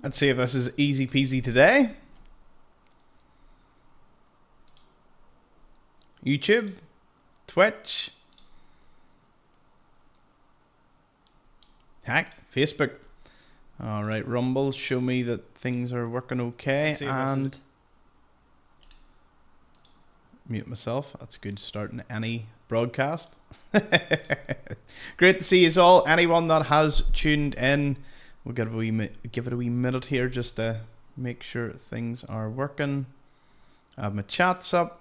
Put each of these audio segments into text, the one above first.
Let's see if this is easy peasy today. YouTube, Twitch, heck, Facebook. All right, Rumble, show me that things are working okay. And mute myself. That's a good start in any broadcast. Great to see you all. Anyone that has tuned in, we'll give it a wee minute here just to make sure things are working. I have my chats up.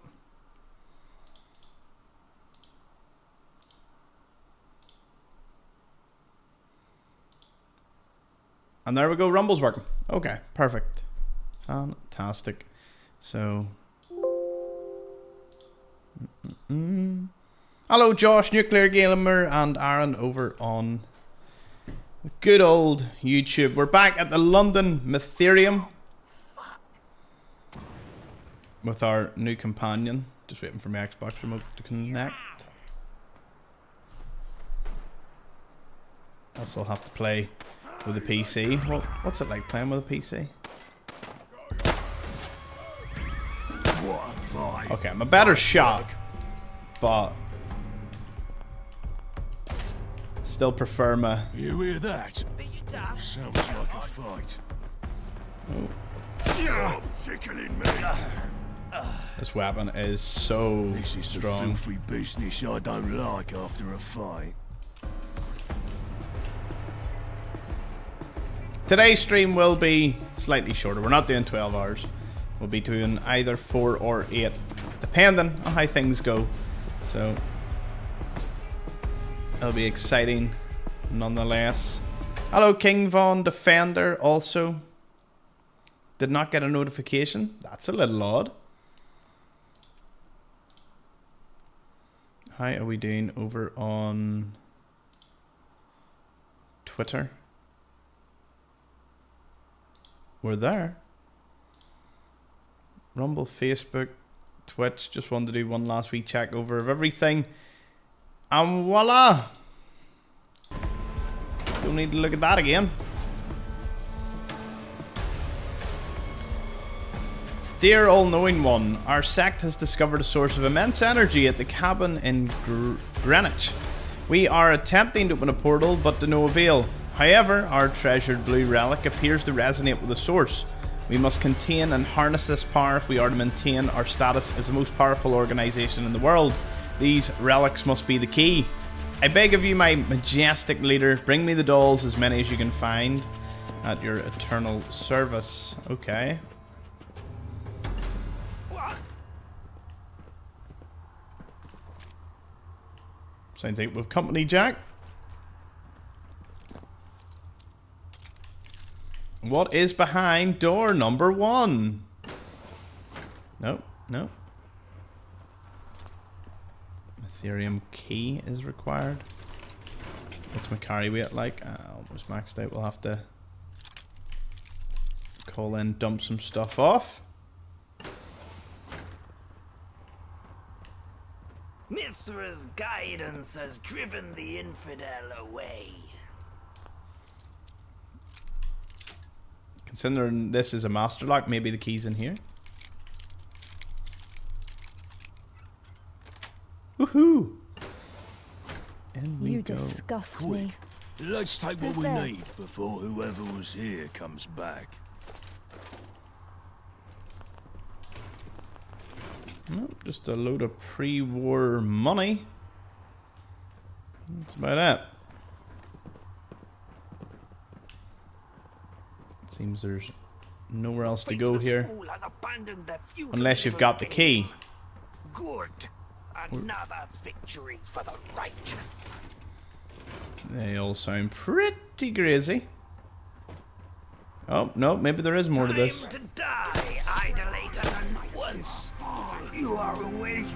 And there we go, Rumble's working. Okay, perfect. Fantastic. So... Hello Josh, Nuclear Gamer, and Aaron over on good old YouTube. We're back at the London Mytherium with our new companion. Just waiting for my Xbox remote to connect. Also have to play with a PC. Well, what's it like playing with a PC? Okay, I'm a better shot, but still prefer my... You hear that? Sounds like a fight. Oh. Tickling me. This weapon is so This is strong. the filthy business I don't like after a fight. Today's stream will be slightly shorter. We're not doing 12 hours. We'll be doing either 4 or 8, depending on how things go. So it'll be exciting nonetheless. Hello King Von Defender also. Did not get a notification. That's a little odd. How are we doing over on Twitter? We're there. Rumble, Facebook, Twitch. Just wanted to do one last wee check over of everything. And voila! Don't need to look at that again. Dear all-knowing one, our sect has discovered a source of immense energy at the cabin in Greenwich. We are attempting to open a portal, but to no avail. However, our treasured blue relic appears to resonate with the source. We must contain and harness this power if we are to maintain our status as the most powerful organisation in the world. These relics must be the key. I beg of you, my majestic leader, bring me the dolls, as many as you can find, at your eternal service. Okay. Sounds like we've company, Jack. What is behind door number 1? Nope, nope. Ethereum key is required. What's my carry weight like? Almost maxed out. We'll have to call in, dump some stuff off. Mithra's guidance has driven the infidel away. Considering this is a master lock, maybe the key's in here. Woohoo! And we You go. disgust Quick, me. let's take what Who's we there? need before whoever was here comes back. Nope, just a load of pre-war money. That's about it. Seems there's nowhere else to go here. Unless you've got the key. Good. Another victory for the righteous. They all sound pretty crazy. Oh, no, maybe there is more to this. Time to die, idolater, and once you are awake.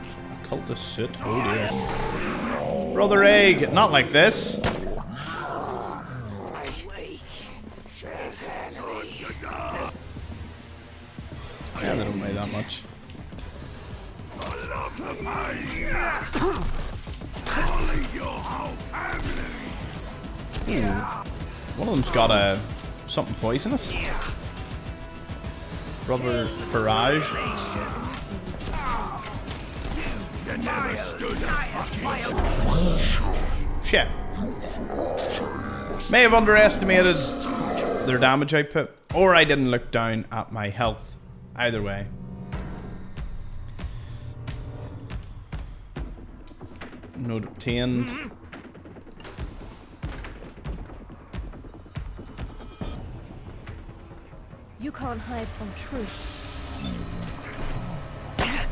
Cultist suit. Oh dear. Brother Egg, not like this. Yeah, they don't weigh that much. Ooh. One of them's got a Something poisonous. Rubber barrage. Shit. May have underestimated their damage output, or I didn't look down at my health. Either way. Note obtained. You can't hide from truth.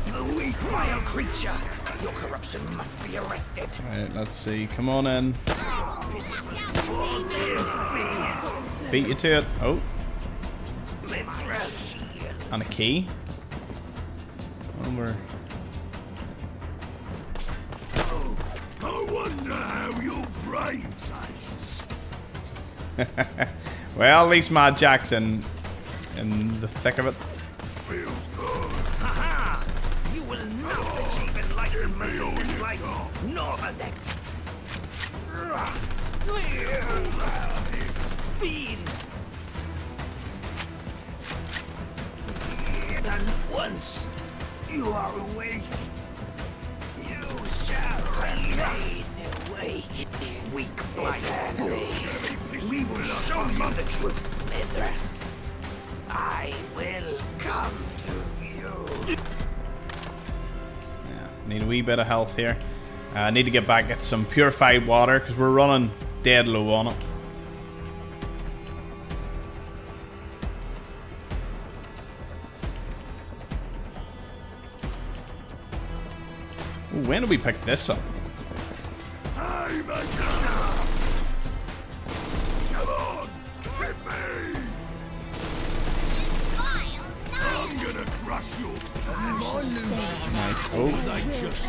The weak, vile creature! Your corruption must be arrested. Right, let's see. Come on in. Beat you to it. Oh. And a key. Over. I wonder how your brain tastes. Well, at least Mad Jack's in the thick of it. Feels good. Ha! You will not achieve enlightenment in this life, nor the next. Fiend! And once you are awake, you shall remain awake. Weak blind fool. We will show you the truth, Mithras. I will come to you. Yeah, need a wee bit of health here. I need to get back, get some purified water, because we're running dead low on it. Ooh, when did we pick this up? Hey, my God! Come on! Hit me! I'm gonna crush you! Nice. Oh, I just...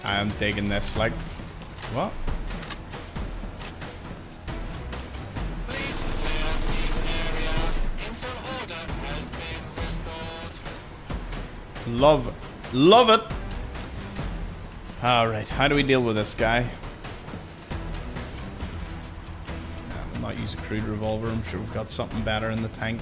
I am digging this. Like, what? Love it. Alright, how do we deal with this guy? I'll not use a crude revolver. I'm sure we've got something better in the tank.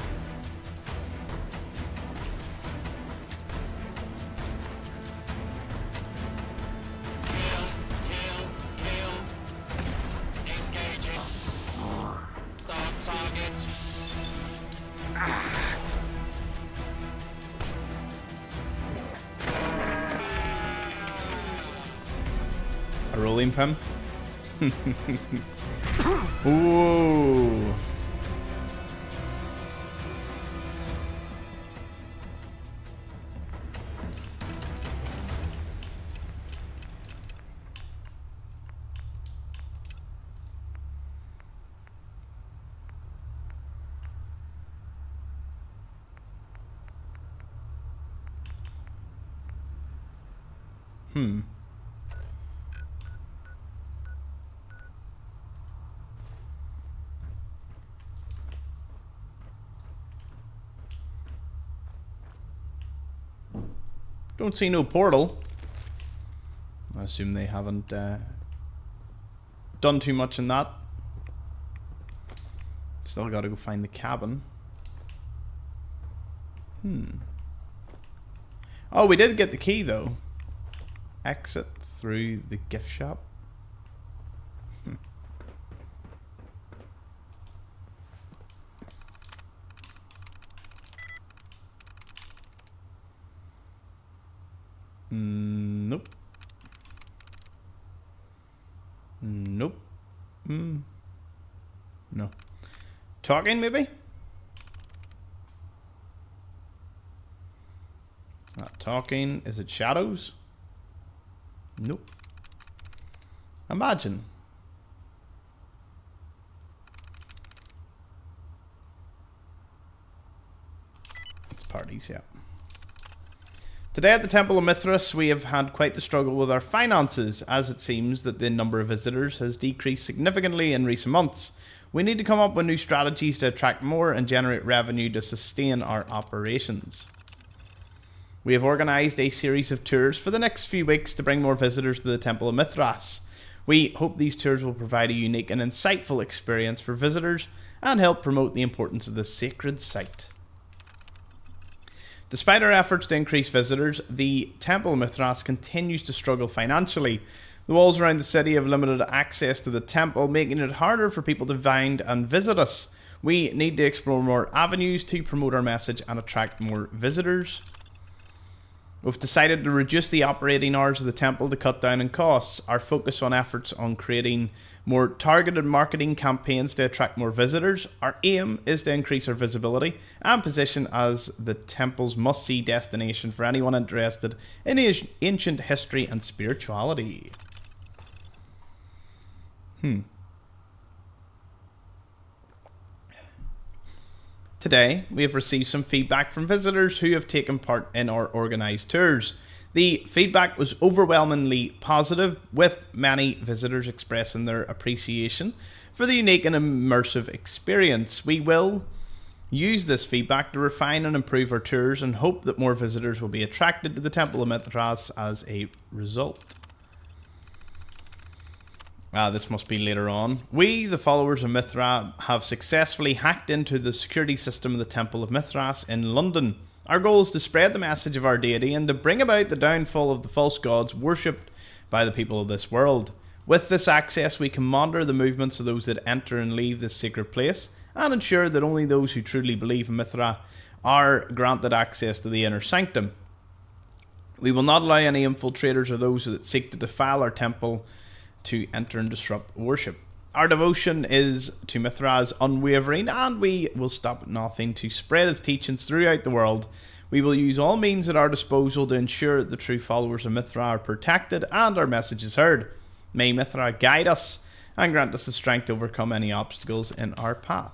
A rolling pin. Ooh. Don't see no portal. I assume they haven't done too much in that. Still gotta go find the cabin. Oh, we did get the key though. Exit through the gift shop. Nope. Nope. No. Talking, maybe? It's not talking. Is it shadows? Nope. Imagine. It's parties, yeah. Today at the Temple of Mithras, we have had quite the struggle with our finances, as it seems that the number of visitors has decreased significantly in recent months. We need to come up with new strategies to attract more and generate revenue to sustain our operations. We have organised a series of tours for the next few weeks to bring more visitors to the Temple of Mithras. We hope these tours will provide a unique and insightful experience for visitors and help promote the importance of this sacred site. Despite our efforts to increase visitors, the Temple of Mithras continues to struggle financially. The walls around the city have limited access to the temple, making it harder for people to find and visit us. We need to explore more avenues to promote our message and attract more visitors. We've decided to reduce the operating hours of the temple to cut down on costs. Our focus on efforts on creating more targeted marketing campaigns to attract more visitors. Our aim is to increase our visibility and position as the temple's must-see destination for anyone interested in ancient history and spirituality. Today, we have received some feedback from visitors who have taken part in our organised tours. The feedback was overwhelmingly positive, with many visitors expressing their appreciation for the unique and immersive experience. We will use this feedback to refine and improve our tours and hope that more visitors will be attracted to the Temple of Mithras as a result. This must be later on. We, the followers of Mithra, have successfully hacked into the security system of the Temple of Mithras in London. Our goal is to spread the message of our deity and to bring about the downfall of the false gods worshipped by the people of this world. With this access, we can monitor the movements of those that enter and leave this sacred place and ensure that only those who truly believe in Mithra are granted access to the inner sanctum. We will not allow any infiltrators or those that seek to defile our temple to enter and disrupt worship. Our devotion is to Mithra's unwavering, and we will stop at nothing to spread his teachings throughout the world. We will use all means at our disposal to ensure that the true followers of Mithra are protected and our message is heard. May Mithra guide us and grant us the strength to overcome any obstacles in our path.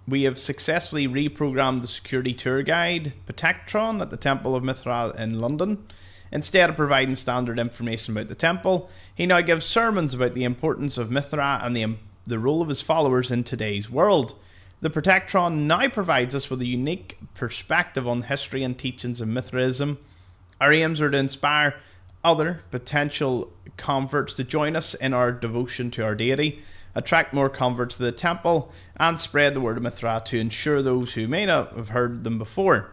We have successfully reprogrammed the security tour guide, Protectron, at the Temple of Mithra in London. Instead of providing standard information about the temple, he now gives sermons about the importance of Mithra and the role of his followers in today's world. The Protectron now provides us with a unique perspective on history and teachings of Mithraism. Our aims are to inspire other potential converts to join us in our devotion to our deity, attract more converts to the temple, and spread the word of Mithra to ensure those who may not have heard them before.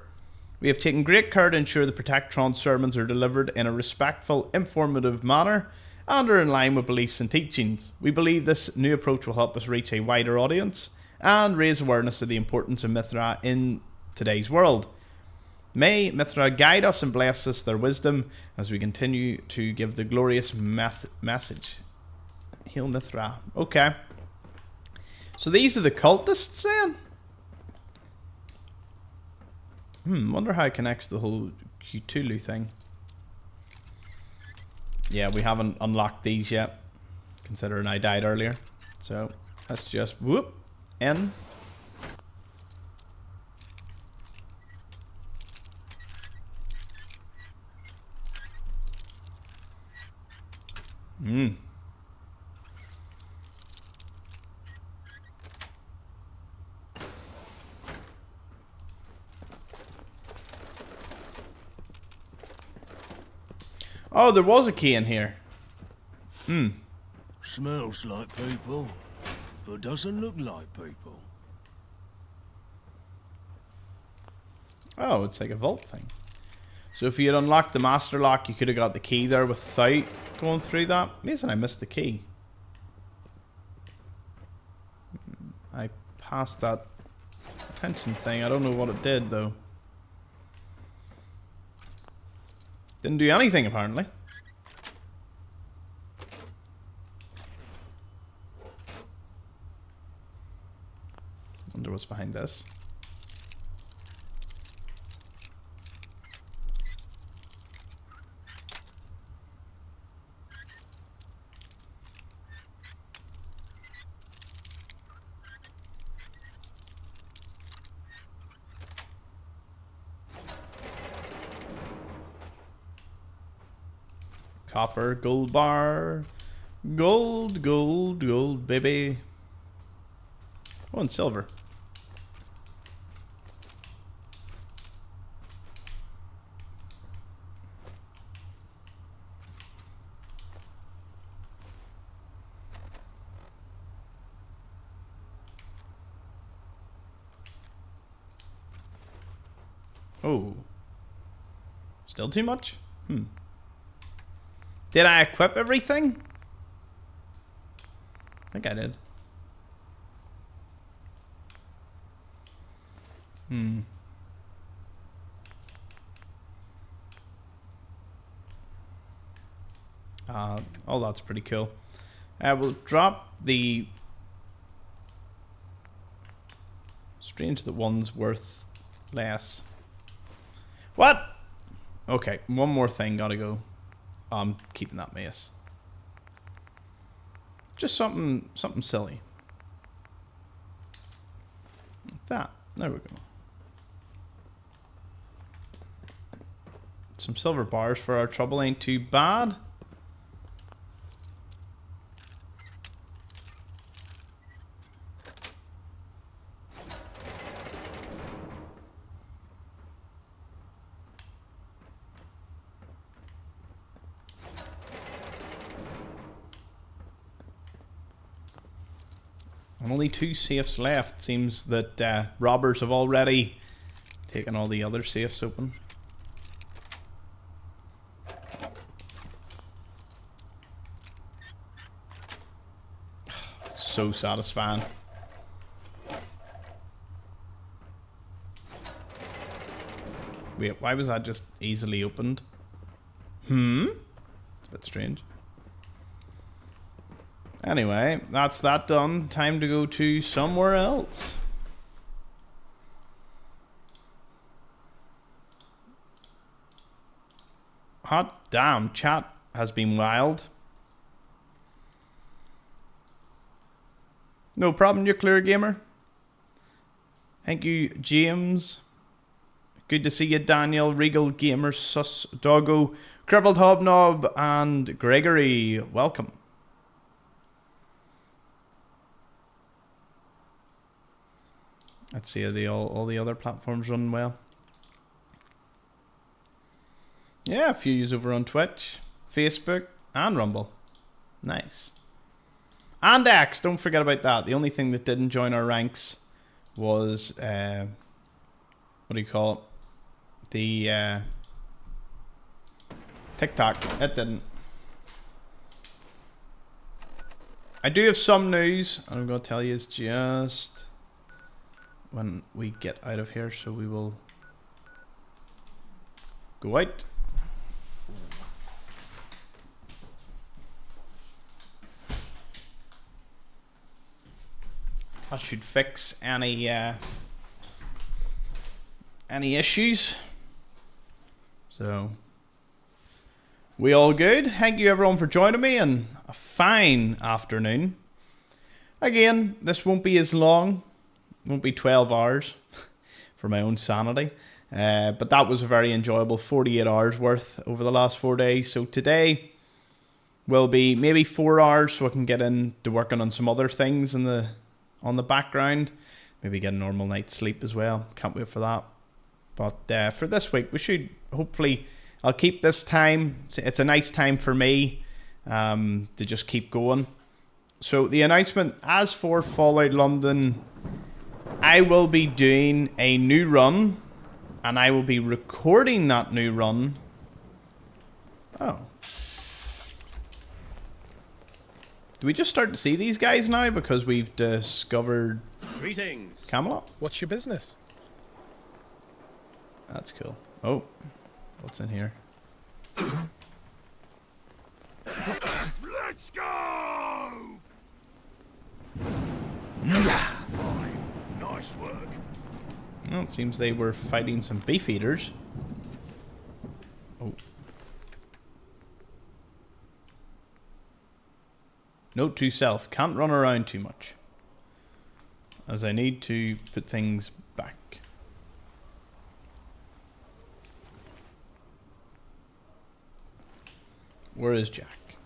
We have taken great care to ensure the Protectron sermons are delivered in a respectful, informative manner and are in line with beliefs and teachings. We believe this new approach will help us reach a wider audience and raise awareness of the importance of Mithra in today's world. May Mithra guide us and bless us their wisdom as we continue to give the glorious message. Hail Mithra. Okay. So these are the cultists then? Wonder how it connects to the whole Cthulhu thing. Yeah, we haven't unlocked these yet, considering I died earlier. So, let's just whoop in. Oh, there was a key in here. Smells like people, but doesn't look like people. Oh, it's like a vault thing. So if you had unlocked the master lock, you could have got the key there without going through that. Amazing, I missed the key. I passed that attention thing. I don't know what it did though. Didn't do anything apparently. Wonder what's behind this. Copper, gold bar, gold, gold, gold, baby. Oh, and silver. Oh. Still too much? Did I equip everything? I think I did. Oh, that's pretty cool. We'll drop the... Strange that one's worth less. What? Okay, one more thing, gotta go. I'm keeping that mace. Just something silly. Like that. There we go. Some silver bars for our trouble ain't too bad. Only 2 safes left. Seems that robbers have already taken all the other safes open. So satisfying. Wait, why was that just easily opened? It's a bit strange. Anyway, that's that done. Time to go to somewhere else. Hot damn, chat has been wild. No problem, Nuclear Gamer. Thank you, James. Good to see you, Daniel, Regal Gamer, Sus, Doggo, Crippled Hobnob, and Gregory. Welcome. Let's see, are all the other platforms running well? Yeah, a few over on Twitch, Facebook, and Rumble. Nice. And X, don't forget about that. The only thing that didn't join our ranks was, what do you call it? The TikTok. It didn't. I do have some news. I'm going to tell you is just when we get out of here, so we will go out. That should fix any issues. So we all good. Thank you everyone for joining me, and a fine afternoon. Again, this won't be as long. Won't be 12 hours for my own sanity. But that was a very enjoyable 48 hours worth over the last 4 days. So today will be maybe 4 hours, so I can get into working on some other things on the background. Maybe get a normal night's sleep as well. Can't wait for that. But for this week, we should hopefully... I'll keep this time. It's a nice time for me to just keep going. So the announcement, as for Fallout London, I will be doing a new run, and I will be recording that new run. Oh. Do we just start to see these guys now because we've discovered Greetings. Camelot? What's your business? That's cool. Oh, what's in here? Let's go! Fine. Nice work. Well, it seems they were fighting some beef eaters. Oh. Note to self, can't run around too much, as I need to put things back. Where is Jack?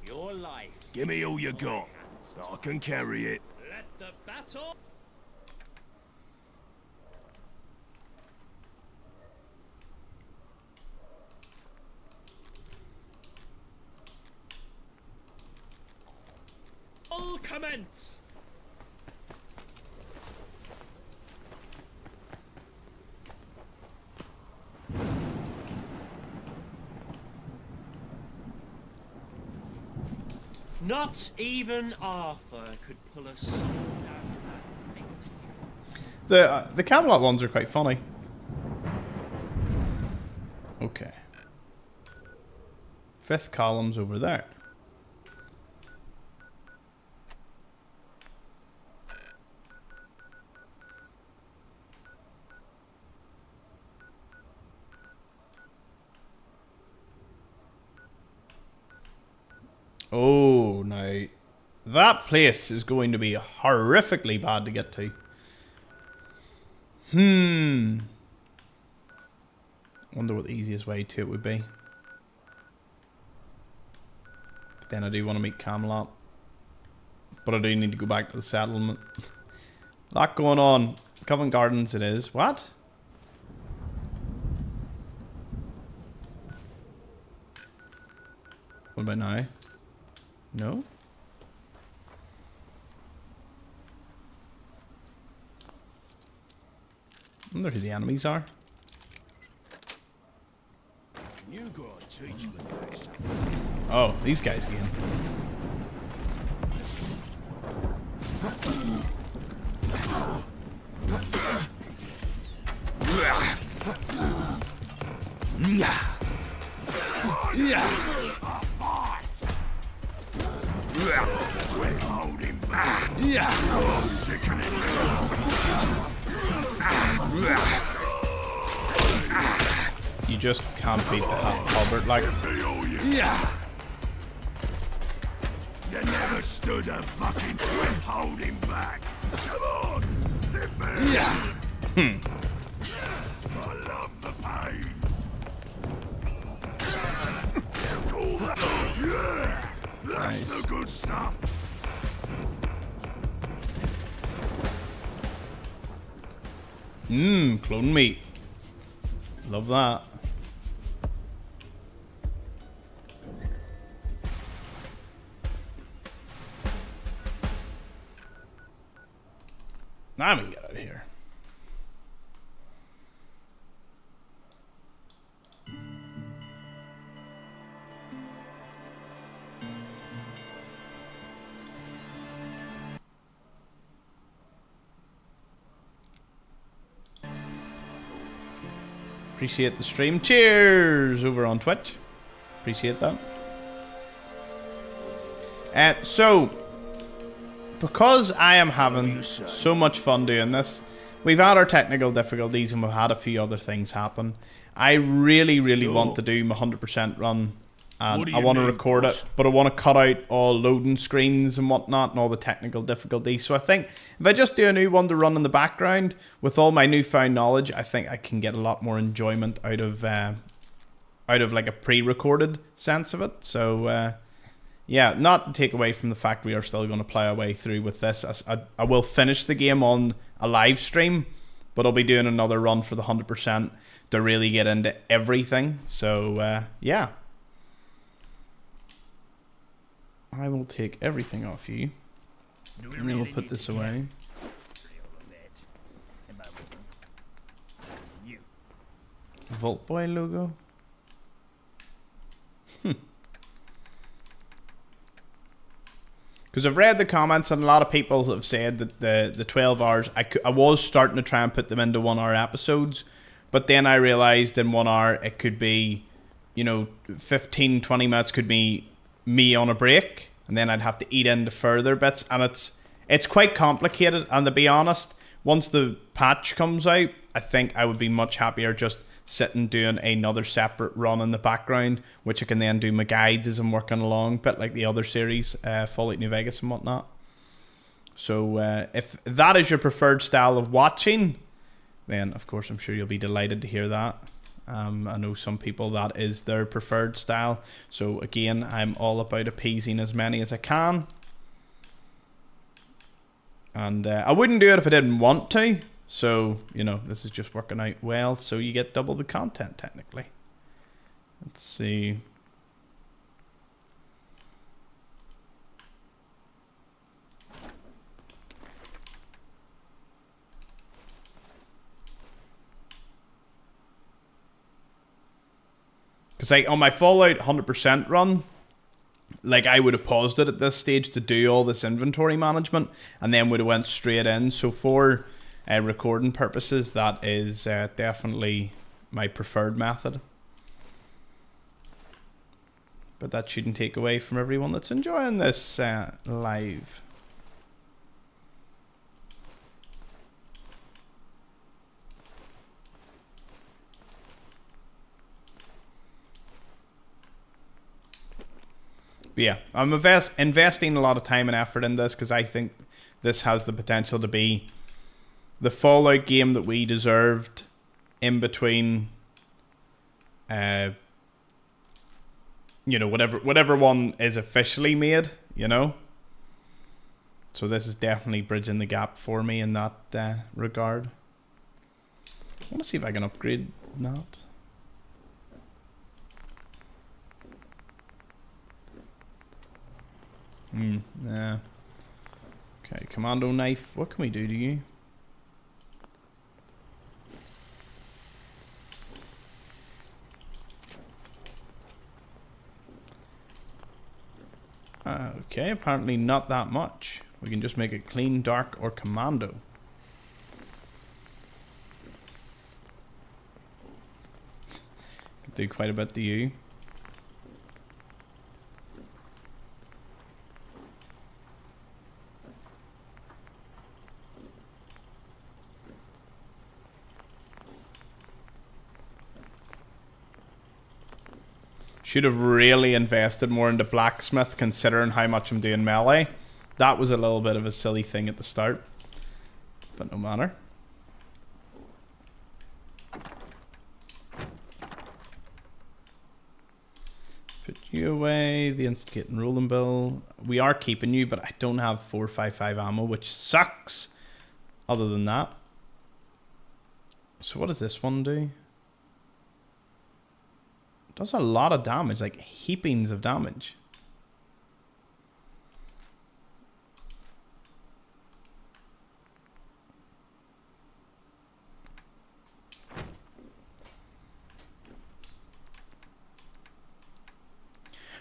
Your life. Give me all you got. I can carry it. Let the battle. All commence. Not even Arthur could pull a sword out of that. The Camelot ones are quite funny. Okay. 5th column's over there. Oh, now that place is going to be horrifically bad to get to. Wonder what the easiest way to it would be. But then I do want to meet Camelot. But I do need to go back to the settlement. A lot going on. Covent Gardens it is. What? What about now? No? I wonder who the enemies are. You gotta teach me this. Oh, these guys again. Hold him back. You just can't beat the halberd like. You never stood a fucking chance. Hold him back. Come on. Hit me. I love the pain. Cool that. Yeah. That's Nice. the good stuff. Clone meat. Love that. Now we can get out of here. Appreciate the stream. Cheers over on Twitch. Appreciate that. So, because I am having so much fun doing this, we've had our technical difficulties and we've had a few other things happen. I really, really want to do my 100% run. And I want to record it, but I want to cut out all loading screens and whatnot and all the technical difficulties. So I think if I just do a new one to run in the background with all my newfound knowledge, I think I can get a lot more enjoyment out of like a pre-recorded sense of it. So yeah, not to take away from the fact we are still going to play our way through with this. I will finish the game on a live stream, but I'll be doing another run for the 100% to really get into everything. So yeah. I will take everything off you, and then we'll put this away. Vault Boy logo. Because I've read the comments and a lot of people have said that the 12 hours, I was starting to try and put them into 1 hour episodes, but then I realised in 1 hour it could be, 15, 20 minutes could be me on a break, and then I'd have to eat into further bits, and it's quite complicated. And to be honest, once the patch comes out, I think I would be much happier just sitting doing another separate run in the background, which I can then do my guides as I'm working along, bit like the other series, Fallout New Vegas and whatnot. So if that is your preferred style of watching, then of course I'm sure you'll be delighted to hear that. I know some people that is their preferred style. So again, I'm all about appeasing as many as I can. And I wouldn't do it if I didn't want to. So, this is just working out well. So you get double the content technically. Let's see. Because on my Fallout 100% run, like I would have paused it at this stage to do all this inventory management, and then would have went straight in. So for recording purposes, that is definitely my preferred method. But that shouldn't take away from everyone that's enjoying this live. But yeah, I'm investing a lot of time and effort in this because I think this has the potential to be the Fallout game that we deserved in between, you know, whatever one is officially made, you know. So this is definitely bridging the gap for me in that regard. I want to see if I can upgrade that. Nah. Okay, commando knife. What can we do to you? Okay, apparently not that much. We can just make it clean, dark, or commando. Could do quite a bit to you. Should have really invested more into blacksmith considering how much I'm doing melee. That was a little bit of a silly thing at the start. But no matter. Put you away. The instigating rolling bill. We are keeping you, but I don't have 455 ammo, which sucks. Other than that. So what does this one do? Does a lot of damage, like heapings of damage.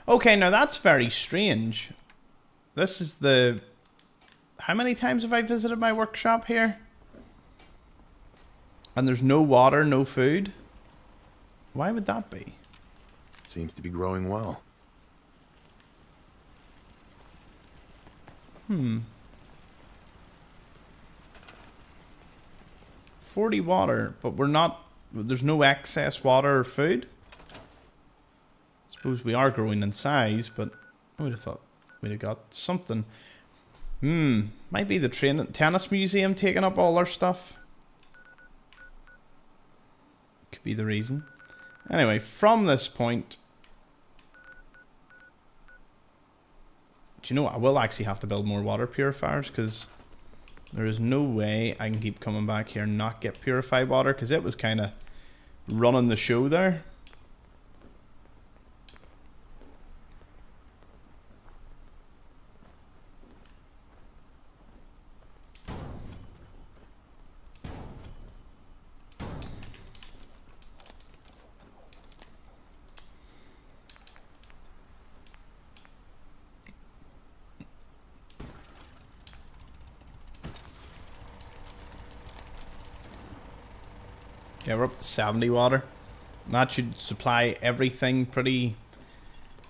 Okay, now that's very strange. This is the... How many times have I visited my workshop here? And there's no water, no food? Why would that be? Seems to be growing well. 40 water, but we're not... There's no excess water or food? I suppose we are growing in size, but I would have thought we'd have got something. Might be the tennis museum taking up all our stuff. Could be the reason. Anyway, from this point... Do you know what? I will actually have to build more water purifiers because there is no way I can keep coming back here and not get purified water because it was kind of running the show there. Yeah, we're up to 70 water. And that should supply everything pretty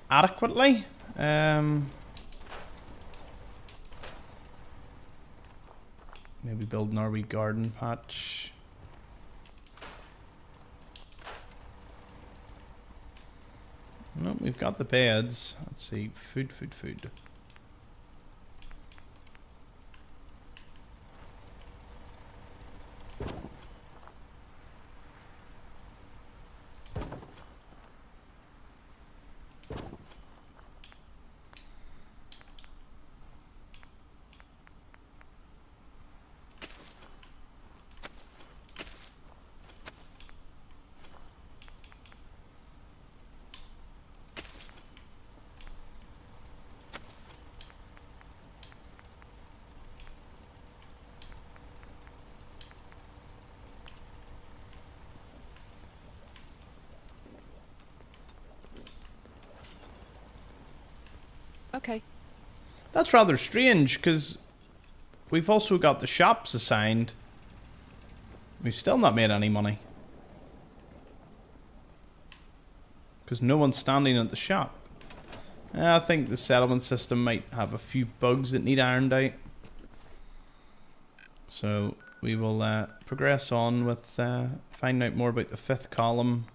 adequately. Maybe build an RV garden patch. Nope, we've got the beds. Let's see, food. Okay. That's rather strange, because we've also got the shops assigned. We've still not made any money. Because no one's standing at the shop. I think the settlement system might have a few bugs that need ironed out. So we will progress on with finding out more about the 5th column.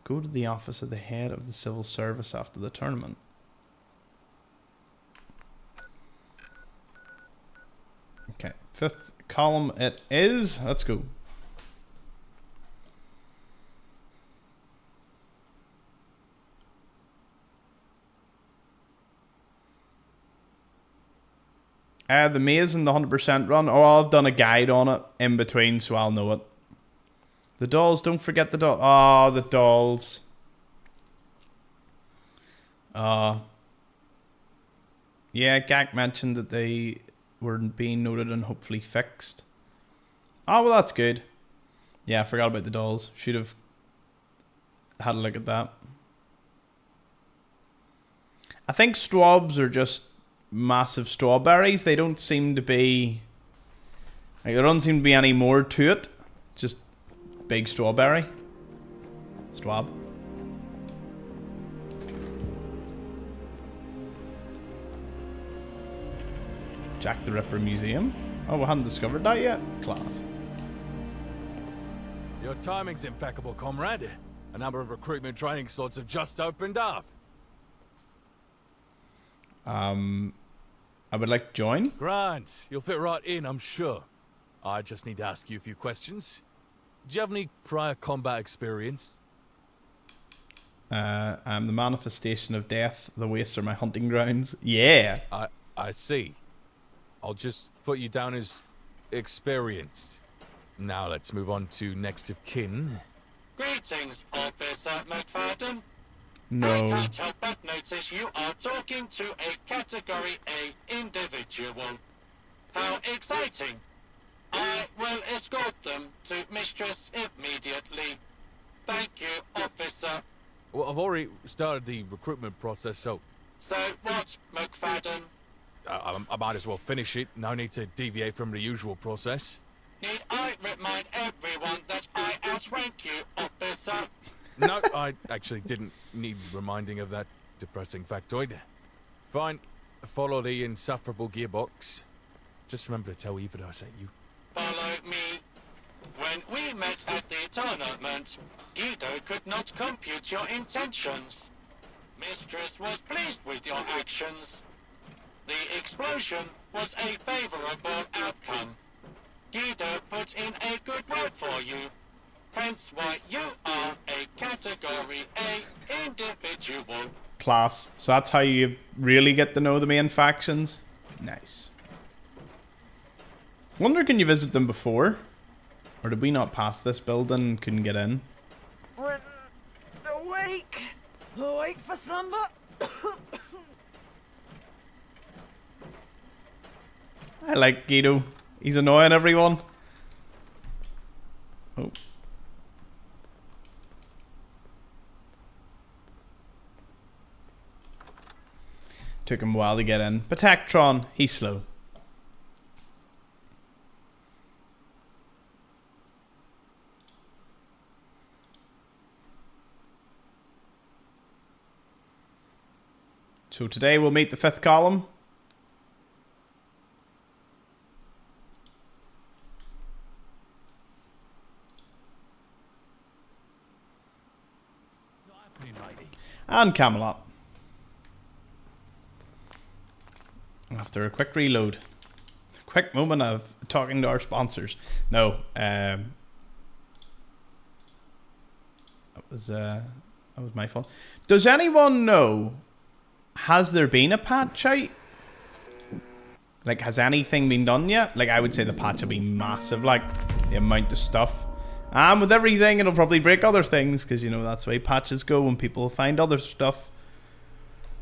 Go to the office of the head of the civil service after the tournament. Okay, 5th column it is. Let's go. The maze and the 100% run. Oh, I've done a guide on it in between, so I'll know it. The dolls, don't forget the dolls. Oh, the dolls. Yeah, Gak mentioned that they were being noted and hopefully fixed. Oh, well, that's good. Yeah, I forgot about the dolls. Should have had a look at that. I think swabs are just massive strawberries. They don't seem to be... Like, there doesn't seem to be any more to it. Just big strawberry. Swab. Jack the Ripper Museum. Oh, we haven't discovered that yet? Class. Your timing's impeccable, comrade. A number of recruitment training slots have just opened up. I would like to join. Grant, you'll fit right in, I'm sure. I just need to ask you a few questions. Do you have any prior combat experience? I'm the manifestation of death. The wastes are my hunting grounds. Yeah. I see. I'll just put you down as experienced. Now let's move on to next of kin. Greetings, Officer McFadden. No. I can't help but notice you are talking to a Category A individual. How exciting. I will escort them to Mistress immediately. Thank you, Officer. Well, I've already started the recruitment process, so... So what, McFadden? I might as well finish it. No need to deviate from the usual process. Need I remind everyone that I outrank you, Officer? No, I actually didn't need reminding of that depressing factoid. Fine. Follow the insufferable gearbox. Just remember to tell Eva that I sent you. Follow me. When we met at the tournament, Guido could not compute your intentions. Mistress was pleased with your actions. The explosion was a favorable outcome. Guido put in a good word for you. Hence why you are a Category A individual. Class. So that's how you really get to know the main factions. Nice. Wonder, can you visit them before? Or did we not pass this building and couldn't get in? Britain, awake! Awake for slumber? I like Guido. He's annoying everyone. Oh. Took him a while to get in. But Tactron, he's slow. So today we'll meet the 5th column. And Camelot. After a quick reload. Quick moment of talking to our sponsors. No, that was my fault. Does anyone know, has there been a patch out? Like, has anything been done yet? Like, I would say the patch will be massive, like, the amount of stuff. And with everything, it'll probably break other things, because, you know, that's the way patches go when people find other stuff.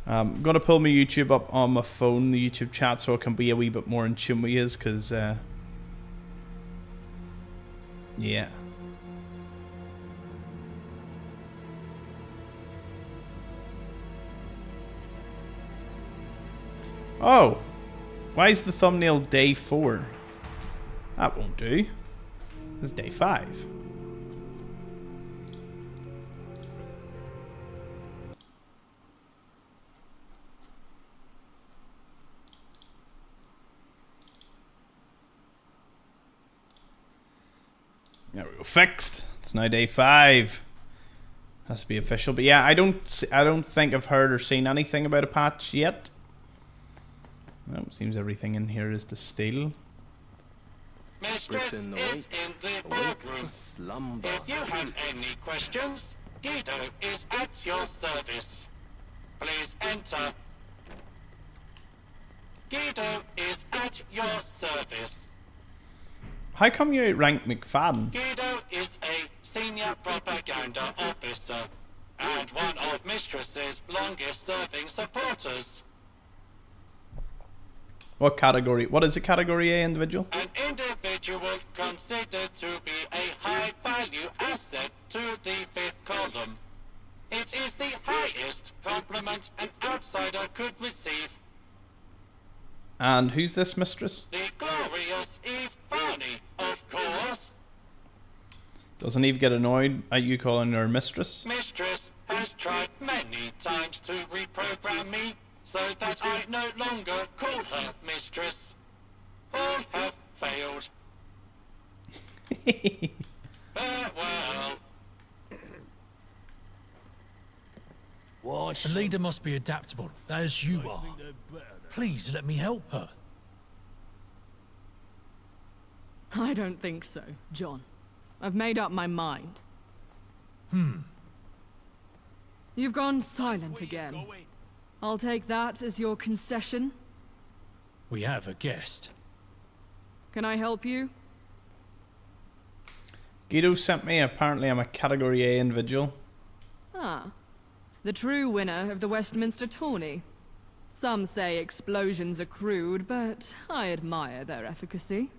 I'm going to pull my YouTube up on my phone, the YouTube chat, so it can be a wee bit more in tune with yous, because, yeah. Oh. Why is the thumbnail day 4? That won't do. It's day 5. There we go. Fixed. It's now day 5. Has to be official. But yeah, I don't think I've heard or seen anything about a patch yet. No, seems everything in here is to steal. Mistress in the is wake. in the Awake boardroom. for slumber. If you have any questions, Guido is at your service. Please enter. Guido is at your service. How come you outrank McFadden? Guido is a senior propaganda officer and one of Mistress's longest serving supporters. What category? What is a category A individual? An individual considered to be a high value asset to the 5th column. It is the highest compliment an outsider could receive. And who's this mistress? The glorious Eve Farney, of course. Doesn't Eve get annoyed at you calling her mistress? Mistress has tried many times to reprogram me so that I no longer call her mistress. All have failed. Farewell. A leader must be adaptable, as you are. Please let me help her. I don't think so, John. I've made up my mind. You've gone silent again. I'll take that as your concession. We have a guest. Can I help you? Guido sent me. Apparently I'm a category A individual. Ah. The true winner of the Westminster tourney. Some say explosions are crude, but I admire their efficacy.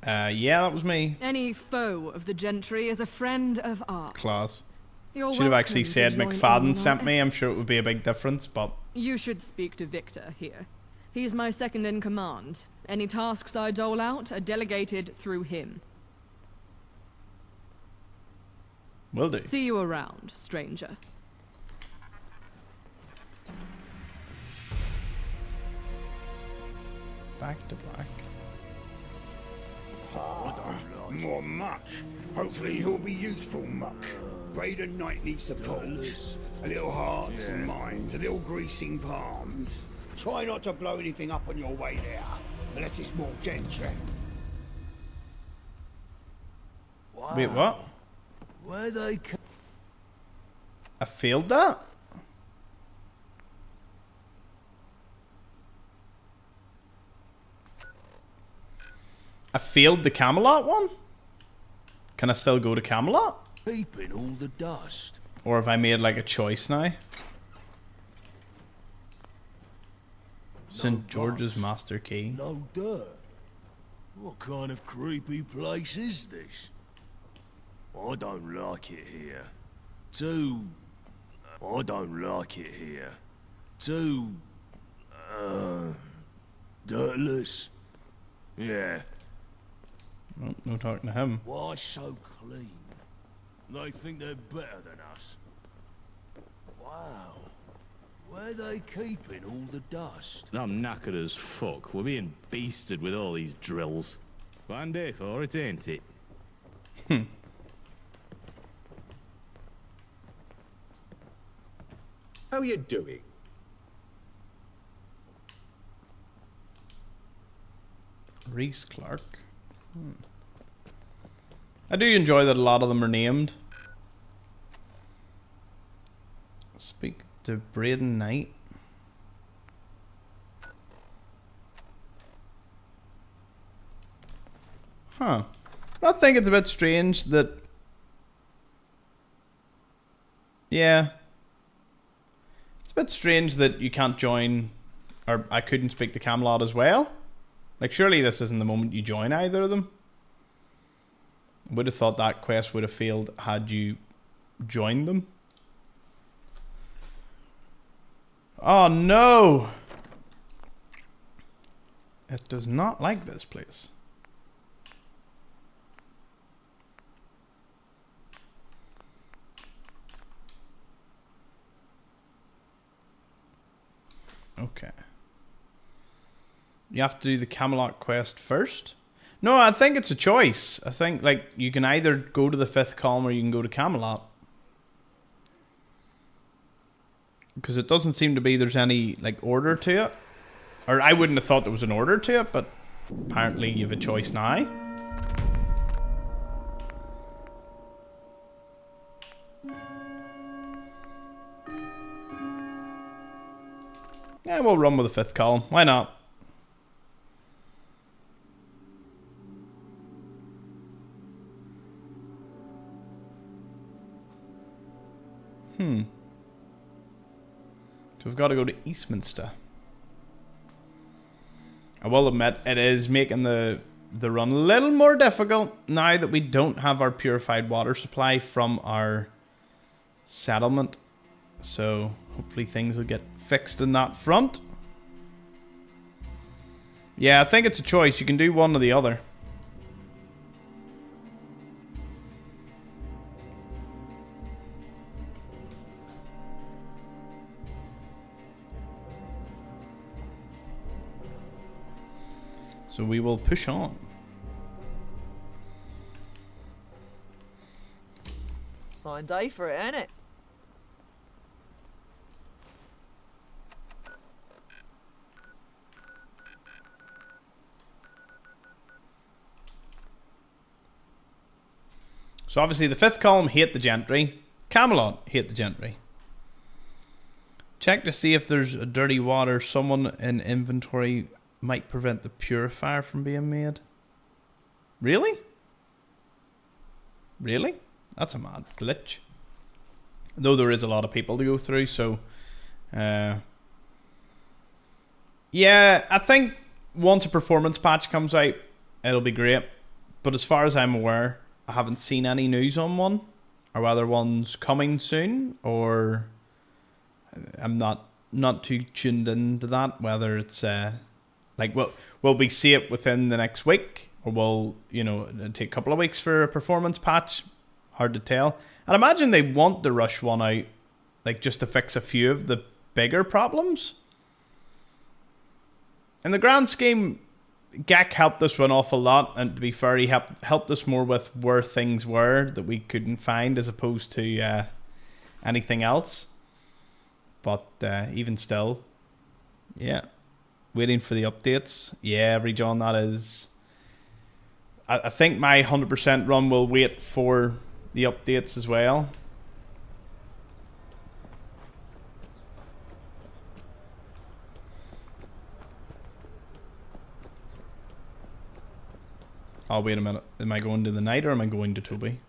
Yeah, that was me. Any foe of the gentry is a friend of ours. Class. You're Should have actually welcome to said join in McFadden on sent our me. I'm sure it efforts. would be a big difference, but... You should speak to Victor here. He's my second in command. Any tasks I dole out are delegated through him. Will do. See you around, stranger. Back to black. More muck. Hopefully he'll be useful muck. Braden Knight needs support. A little hearts and minds, a little greasing palms. Try not to blow anything up on your way there, unless it's more gentry. Wait, what? Where they I failed that? I failed the Camelot one? Can I still go to Camelot? keeping all the dust. Or have I made like a choice now? St. George's dust. Master Key. No dirt. What kind of creepy place is this? I don't like it here. I don't like it here. Dirtless. Yeah. Oh, no talking to him. Why so clean? They think they're better than us. Wow. Where they keeping all the dust? I'm knackered as fuck. We're being beasted with all these drills. One day for it, ain't it? How you doing? Reese Clark. I do enjoy that a lot of them are named. Speak to Braden Knight. Huh. I think it's a bit strange that... Yeah. It's a bit strange that you can't join... Or I couldn't speak to Camelot as well. Like, surely this isn't the moment you join either of them. Would have thought that quest would have failed had you joined them. Oh no! It does not like this place. Okay. You have to do the Camelot quest first? No, I think it's a choice. I think, like, you can either go to the 5th column or you can go to Camelot. Because it doesn't seem to be there's any, like, order to it. Or I wouldn't have thought there was an order to it, but apparently you have a choice now. Yeah, we'll run with the 5th column. Why not? So we've got to go to Eastminster. I will admit, it is making the run a little more difficult now that we don't have our purified water supply from our settlement. So hopefully things will get fixed in that front. Yeah, I think it's a choice. You can do one or the other. So we will push on. Fine day for it, ain't it? So obviously the 5th column hate the gentry. Camelot hate the gentry. Check to see if there's a dirty water. Someone in inventory might prevent the purifier from being made. Really? Really? That's a mad glitch. Though there is a lot of people to go through, so yeah, I think once a performance patch comes out, it'll be great. But as far as I'm aware, I haven't seen any news on one, or whether one's coming soon, or I'm not too tuned into that. Whether it's like, will we see it within the next week, or will, you know, it take a couple of weeks for a performance patch? Hard to tell. And I imagine they want to rush one out, like, just to fix a few of the bigger problems. In the grand scheme, Gek helped us an awful lot, and to be fair, he helped us more with where things were that we couldn't find, as opposed to anything else. But even still, yeah, waiting for the updates. Yeah, Rejohn, that is. I think my 100% run will wait for the updates as well. Oh, wait a minute. Am I going to the night or am I going to Toby?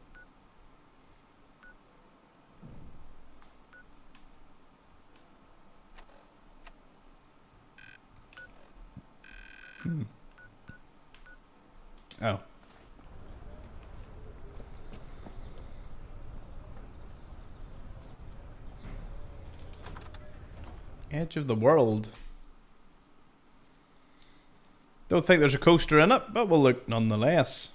Oh. Edge of the world. Don't think there's a coaster in it, but we'll look nonetheless.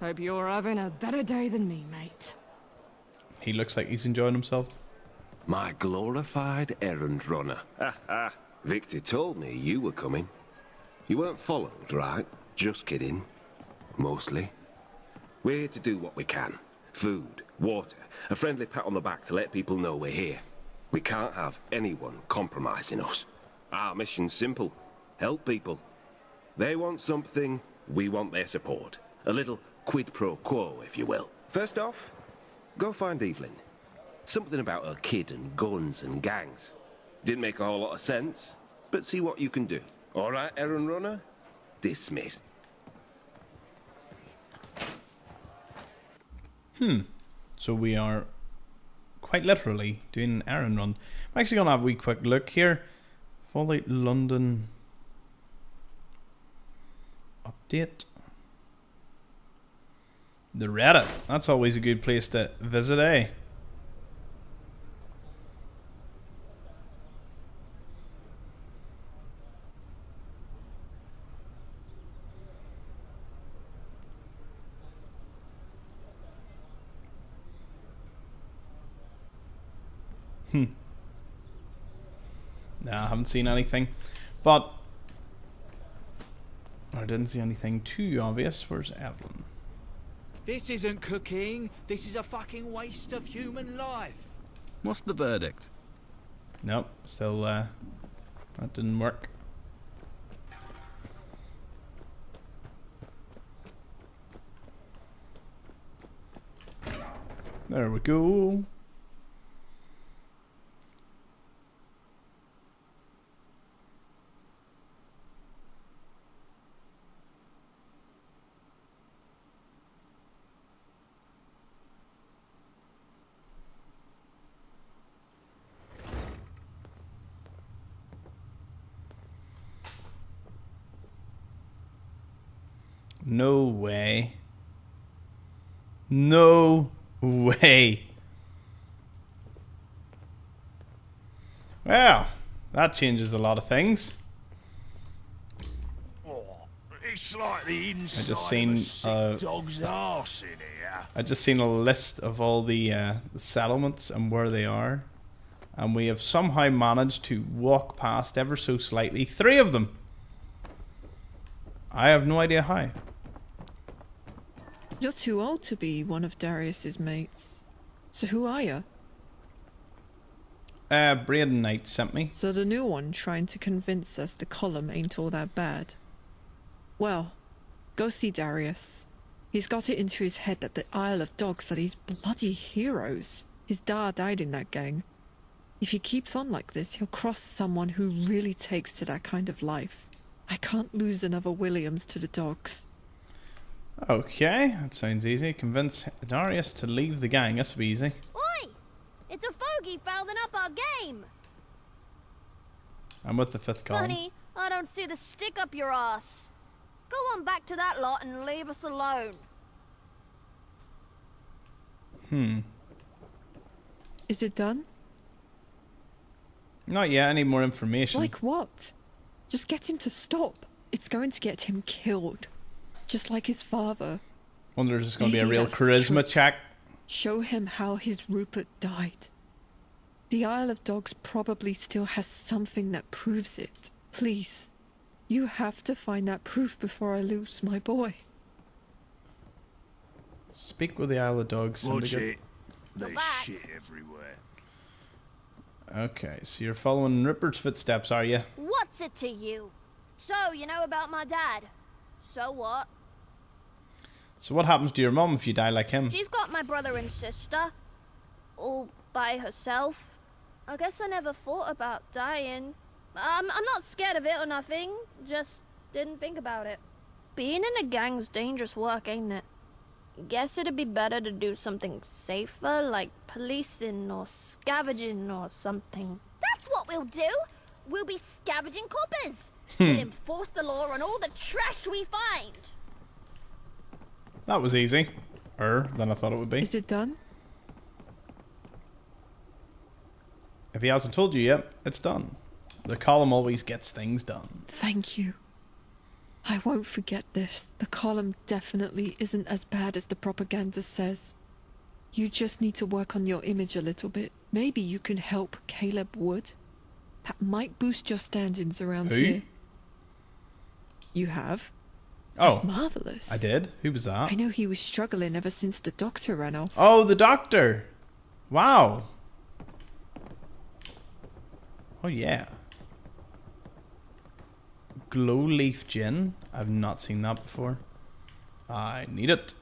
Hope you're having a better day than me, mate. He looks like he's enjoying himself. My glorified errand runner. Ha ha. Victor told me you were coming. You weren't followed, right? Just kidding. Mostly. We're here to do what we can. Food, water, a friendly pat on the back to let people know we're here. We can't have anyone compromising us. Our mission's simple. Help people. They want something, we want their support. A little quid pro quo, if you will. First off, go find Evelyn. Something about her kid and guns and gangs. Didn't make a whole lot of sense, but see what you can do. All right, errand runner? Dismissed. So we are quite literally doing an errand run. I'm actually going to have a wee quick look here. Fallout London update. The Reddit. That's always a good place to visit, eh? Nah, I haven't seen anything. But I didn't see anything too obvious. Where's Evelyn? This isn't cooking. This is a fucking waste of human life. What's the verdict? Nope, still that didn't work. There we go. No way. No way. Well, that changes a lot of things. It's like the inside I just seen of a sick dog's arse in here. I just seen a list of all the settlements and where they are, and we have somehow managed to walk past ever so slightly 3 of them. I have no idea how. You're too old to be one of Darius's mates. So who are you? Braden Knight sent me. So the new one trying to convince us the column ain't all that bad. Well, go see Darius. He's got it into his head that the Isle of Dogs are these bloody heroes. His dad died in that gang. If he keeps on like this, he'll cross someone who really takes to that kind of life. I can't lose another Williams to the dogs. Okay, that sounds easy. Convince Darius to leave the gang. This will be easy. Oi! It's a fogey fouling up our game! I'm with the 5th column. Funny, I don't see the stick up your ass. Go on back to that lot and leave us alone. Is it done? Not yet. I need more information. Like what? Just get him to stop. It's going to get him killed. Just like his father. Wonder if there's going to be a Maybe real that's the charisma trick. check. Show him how his Rupert died. The Isle of Dogs probably still has something that proves it. Please, you have to find that proof before I lose my boy. Speak with the Isle of Dogs. Watch Syndicate. it. There's back. shit everywhere. Okay, so you're following Rupert's footsteps, are you? What's it to you? So, you know about my dad. So what? So what happens to your mum if you die like him? She's got my brother and sister. All by herself. I guess I never thought about dying. I'm not scared of it or nothing. Just didn't think about it. Being in a gang's dangerous work, ain't it? Guess it'd be better to do something safer, like policing or scavenging or something. That's what we'll do! We'll be scavenging coppers! We'll enforce the law on all the trash we find! That was easy. Than I thought it would be. Is it done? If he hasn't told you yet, it's done. The column always gets things done. Thank you. I won't forget this. The column definitely isn't as bad as the propaganda says. You just need to work on your image a little bit. Maybe you can help Caleb Wood. That might boost your standings around Who? here. You have? Oh. That's marvellous. I did? Who was that? I know he was struggling ever since the doctor ran off. Oh, the doctor! Wow. Oh, yeah. Glow Leaf Gin. I've not seen that before. I need it.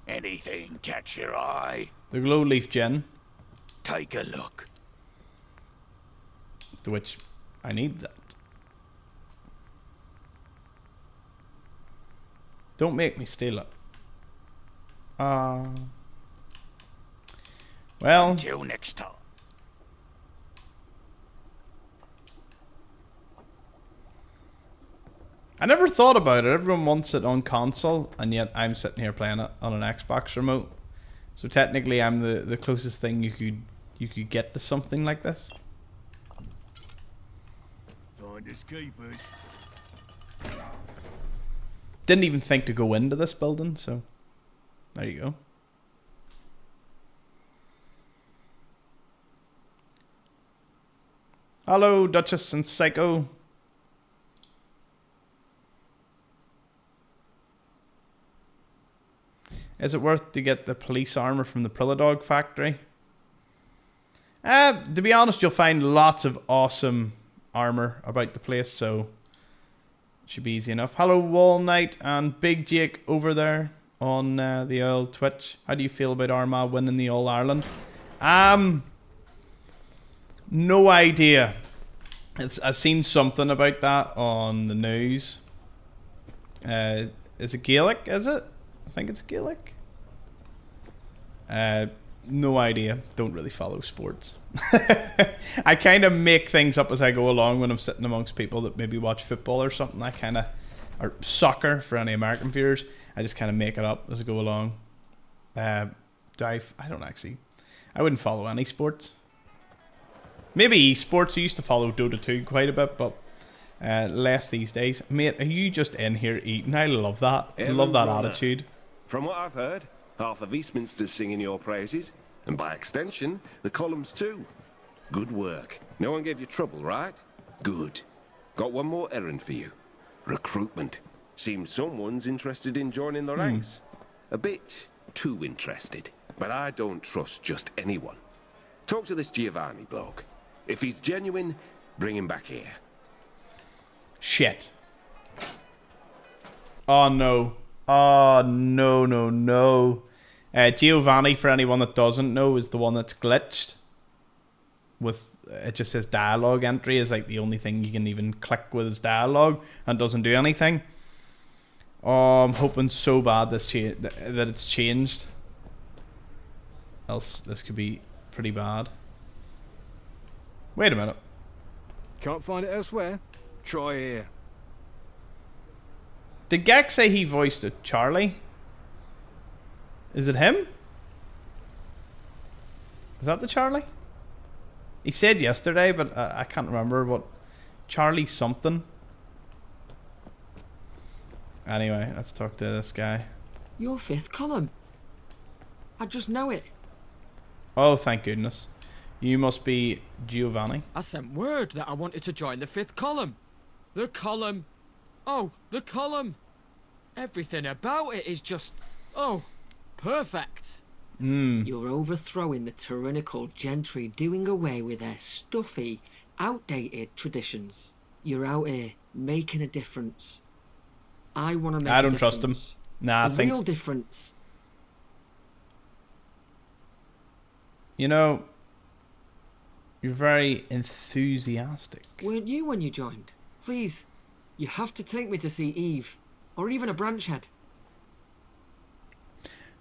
Anything catch your eye? The Glow Leaf Gin. Take a look. To which I need that. Don't make me steal it. Well. Until next time. I never thought about it. Everyone wants it on console, and yet I'm sitting here playing it on an Xbox remote. So technically, I'm the closest thing you could get to something like this. Finders keepers. Didn't even think to go into this building, so there you go. Hello, Duchess and Psycho. Is it worth to get the police armor from the Prilladog factory? To be honest, you'll find lots of awesome armor about the place, so it should be easy enough. Hello, Wall Knight and Big Jake over there on the old Twitch. How do you feel about Armagh winning the All Ireland? No idea. I've seen something about that on the news. Is it Gaelic? Is it? I think it's Gaelic. No idea. Don't really follow sports. I kind of make things up as I go along when I'm sitting amongst people that maybe watch football or something. Or soccer for any American viewers. I just kind of make it up as I go along. I don't actually. I wouldn't follow any sports. Maybe esports. I used to follow Dota 2 quite a bit, but less these days. Mate, are you just in here eating? I love that. I love that attitude. From what I've heard, half of Eastminster's singing your praises, and by extension, the columns too. Good work. No one gave you trouble, right? Good. Got one more errand for you. Recruitment. Seems someone's interested in joining the ranks. A bit too interested. But I don't trust just anyone. Talk to this Giovanni bloke. If he's genuine, bring him back here. Shit. Oh no. Oh no, no, no. Giovanni, for anyone that doesn't know, is the one that's glitched. With it just says dialogue entry is like the only thing you can even click with his dialogue and doesn't do anything. Oh, I'm hoping so bad that it's changed. Else this could be pretty bad. Wait a minute. Can't find it elsewhere? Try here. Did Gek say he voiced it Charlie? Is it him? Is that the Charlie? He said yesterday, but I can't remember what. Charlie something. Anyway, let's talk to this guy. Your fifth column. I just know it. Oh, thank goodness. You must be Giovanni. I sent word that I wanted to join the fifth column. The column. Oh, the column. Everything about it is just, oh, perfect. You're overthrowing the tyrannical gentry, doing away with their stuffy, outdated traditions. You're out here making a difference. I want to make I don't trust him. Nah, I think... real difference. You know, you're very enthusiastic. Weren't you when you joined? Please, you have to take me to see Eve, or even a branch head.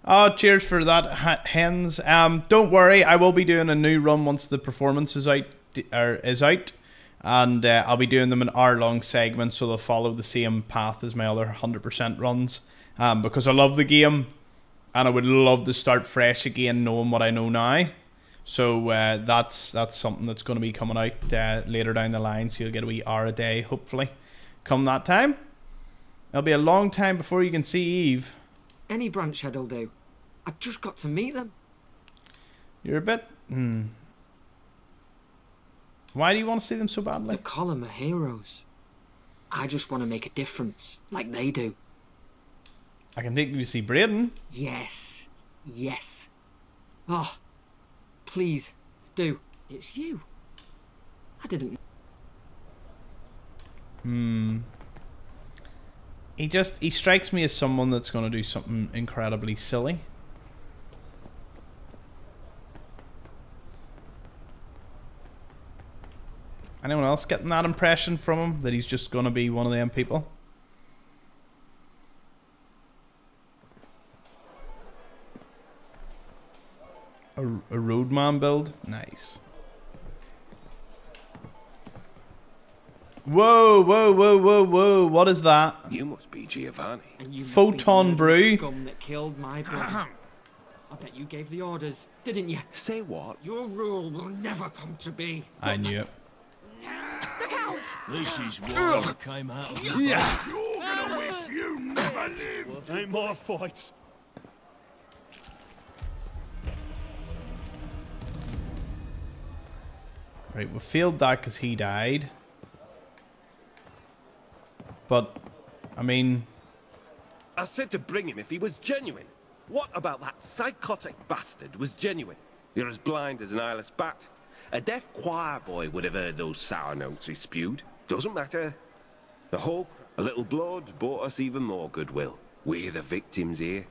Oh, cheers for that, hens. Don't worry, I will be doing a new run once the performance is out, and I'll be doing them in hour-long segments, so they'll follow the same path as my other 100% runs. Because I love the game, and I would love to start fresh again, knowing what I know now. So that's something that's going to be coming out later down the line, so you'll get a wee hour a day, hopefully, come that time. It'll be a long time before you can see Eve. Any branch head will do. I just got to meet them. You're a bit... Why do you want to see them so badly? The column are heroes. I just want to make a difference, like they do. I can take you to see Braden. Yes. Yes. Oh, please, do. It's you. I didn't... He strikes me as someone that's going to do something incredibly silly. Anyone else getting that impression from him? That he's just going to be one of them people? A roadman build? Nice. Whoa, whoa, whoa, whoa, whoa. What is that? You must be Giovanni. And you must Photon be the brew. scum that killed my brother. I bet you gave the orders, didn't you? Say what? Your rule will never come to be. I knew it. Look out! This is why I came out of the You're gonna wish you never lived. Ain't my fight. Right, we failed that because he died. But, I mean... I said to bring him if he was genuine. What about that psychotic bastard was genuine? You're as blind as an eyeless bat. A deaf choir boy would have heard those sour notes he spewed. Doesn't matter. The whole, a little blood bought us even more goodwill. We're the victims here.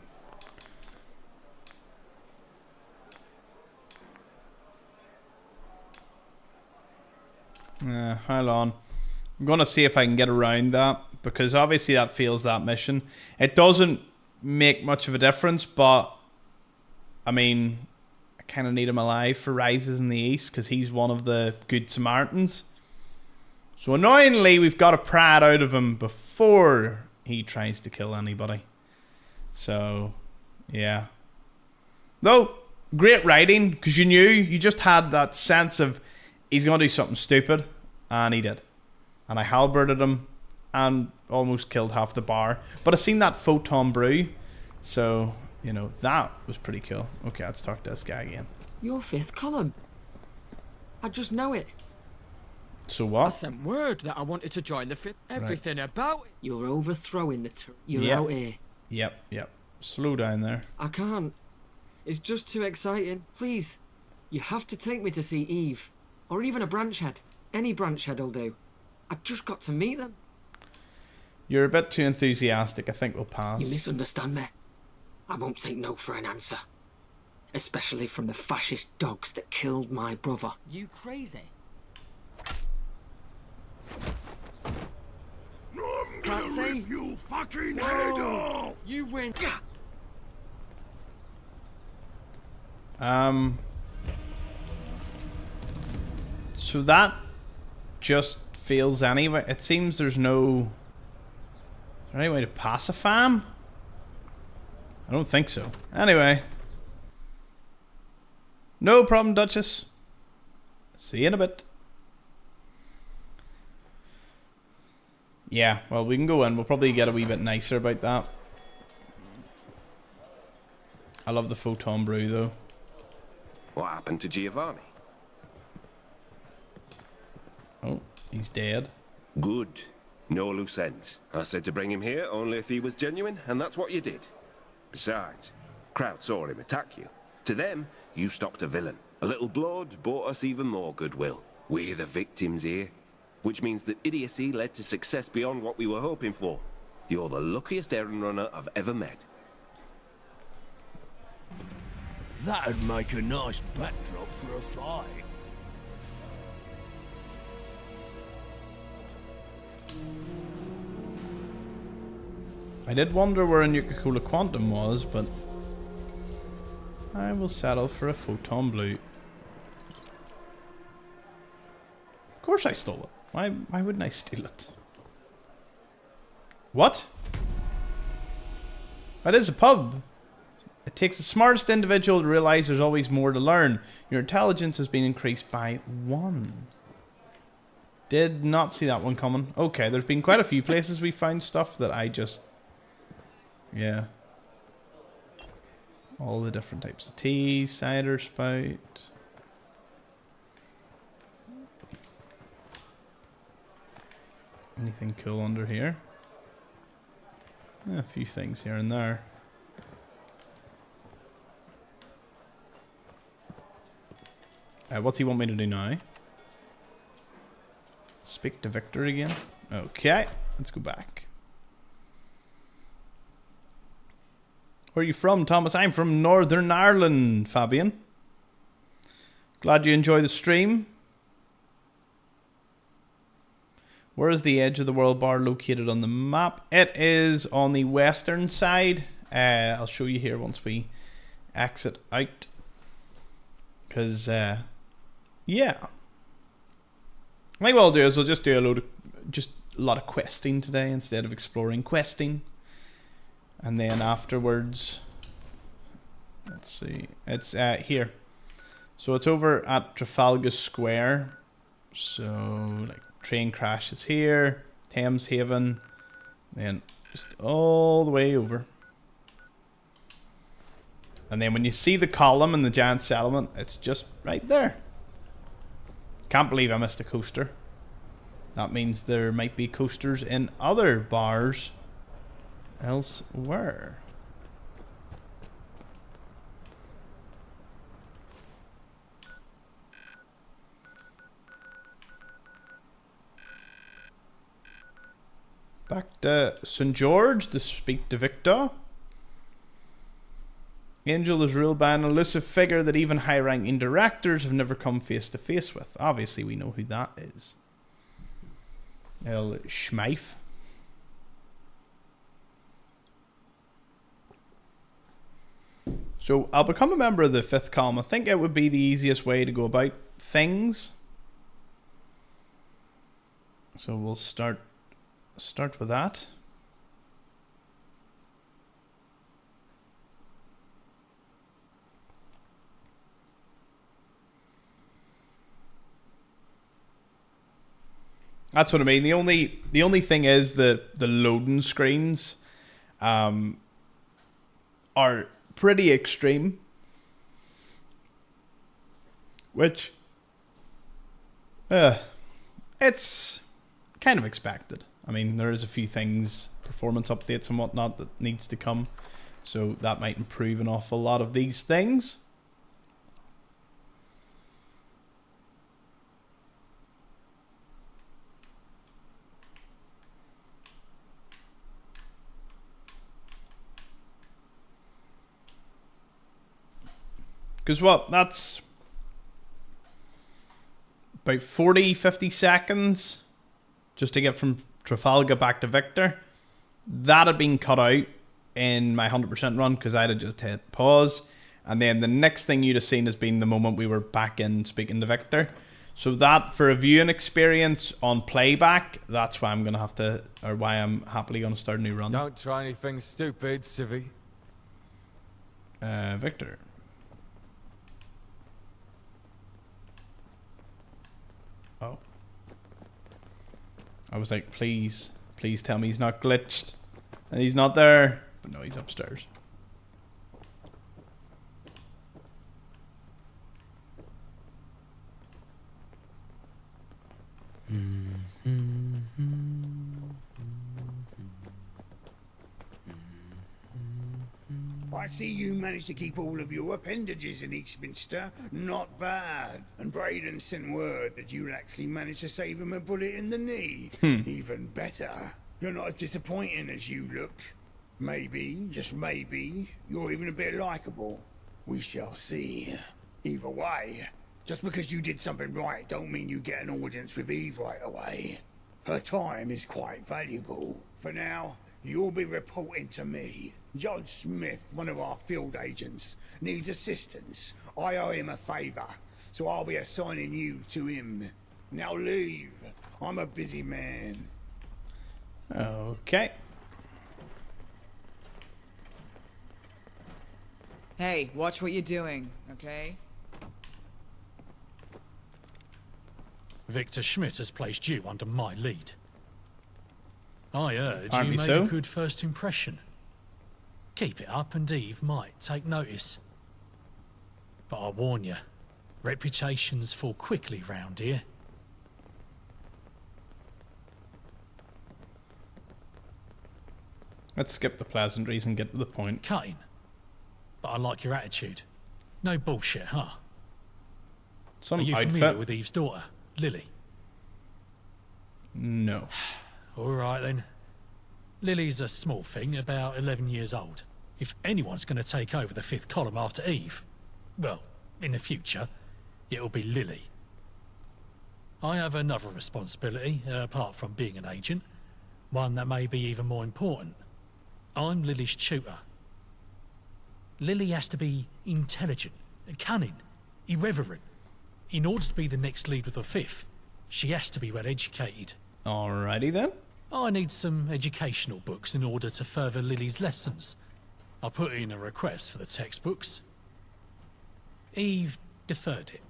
Hold on. I'm going to see if I can get around that, because obviously that fails that mission. It doesn't make much of a difference, but I mean, I kind of need him alive for Rises in the East, because he's one of the good Samaritans. So annoyingly, we've got to pry it out of him before he tries to kill anybody. So, yeah. Though, great writing, because you just had that sense of he's going to do something stupid, and he did. And I halberted him and almost killed half the bar. But I seen that photon brew, so, you know, that was pretty cool. Okay, let's talk to this guy again. Your fifth column. I just know it. So I what? sent word that I wanted to join the fifth. Everything about it. You're overthrowing the You're Yep. out here. Yep. Slow down there. I can't. It's just too exciting. Please. You have to take me to see Eve. Or even a branch head. Any branch head will do. I just got to meet them. You're a bit too enthusiastic. I think we'll pass. You misunderstand me. I won't take no for an answer. Especially from the fascist dogs that killed my brother. You crazy? I'm Can't gonna say. rip your fucking head off. You win. So that just fails anyway. It seems there's no... Is there any way to pacify him? I don't think so. Anyway. No problem, Duchess. See you in a bit. Yeah, well, we can go in. We'll probably get a wee bit nicer about that. I love the photon brew, though. What happened to Giovanni? Oh, he's dead. Good. No loose ends. I said to bring him here only if he was genuine, and that's what you did. Besides, crowd saw him attack you. To them, you stopped a villain. A little blood bought us even more goodwill. We're the victims here. Which means that idiocy led to success beyond what we were hoping for. You're the luckiest errand runner I've ever met. That'd make a nice backdrop for a fight. I did wonder where a Nuka-Cola Quantum was, but I will settle for a photon blue. Of course I stole it. Why wouldn't I steal it? What? That is a pub. It takes the smartest individual to realize there's always more to learn. Your intelligence has been increased by 1. Did not see that one coming. Okay, there's been quite a few places we found stuff that I just... Yeah. All the different types of tea, cider spout. Anything cool under here? Yeah, a few things here and there. What's he want me to do now? Speak to Victor again. Okay, let's go back. Where are you from, Thomas? I'm from Northern Ireland, Fabian. Glad you enjoy the stream. Where is the edge of the world bar located on the map? It is on the western side. I'll show you here once we exit out. Because, yeah. I think what I'll do is I'll just do a load of just a lot of questing today instead of exploring, questing. And then afterwards, let's see, it's here. So it's over at Trafalgar Square. So like train crash is here, Thames Haven, then just all the way over. And then when you see the column and the giant settlement, it's just right there. Can't believe I missed a coaster. That means there might be coasters in other bars elsewhere. Back to St. George to speak to Victor. Angel is ruled by an elusive figure that even high-ranking directors have never come face-to-face with. Obviously, we know who that is. El Schmeif. So, I'll become a member of the 5th column. I think it would be the easiest way to go about things. So, we'll start with that. That's what I mean. The only thing is the loading screens are pretty extreme, which it's kind of expected. I mean, there is a few things, performance updates and whatnot, that needs to come, so that might improve an awful lot of these things. Because what? That's about 40-50 seconds just to get from Trafalgar back to Victor. That had been cut out in my 100% run because I'd have just hit pause. And then the next thing you'd have seen has been the moment we were back in speaking to Victor. So that, for a viewing experience on playback, that's why I'm going to have to, or why I'm happily going to start a new run. Don't try anything stupid, Civvy. Victor. Oh. I was like, please tell me he's not glitched. And he's not there. But no, he's upstairs. I see you managed to keep all of your appendages in Eastminster. Not bad. And Braden sent word that you'll actually manage to save him a bullet in the knee. Even better. You're not as disappointing as you look. Maybe, just maybe, you're even a bit likable. We shall see. Either way, just because you did something right don't mean you get an audience with Eve right away. Her time is quite valuable. For now, you'll be reporting to me. Judge Smith, one of our field agents, needs assistance. I owe him a favour, so I'll be assigning you to him. Now leave. I'm a busy man. Okay. Hey, watch what you're doing, okay? Victor Schmidt has placed you under my lead. I heard Aren't you we made so? a good first impression. Keep it up and Eve might take notice. But I warn you, reputations fall quickly round here. Let's skip the pleasantries and get to the point. Cutting. But I like your attitude. No bullshit, huh? Some Are you outfit. familiar with Eve's daughter, Lily? No. All right then. Lily's a small thing, about 11 years old. If anyone's going to take over the 5th column after Eve, well, in the future, it'll be Lily. I have another responsibility, apart from being an agent. One that may be even more important. I'm Lily's tutor. Lily has to be intelligent, cunning, irreverent. In order to be the next lead of the 5th, she has to be well educated. Alrighty then. I need some educational books in order to further Lily's lessons. I put in a request for the textbooks. Eve deferred it,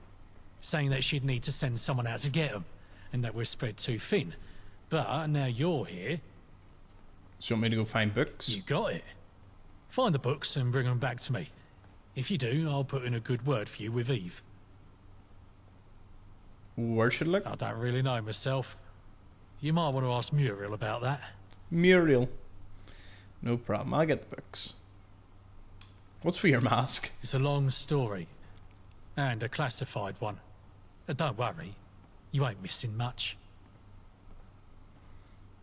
saying that she'd need to send someone out to get them, and that we're spread too thin. But now you're here. So you want me to go find books? You got it. Find the books and bring them back to me. If you do, I'll put in a good word for you with Eve. Where should I look? I don't really know myself. You might want to ask Muriel about that. Muriel. No problem. I'll get the books. What's for your mask? It's a long story. And a classified one. Don't worry. You ain't missing much.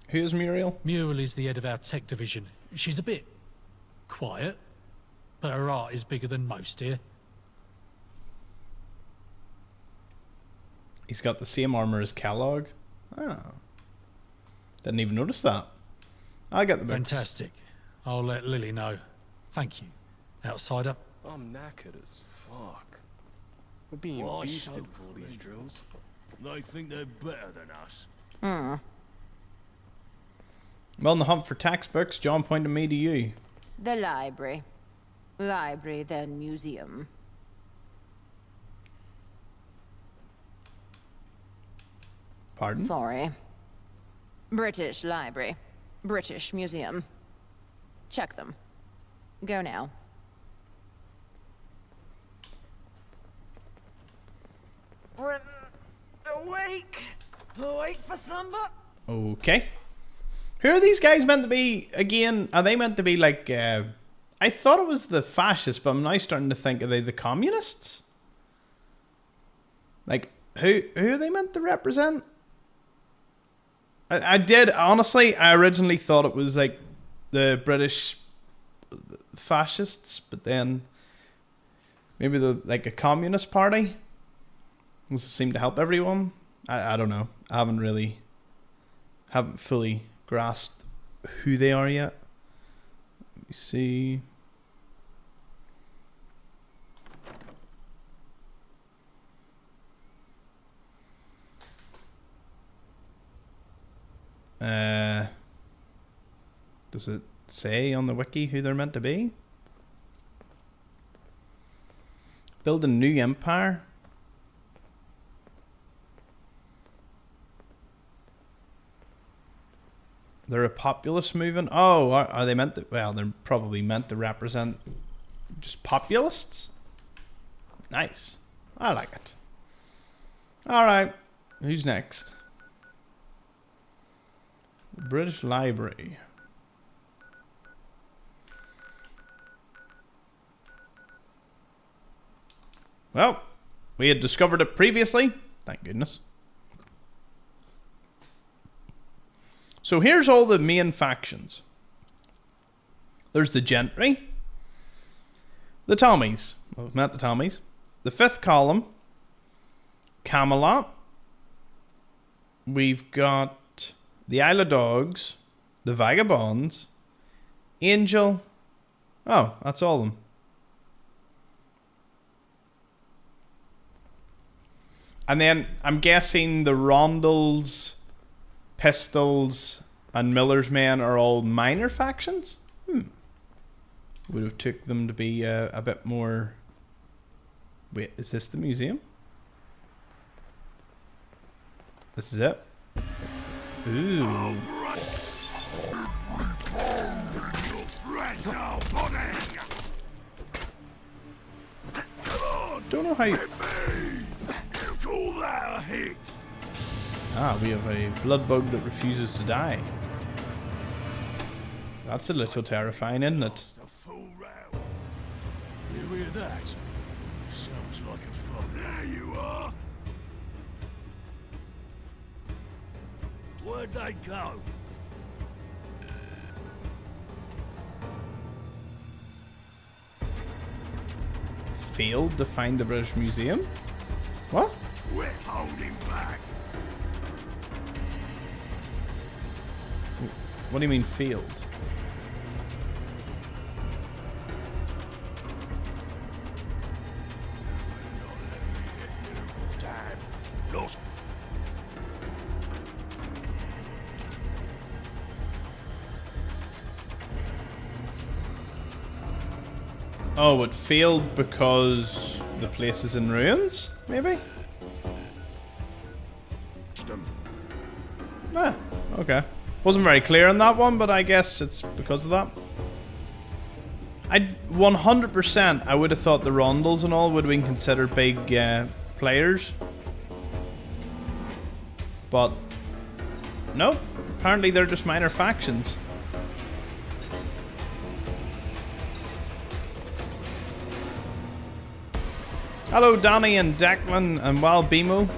Who's Muriel? Muriel is the head of our tech division. She's a bit quiet, but her art is bigger than most here. He's got the same armor as Kellogg. Oh. Didn't even notice that. I'll get the books. Fantastic. I'll let Lily know. Thank you, outsider. I'm knackered as fuck. We're being Why beasted so with all these drills. They think they're better than us. Well, in the hunt for textbooks, John pointed me to you. The library. Library, then museum. Pardon? Sorry. British Library. British Museum. Check them. Go now. Britain, awake! Awake for slumber? Okay. Who are these guys meant to be again? Are they meant to be like, I thought it was the fascists, but I'm now starting to think, are they the communists? Like, who are they meant to represent? I did, honestly, I originally thought it was like the British fascists, but then maybe like a communist party seem to help everyone. I don't know. I haven't fully grasped who they are yet. Let me see. Does it say on the wiki who they're meant to be? Build a new empire? They're a populist movement? Oh, are they meant to... Well, they're probably meant to represent just populists? Nice. I like it. Alright. Who's next? British Library. Well, we had discovered it previously. Thank goodness. So here's all the main factions. There's the Gentry. The Tommies. Well, we've met the Tommies. The Fifth Column. Camelot. We've got the Isle of Dogs. The Vagabonds. Angel. Oh, that's all of them. And then I'm guessing the Rondels, Pistols, and Miller's Men are all minor factions? Would have took them to be a bit more... Wait, is this the museum? This is it? Ooh. Don't know how you... Call that a hit? Ah, we have a blood bug that refuses to die. That's a little terrifying, isn't it? You hear that? Sounds like a frog. There you are. Where'd they go? Failed to find the British Museum? What? We're holding back. What do you mean failed? Damn. Lost. Oh, it failed because the place is in ruins? Maybe? Ah, okay. Wasn't very clear on that one, but I guess it's because of that. 100% I would have thought the Rondels and all would have been considered big players. But no, apparently they're just minor factions. Hello Danny and Declan and Wild Bimo.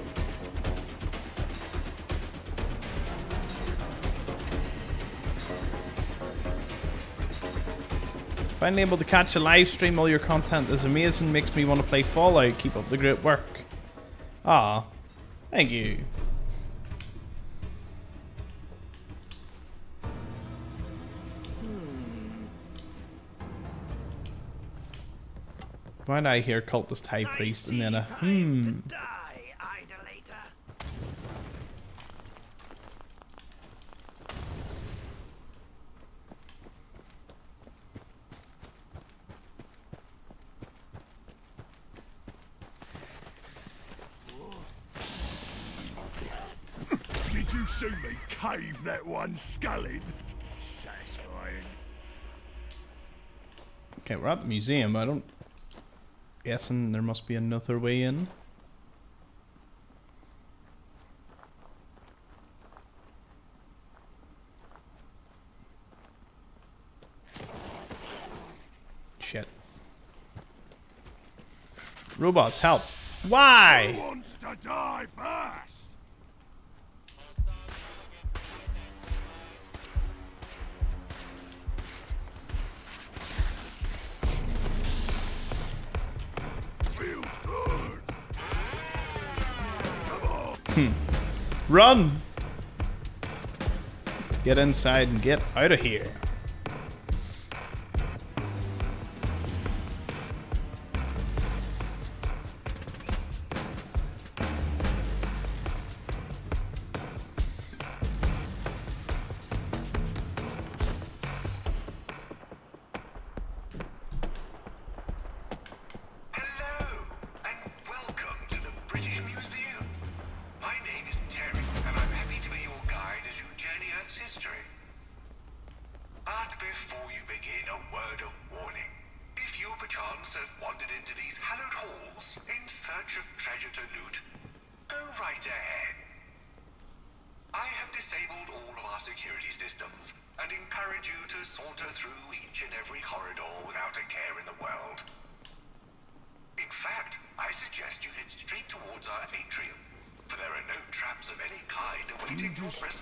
Finally able to catch a live stream. All your content is amazing. Makes me want to play Fallout. Keep up the great work. Ah, thank you. Why did I hear cultist high priest and then a Did you see me cave that one sculling? Satisfying. Okay, we're at the museum. I don't... Guessing there must be another way in. Shit. Robots, help. Why? Who wants to die first? Run! Let's get inside and get out of here.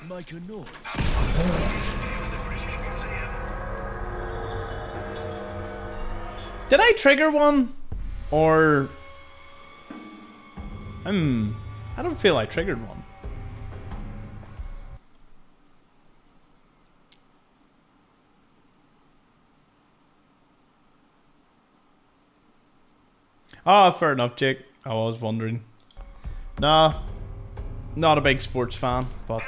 Make a noise. Did I trigger one? Or... I don't feel I triggered one. Ah, fair enough, Jake. I was wondering. Nah, not a big sports fan, but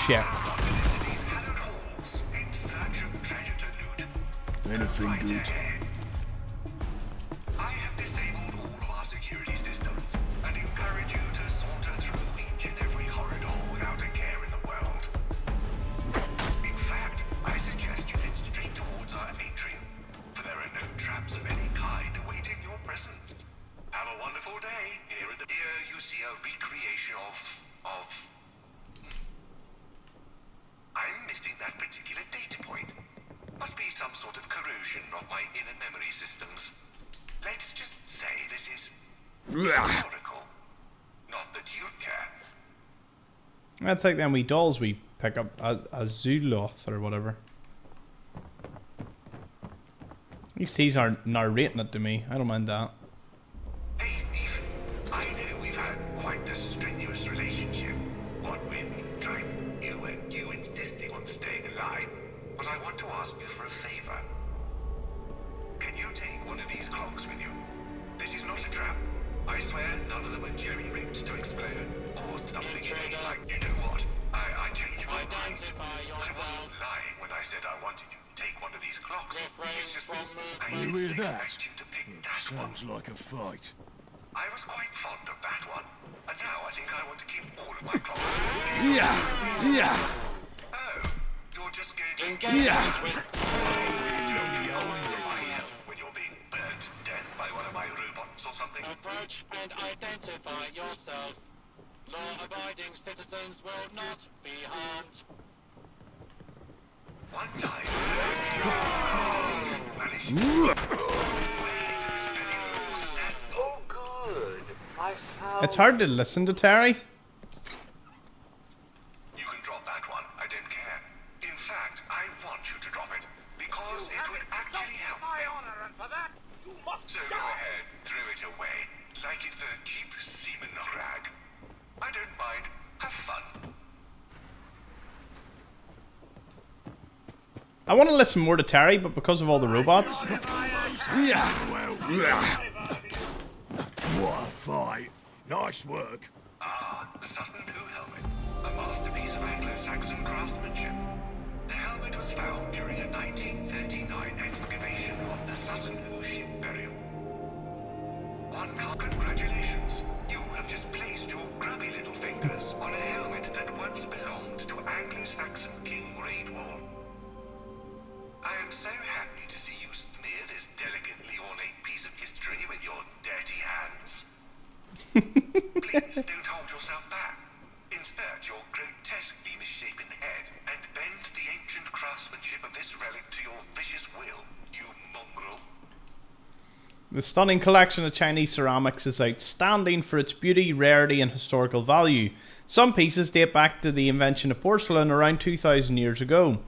shit. Anything good? That's like them wee dolls we pick up, a Zuloth or whatever. At least he's narrating it to me. I don't mind that. Hey, Ethan. I know we've had quite a strenuous relationship. What with trying you and you insisting on staying alive. But I want to ask you for a favor. Can you take one of these clocks with you? This is not none of them are jerry-rigged to explode, or something like, you know what? I changed my mind. I wasn't lying when I said I wanted you to take one of these clocks. It's just that I You didn't hear that? expect you to pick that one. Sounds like a fight. I was quite fond of that one, and now I think I want to keep all of my clocks. Yeah, yeah. Oh, you're just going to Yeah. when you're being burnt to death by one of my robots or something. Approach and identify yourself. Law-abiding citizens will not be harmed. One time. Oh, good. I found. It's hard to listen to Terry. You can drop that one. I don't care. In fact, I want you to drop it because it would actually help my honor, and for that you must. So go ahead, throw it away like it's a cheap semen rag. I don't mind. Have fun. I want to listen more to Terry, but because of all the robots. Yeah. What a fight. Nice work. Ah, the Sutton Hoo helmet. A masterpiece of Anglo-Saxon craftsmanship. The helmet was found during a 1939 excavation of the Sutton Hoo ship burial. Congratulations. You have just placed your grubby little fingers on a helmet that once belonged to Anglo-Saxon King Raidwall. I am so happy to see you smear this delicately ornate piece of history with your dirty hands. Please don't hold yourself back. Insert your grotesquely misshapen head and bend the ancient craftsmanship of this relic to your vicious will, you mongrel. The stunning collection of Chinese ceramics is outstanding for its beauty, rarity, and historical value. Some pieces date back to the invention of porcelain around 2,000 years ago.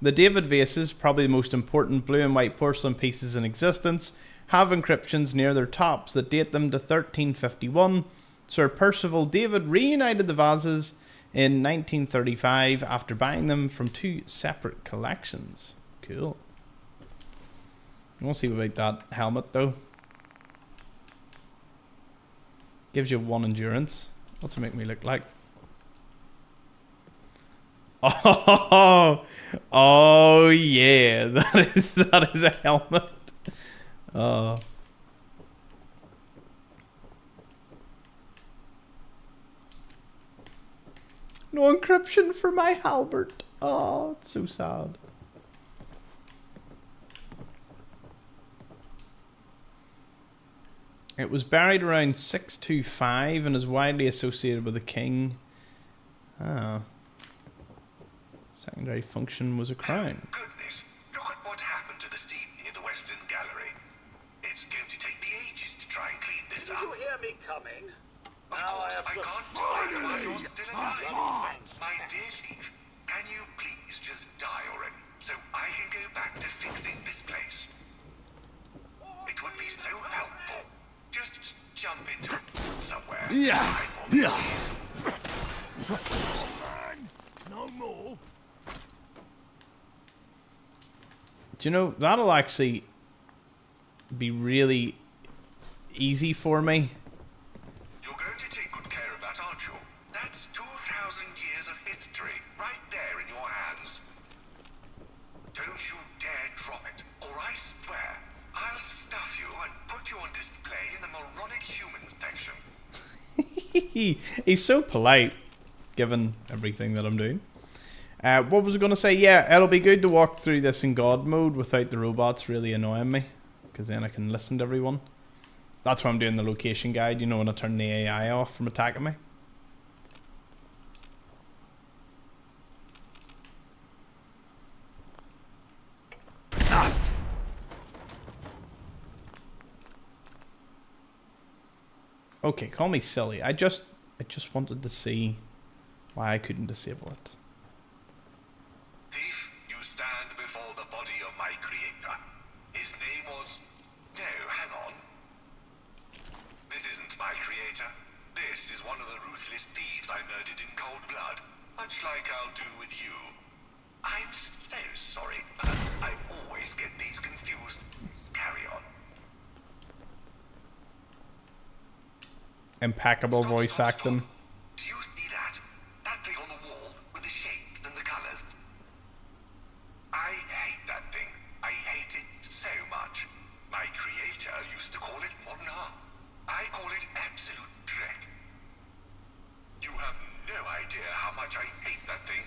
The David vases, probably the most important blue and white porcelain pieces in existence, have inscriptions near their tops that date them to 1351. Sir Percival David reunited the vases in 1935 after buying them from two separate collections. Cool. We'll see about that helmet though. Gives you 1 endurance. What's it make me look like? Oh yeah, that is a helmet. Oh. No encryption for my halberd. Oh, it's so sad. It was buried around 625 and is widely associated with the king. Ah. Secondary function was a crown. Goodness, look at what happened to the seat near the Western Gallery. It's going to take me ages to try and clean this up. Did you hear me coming? Now I have to finally. You're still alive. Finds. My dear Chief, can you please just die already so I can go back to fixing this place? It would be so helpful. Just jump into it somewhere. Yeah. Yeah. No more. Do you know, that'll actually be really easy for me. You're going to take good care of that, aren't you? That's 2,000 years of history right there in your hands. Don't you dare drop it, or I swear I'll stuff you and put you on display in the moronic humans section. He's so polite, given everything that I'm doing. What was I going to say? Yeah, it'll be good to walk through this in God mode without the robots really annoying me, because then I can listen to everyone. That's why I'm doing the location guide, you know, when I turn the AI off from attacking me. Okay, call me silly. I just wanted to see why I couldn't disable it. Thief, you stand before the body of my creator. His name was... No, hang on. This isn't my creator. This is one of the ruthless thieves I murdered in cold blood, much like I'll do with you. I'm so sorry, but I always get these confused. Carry on. impeccable voice acting. Do you see that? That thing on the wall with the shapes and the colors? I hate that thing. I hate it so much. My creator used to call it modern art. I call it absolute dreck. You have no idea how much I hate that thing.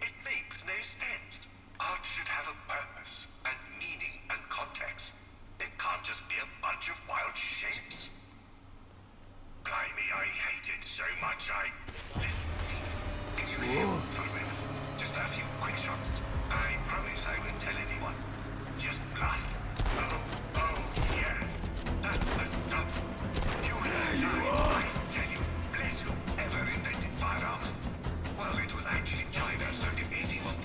It makes no sense. Art should have a purpose and meaning and context. It can't just be a bunch of wild shapes. Blimey, I hate it so much. Listen, can you hear photographs? Just a few quick shots. I promise I won't tell anyone. Just blast. Oh, yeah. That's the stuff. You and I tell you, bless whoever invented firearms. Well, it was actually China circa 81,000,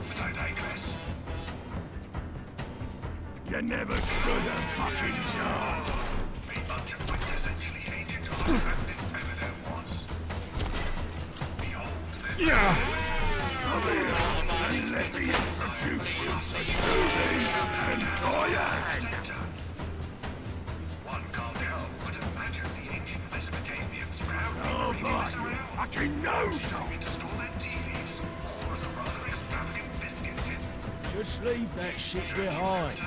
but I digress. You never stood a fucking chance. A bunch of quintessentially ancient artifacts if ever there was. Behold, Yeah. Come here and let me introduce you to Julie and Diane. One can't help but imagine the ancient Mesopotamians proudly Oh, breathing my, this you around. fucking nose To store their tea leaves, or as a rather extravagant biscuit tin. Just leave that shit behind.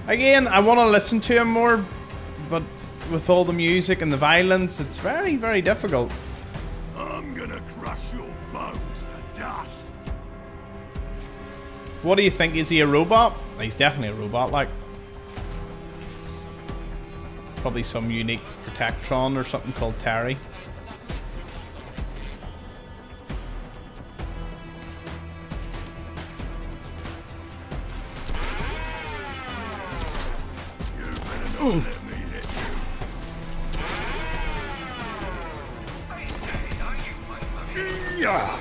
Again, I want to listen to him more, but with all the music and the violence, it's very, very difficult. I'm gonna crush your bones to dust. What do you think? Is he a robot? He's definitely a robot, like. Probably some unique Protectron or something called Terry. Ooh. Yeah.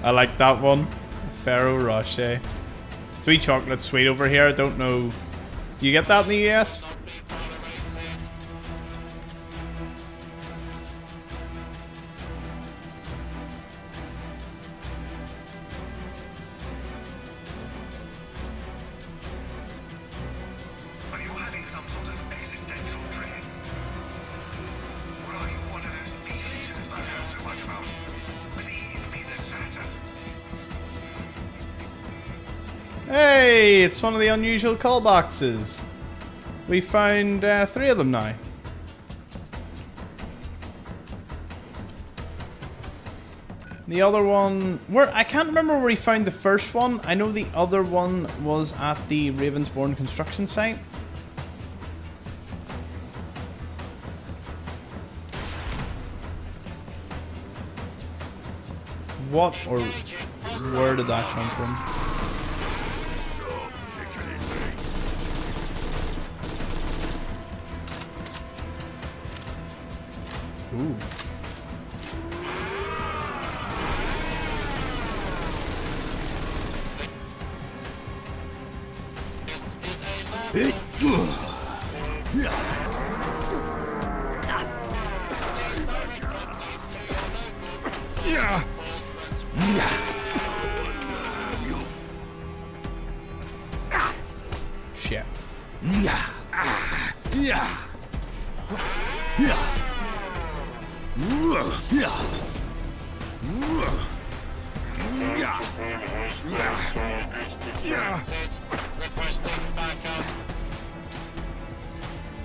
I like that one. Ferrero Rocher. Sweet chocolate sweet over here. I don't know. Do you get that in the US? Hey, it's one of the unusual call boxes. We found 3 of them now. The other one, I can't remember where we found the first one. I know the other one was at the Ravensbourne construction site. What or where did that come from? Ooh. Shit.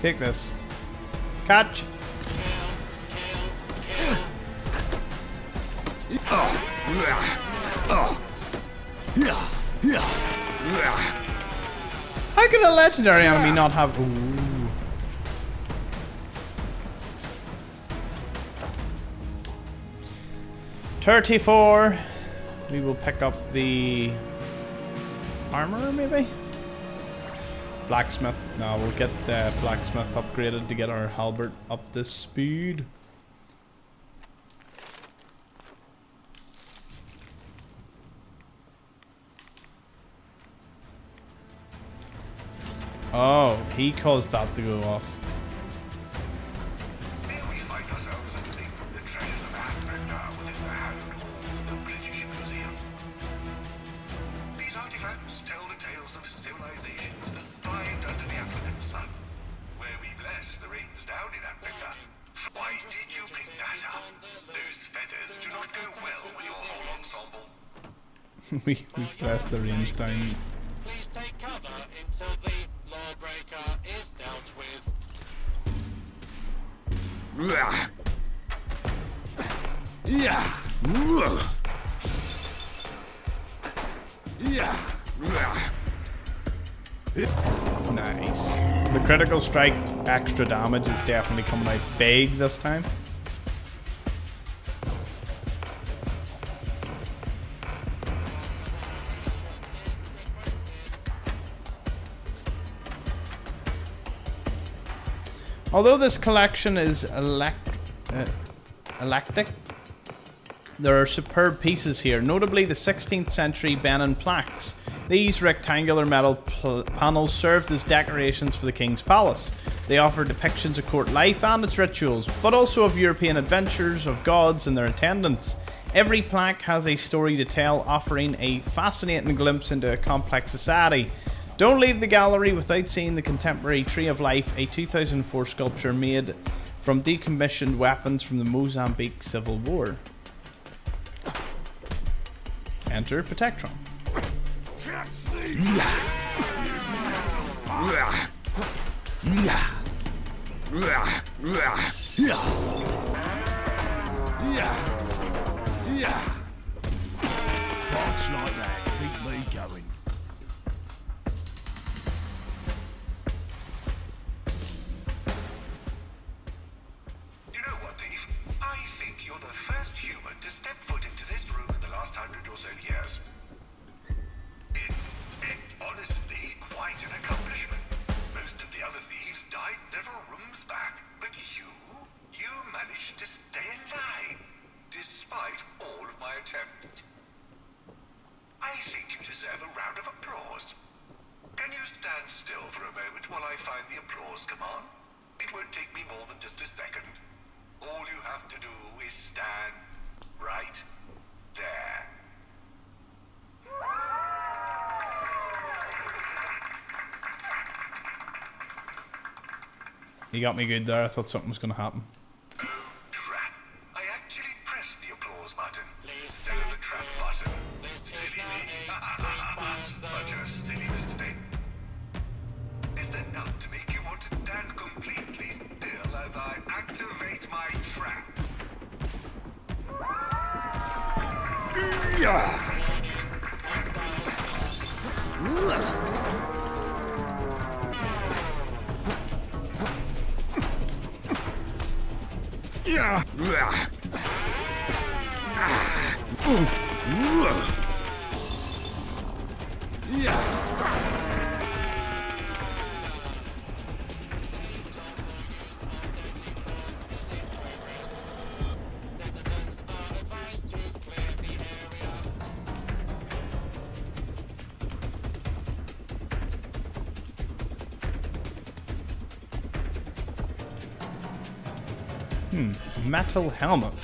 Take this. Catch. How could a legendary enemy not have... Ooh. 34. We will pick up the armor, maybe? Blacksmith. No, we'll get the blacksmith upgraded to get our halberd up to speed. Oh, he caused that to go off. Here we find ourselves entering the treasures of Africa within the overhauls of the British Museum. These artifacts tell the tales of civilizations that thrived under the African sun, where we bless the rains down in Africa. Why did you pick that up? Those feathers do not go well with your whole ensemble. we blessed the range down. Please take cover until the lawbreaker is dealt with. Nice. The critical strike extra damage is definitely coming out big this time. Although this collection is eclectic, there are superb pieces here, notably the 16th century Benin plaques. These rectangular metal panels served as decorations for the king's palace. They offer depictions of court life and its rituals, but also of European adventures, of gods and their attendants. Every plaque has a story to tell, offering a fascinating glimpse into a complex society. Don't leave the gallery without seeing the contemporary Tree of Life, a 2004 sculpture made from decommissioned weapons from the Mozambique Civil War. Enter Protectron. Fights like that keep me going. You know what, Thief? I think you're the first human to step foot into this room in the last 100 or so years. It's honestly quite an accomplishment. Most of the other thieves died several rooms back, but you managed to stay alive, despite all of my attempts. I think you deserve a round of applause. Can you stand still for a moment while I find the applause command? It won't take me more than just a second. All you have to do is stand right there. You got me good there. I thought something was going to happen. Oh, trap. I actually pressed the applause button instead of the trap button. Silly me. Such a silly mistake. Is enough to make you want to stand completely still as I activate my trap. Metal helmet.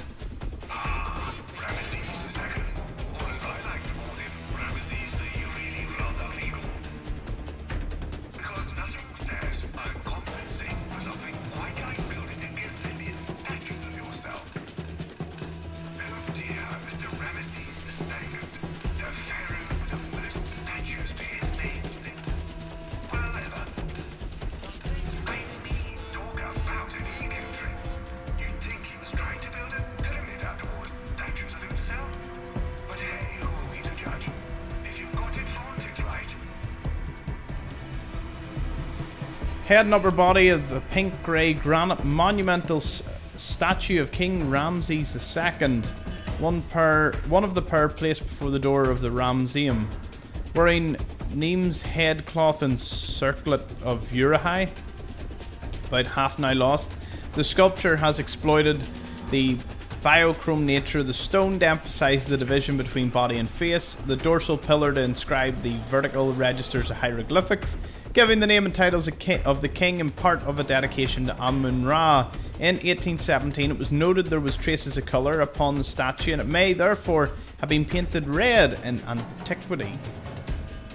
Head and upper body of the pink-grey granite monumental statue of King Ramses II. One of the pair placed before the door of the Ramseum, wearing Neem's headcloth and circlet of Urahai, about half now lost. The sculpture has exploited the biochrome nature of the stone to emphasize the division between body and face. The dorsal pillar to inscribe the vertical registers of hieroglyphics, giving the name and titles of the king and part of a dedication to Amun-Ra. In 1817, it was noted there was traces of colour upon the statue, and it may therefore have been painted red in antiquity.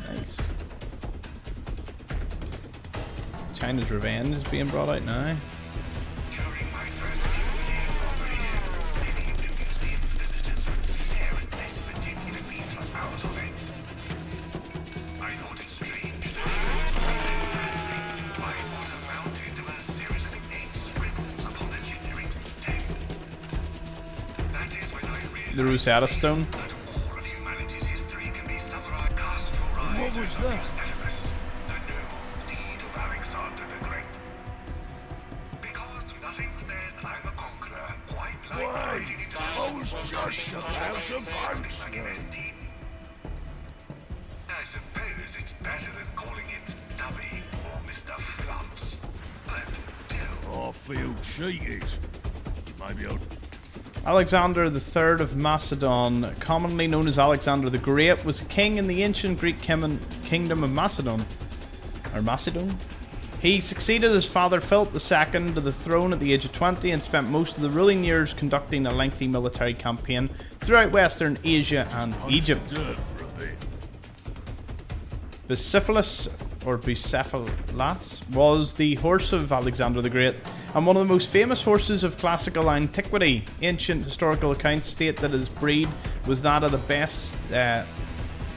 Nice. China's revenge is being brought out now. The Rosetta Stone. What was that? Wait, I was just about to punch them. I suppose it's better than calling it Stubby or Mr. Flumps. But still... I feel cheated. Maybe I'll... Alexander III of Macedon, commonly known as Alexander the Great, was a king in the ancient Greek kingdom of Macedon. He succeeded his father Philip II to the throne at the age of 20 and spent most of the ruling years conducting a lengthy military campaign throughout Western Asia and Egypt. Bucephalus, or Bucephalus, was the horse of Alexander the Great and one of the most famous horses of classical antiquity. Ancient historical accounts state that his breed was that of the best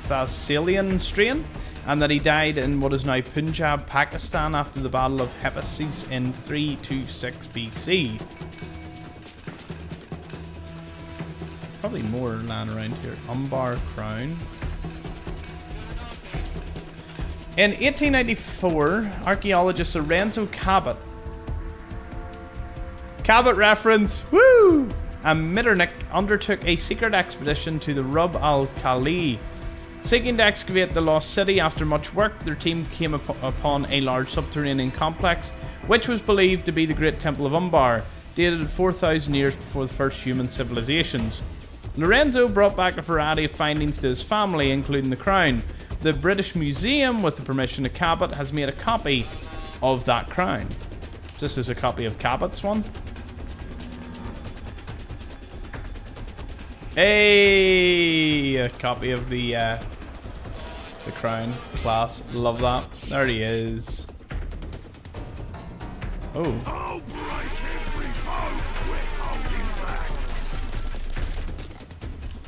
Thessalian strain, and that he died in what is now Punjab, Pakistan, after the Battle of Hephaestus in 326 BC. Probably more land around here. Umbar Crown. In 1894, archaeologist Lorenzo Cabot reference, woo! And Metternich undertook a secret expedition to the Rub al-Khali. Seeking to excavate the lost city, after much work, their team came upon a large subterranean complex, which was believed to be the Great Temple of Umbar, dated 4,000 years before the first human civilizations. Lorenzo brought back a variety of findings to his family, including the crown. The British Museum, with the permission of Cabot, has made a copy of that crown. This is a copy of Cabot's one. Hey, a copy of the crown. Class. Love that. There he is. Oh. I'll break every bone we're holding back.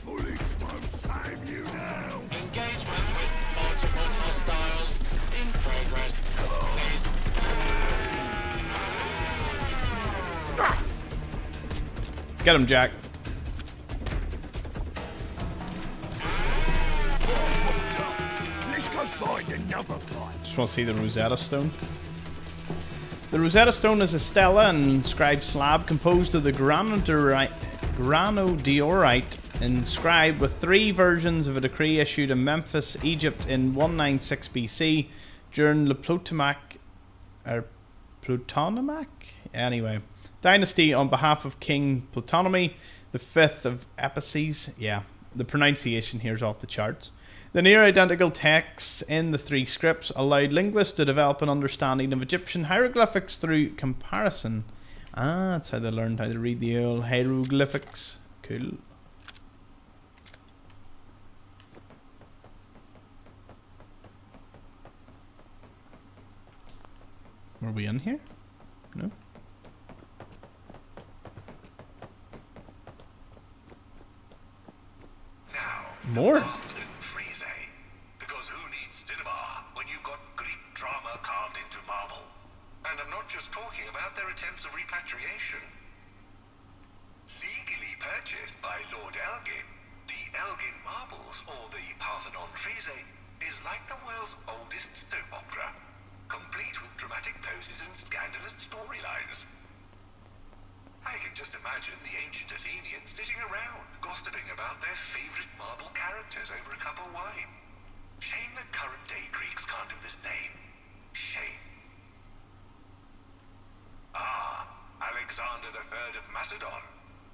Bullets won't save you now. Engagement with multiple hostiles in progress. Get him, Jack. Let's go find another fight. Just want to see the Rosetta Stone. The Rosetta Stone is a stela and inscribed slab composed of the granodiorite inscribed with 3 versions of a decree issued in Memphis, Egypt in 196 BC during the dynasty on behalf of King Ptolemy the 5th of Ephesus. Yeah, the pronunciation here is off the charts. The near-identical texts in the 3 scripts allowed linguists to develop an understanding of Egyptian hieroglyphics through comparison. Ah, that's how they learned how to read the old hieroglyphics. Cool. Were we in here? No? More? Because who needs cinema when you've got Greek drama carved into marble? And I'm not just talking about their attempts of repatriation. Legally purchased by Lord Elgin, the Elgin marbles, or the Parthenon frieze, is like the world's oldest soap opera, complete with dramatic poses and scandalous storylines. I can just imagine the ancient Athenians sitting around, gossiping about their favorite marble characters over a cup of wine. Shame the current day Greeks can't do the same. Shame. Ah, Alexander III of Macedon.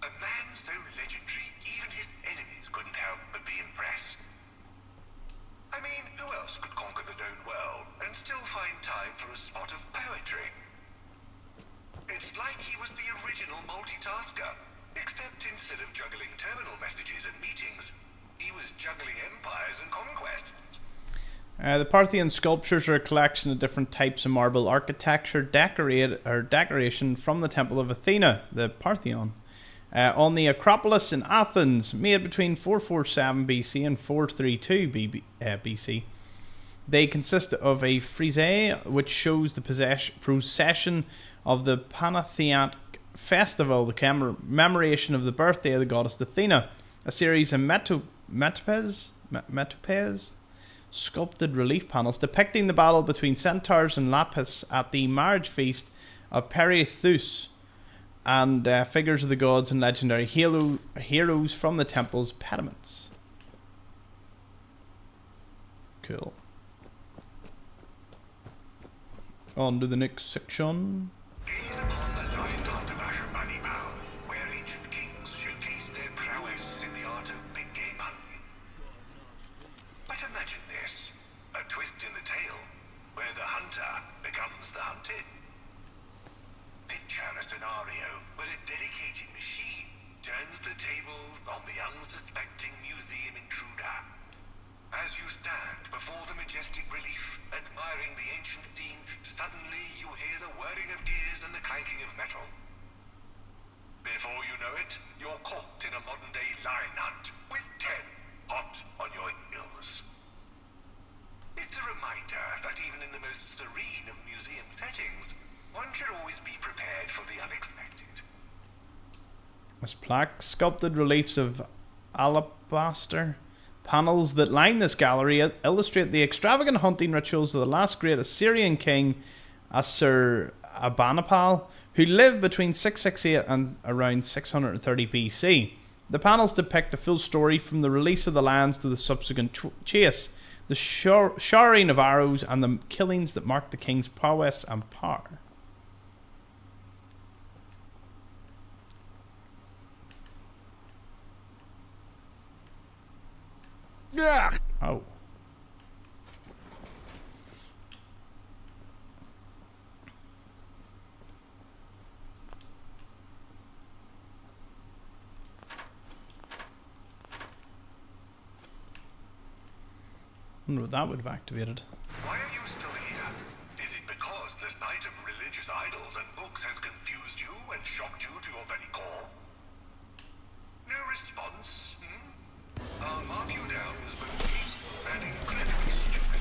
A man so legendary, even his enemies couldn't help but be impressed. I mean, who else could conquer the known world and still find time for a spot of poetry? It's like he was the original multitasker, except instead of juggling terminal messages and meetings, he was juggling empires and conquests. The Parthian sculptures are a collection of different types of marble architecture decoration from the Temple of Athena, the Parthenon, on the Acropolis in Athens, made between 447 BC and 432 BC. They consist of a frieze, which shows the procession of the Pantheistic festival, the commemoration of the birthday of the goddess Athena, a series of metopes, sculpted relief panels depicting the battle between centaurs and lapis at the marriage feast of Perseus, and figures of the gods and legendary heroes from the temple's pediments. Cool. On to the next section. Gaze upon the line after Ashurbanipal, where ancient kings showcase their prowess in the art of big game hunting. But imagine this, a twist in the tale, where the hunter becomes the hunted. Picture a scenario where a dedicated machine turns the tables on the unsuspecting museum intruder. As you stand before the majestic relief, admiring the ancient scene, suddenly you hear the whirring of gears and the clanking of metal. Before you know it, you're caught in a modern-day lion hunt, with 10 hot on your heels. It's a reminder that even in the most serene of museum settings, one should always be prepared for the unexpected. This plaque, sculpted reliefs of alabaster panels that line this gallery illustrate the extravagant hunting rituals of the last great Assyrian king, Ashurbanipal, who lived between 668 and around 630 BC. The panels depict a full story from the release of the lands to the subsequent chase, the showering of arrows, and the killings that marked the king's prowess and power. Yeah. Oh. Wonder what that would have activated. Why are you still here? Is it because the sight of religious idols and books has confused you and shocked you to your very core? No response, I'll mark you down as both weak and incredibly stupid.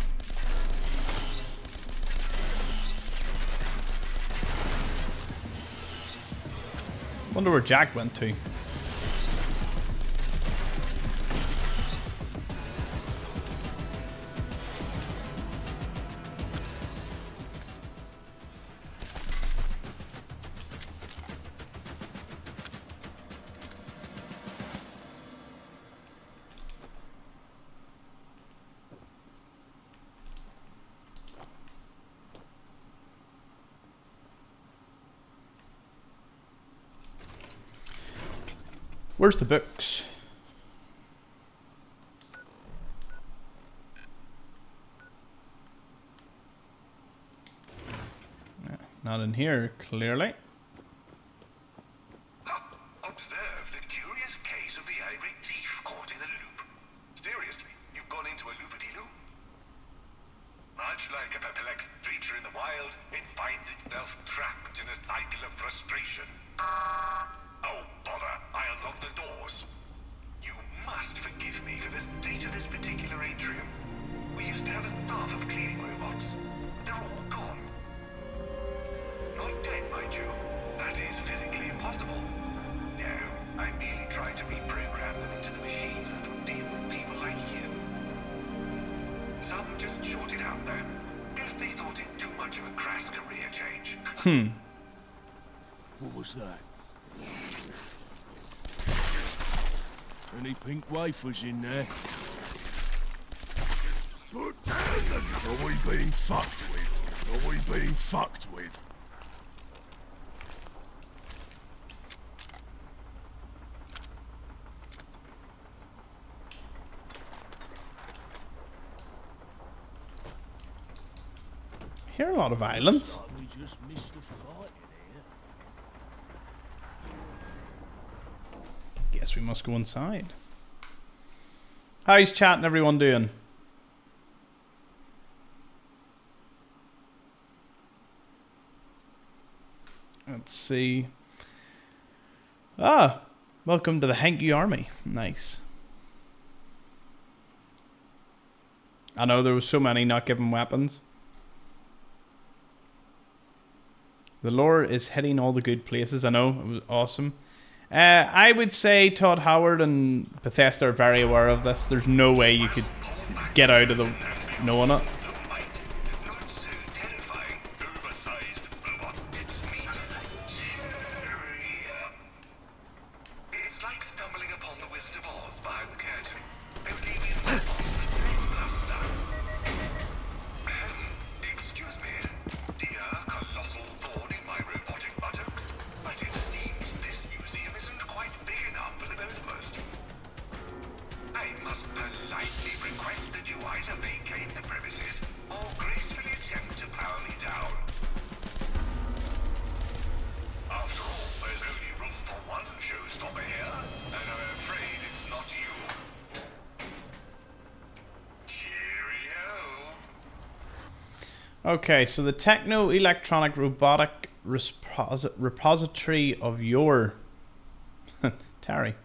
Wonder where Jack went to. Where's the books? Not in here, clearly. Observe the curious case of the irate thief caught in a loop. Seriously, you've gone into a loopity-loop. Much like a perplexed creature in the wild, it finds itself trapped in a cycle of frustration. Oh, bother, I unlocked the doors. You must forgive me for the state of this particular atrium. We used to have a staff of cleaning robots. They're all gone. Not dead, mind you. That is physically impossible. No, I merely tried to reprogram them into the machines that would deal with people like you. Some just shorted out though. Guess they thought it too much of a crass career change. What was that? Any pink wafers in there? Put down the... Are we being fucked with? Are we being fucked with? Hear a lot of violence. We just missed a fight in here. Guess we must go inside. How's chat and everyone doing? Let's see. Ah, welcome to the Hanky Army. Nice. I know there was so many not given weapons. The lore is hitting all the good places. I know, it was awesome. I would say Todd Howard and Bethesda are very aware of this. There's no way you could get out of the knowing it. Okay, so the techno-electronic robotic repository of your Terry.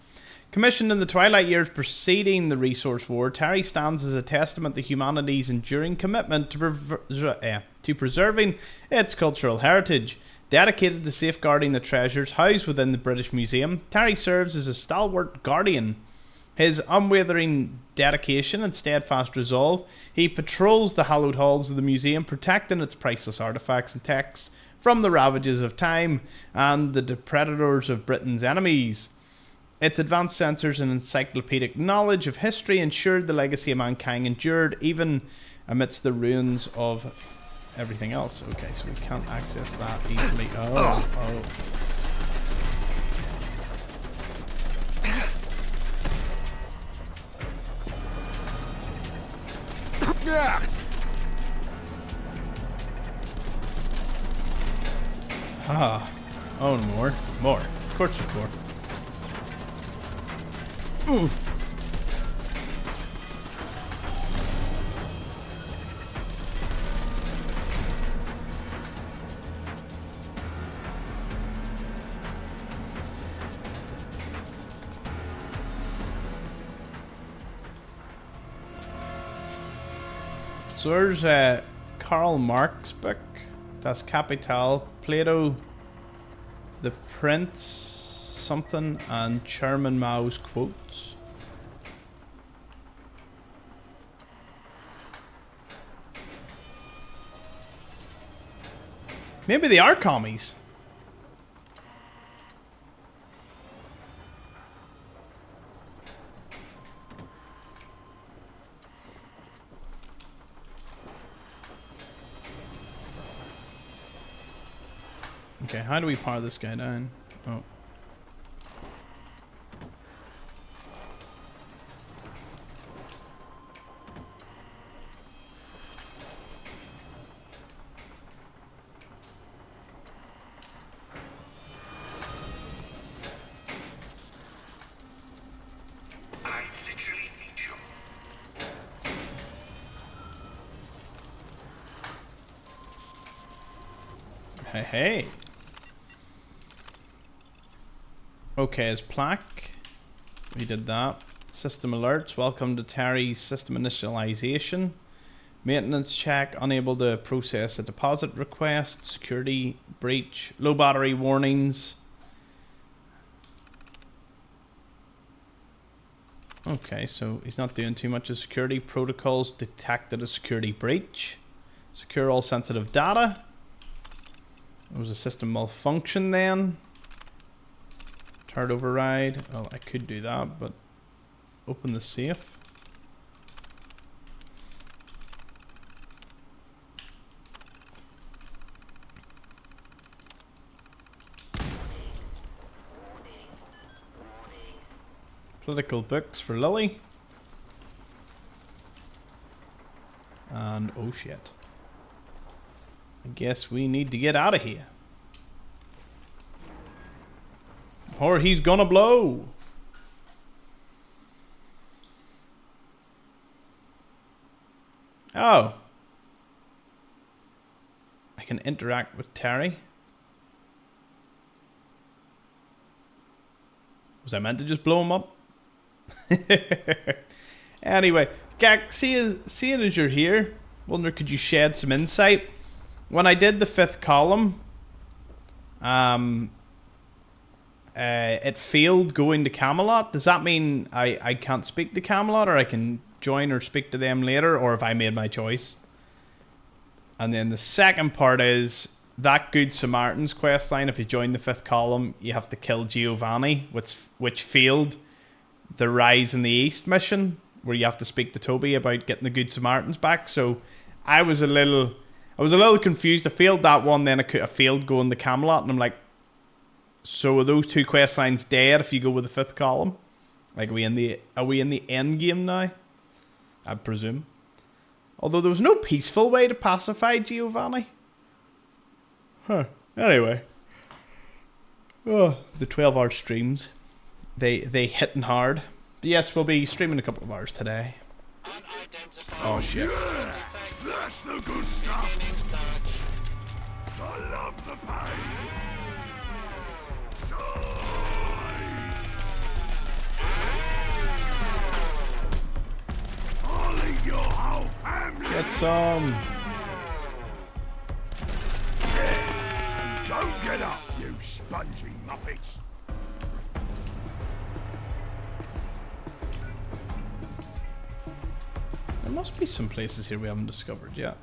Commissioned in the twilight years preceding the resource war, Terry stands as a testament to humanity's enduring commitment to preserving its cultural heritage. Dedicated to safeguarding the treasures housed within the British Museum, Terry serves as a stalwart guardian. His unwavering dedication and steadfast resolve, he patrols the hallowed halls of the museum, protecting its priceless artifacts and texts from the ravages of time and the predators of Britain's enemies. Its advanced sensors and encyclopedic knowledge of history ensured the legacy of mankind endured even amidst the ruins of everything else. Okay, so we can't access that easily. Oh. Ah. Oh, more. More. Of course there's more. Ooh. So there's Karl Marx book, Das Kapital, Plato, The Prince, something, and Chairman Mao's quotes. Maybe they are commies. Okay, how do we power this guy down? Oh. Hey. Okay, his plaque. We did that. System alerts. Welcome to Terry's system initialization. Maintenance check. Unable to process a deposit request. Security breach. Low battery warnings. Okay, so he's not doing too much of security. Protocols detected a security breach. Secure all sensitive data. There was a system malfunction then. Turret override. Well, I could do that, but open the safe. Political books for Lily. And oh shit. I guess we need to get out of here. Or he's gonna blow. Oh. I can interact with Terry. Was I meant to just blow him up? Anyway, Gak, seeing as you're here, wonder could you shed some insight? When I did the 5th column, it failed going to Camelot. Does that mean I can't speak to Camelot, or I can join or speak to them later, or have I made my choice? And then the second part is that Good Samaritan's quest line. If you join the 5th column, you have to kill Giovanni, which failed the Rise in the East mission, where you have to speak to Toby about getting the Good Samaritans back. So I was a little confused. I failed that one, then I failed going to Camelot, and I'm like, so are those 2 quest lines dead if you go with the 5th column? Like, are we in the end game now? I presume. Although there was no peaceful way to pacify Giovanni. Huh. Anyway. Oh, the 12-hour streams. They hitting hard. But yes, we'll be streaming a couple of hours today. Oh shit. Yeah, that's the good stuff. I love the pain. I'll eat your whole family. Get some. Yeah. And don't get up, you spongy muppets. There must be some places here we haven't discovered yet.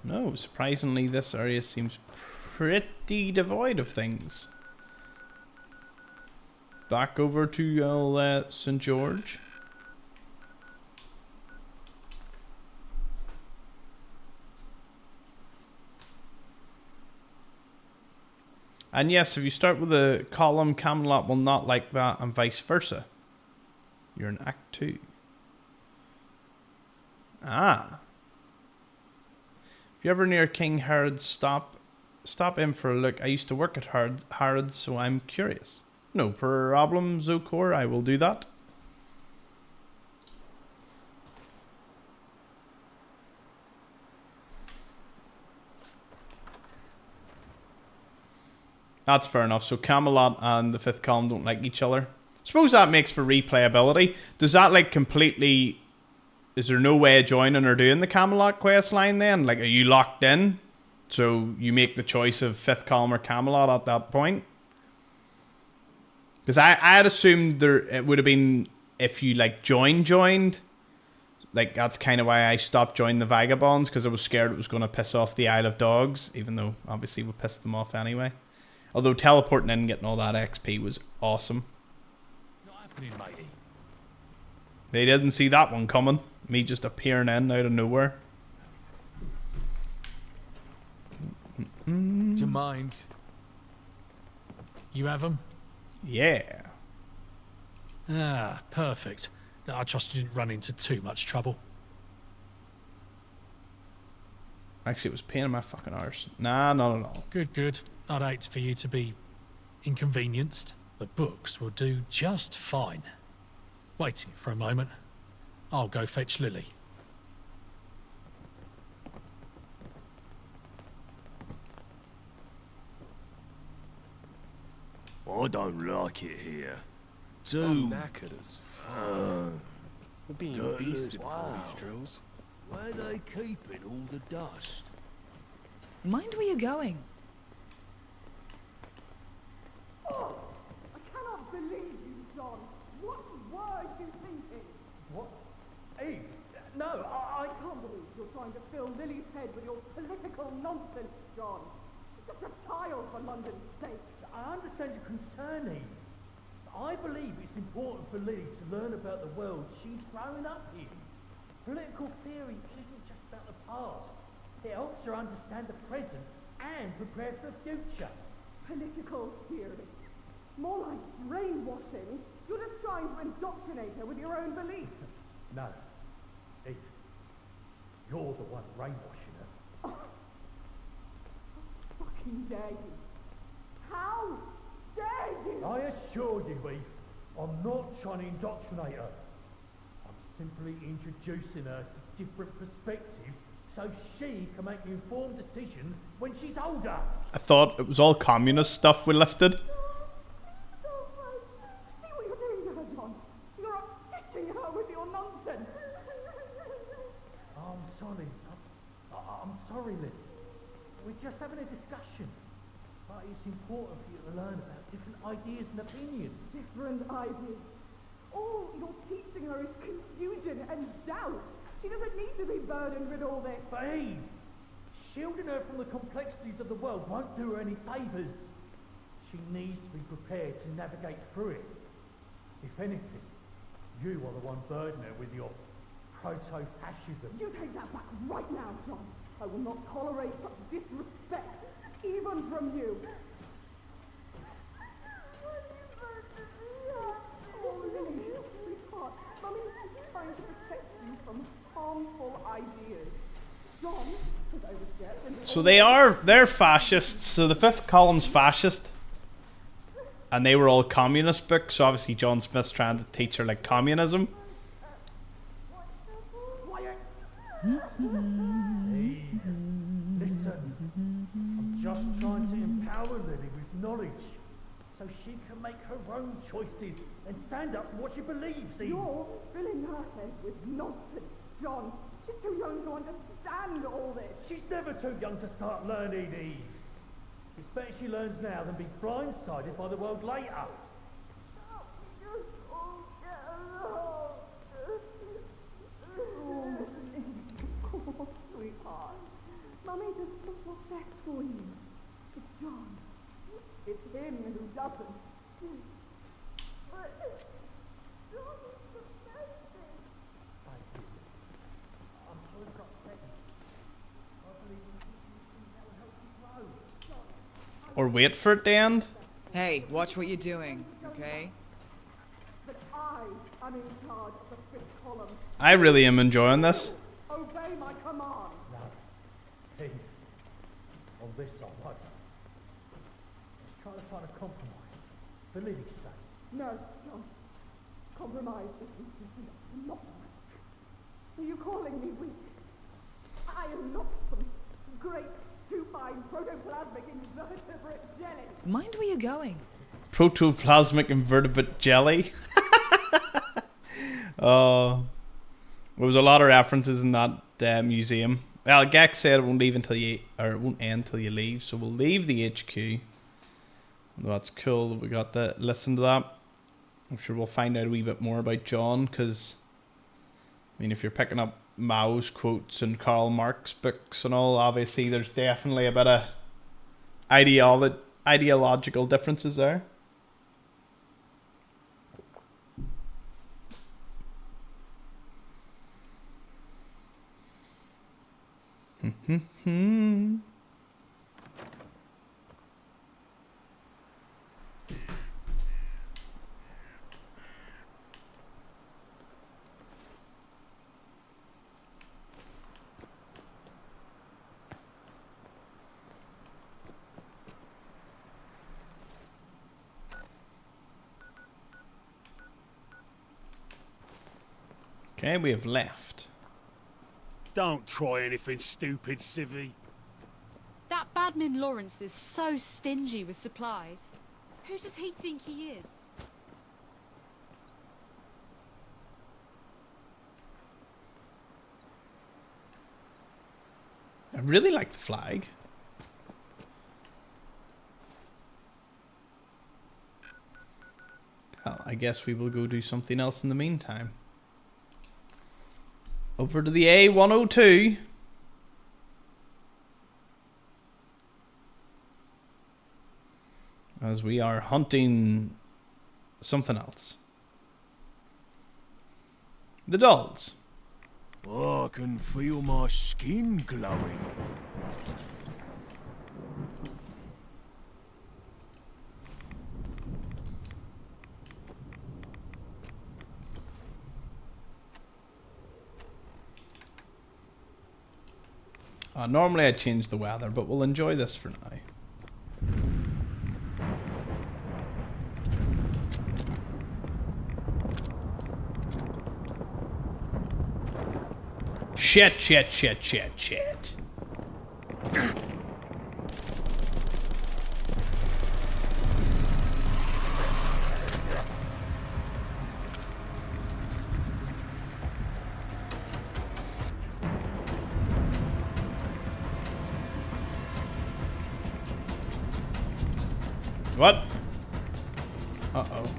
No, surprisingly this area seems pretty devoid of things. Back over to St. George. And yes, if you start with a column, Camelot will not like that, and vice versa. You're in Act 2. Ah. If you're ever near King Herod's, stop in for a look. I used to work at Herod's, so I'm curious. No problem, Zokor. I will do that. That's fair enough. So Camelot and the 5th column don't like each other. Suppose that makes for replayability. Does that like completely... Is there no way of joining or doing the Camelot quest line then? Like, are you locked in? So you make the choice of 5th column or Camelot at that point? Because I had assumed it would have been if you like joined. Like, that's kind of why I stopped joining the Vagabonds, because I was scared it was going to piss off the Isle of Dogs, even though obviously we pissed them off anyway. Although teleporting in and getting all that XP was awesome. They didn't see that one coming. Me just appearing in out of nowhere. Do you mind? You have them? Yeah. Ah, perfect. I trust you didn't run into too much trouble. Actually, it was pain in my fucking arse. Nah, not at all. Good. I'd hate for you to be inconvenienced. The books will do just fine. Waiting for a moment. I'll go fetch Lily. I don't like it here. I'm knackered as fuck. We're being dirty beasted as by all wow. these drills. Where they keeping all the dust? Mind where you're going. Oh, I cannot believe you, John. What were you thinking? What? Eve? No, I can't believe you're trying to fill Lily's head with your political nonsense, John. You're just a child for London's sake. I understand your concern, Eve. I believe it's important for Lily to learn about the world she's growing up in. Political theory isn't just about the past. It helps her understand the present and prepare for the future. Political theory. More like brainwashing. You're just trying to indoctrinate her with your own beliefs. No. Eve, you're the one brainwashing her. Oh, how fucking dare you? How dare you? I assure you, Eve, I'm not trying to indoctrinate her. I'm simply introducing her to different perspectives so she can make an informed decision when she's older. I thought it was all communist stuff we lifted. See what you're doing to her, John. You're upsetting her with your nonsense. I'm sorry. I'm sorry, Liv. We're just having a discussion. But it's important for you to learn about different ideas and opinions. Different ideas. All you're teaching her is confusion and doubt. She doesn't need to be burdened with all this. But Eve, shielding her from the complexities of the world won't do her any favours. She needs to be prepared to navigate through it. If anything, you are the one burdening her with your proto-fascism. You take that back right now, John. I will not tolerate such disrespect, even from you. Oh, Lily, sweetheart. Mummy's trying to protect you from harmful ideas. John, as I was getting... So they're fascists. So the fifth column's fascist. And they were all communist books. So obviously John Smith's trying to teach her like communism. Eve, listen. I'm just trying to empower Lily with knowledge so she can make her own choices and stand up for what she believes in. You're filling her head with nonsense, John. She's too young to understand all this. She's never too young to start learning, Eve. It's better she learns now than be blindsided by the world later. Oh, sweetheart. Mummy just wants what's best for you. It's John. It's him who doesn't. I'm sorry for upsetting you. I believe that will help you grow. Or wait for it to end. Hey, watch what you're doing, okay? But I am in charge of the fifth column. I really am enjoying this. Obey my command. No. Eve, on this I won't. Let's try to find a compromise. For Lily's sake. No, John. Compromise is not weak. Are you calling me weak? I am not some great, supine, protoplasmic invertebrate jelly. Mind where you're going. Protoplasmic invertebrate jelly. Oh, there was a lot of references in that museum. Well, Gex said it won't leave until you, or it won't end until you leave. So we'll leave the HQ. That's cool that we got to listen to that. I'm sure we'll find out a wee bit more about John, because I mean, if you're picking up Mao's quotes and Karl Marx books and all, obviously there's definitely a bit of ideological differences there. Okay, we have left. Don't try anything stupid, Civvy. That Badman Lawrence is so stingy with supplies. Who does he think he is? I really like the flag. Well, I guess we will go do something else in the meantime. Over to the A102. As we are hunting something else. The dolls. Oh, I can feel my skin glowing. Normally I'd change the weather, but we'll enjoy this for now. Shit. What? Uh-oh.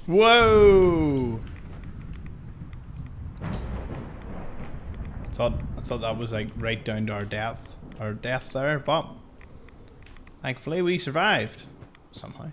Whoa! I thought that was like right down to our death there, but thankfully we survived somehow.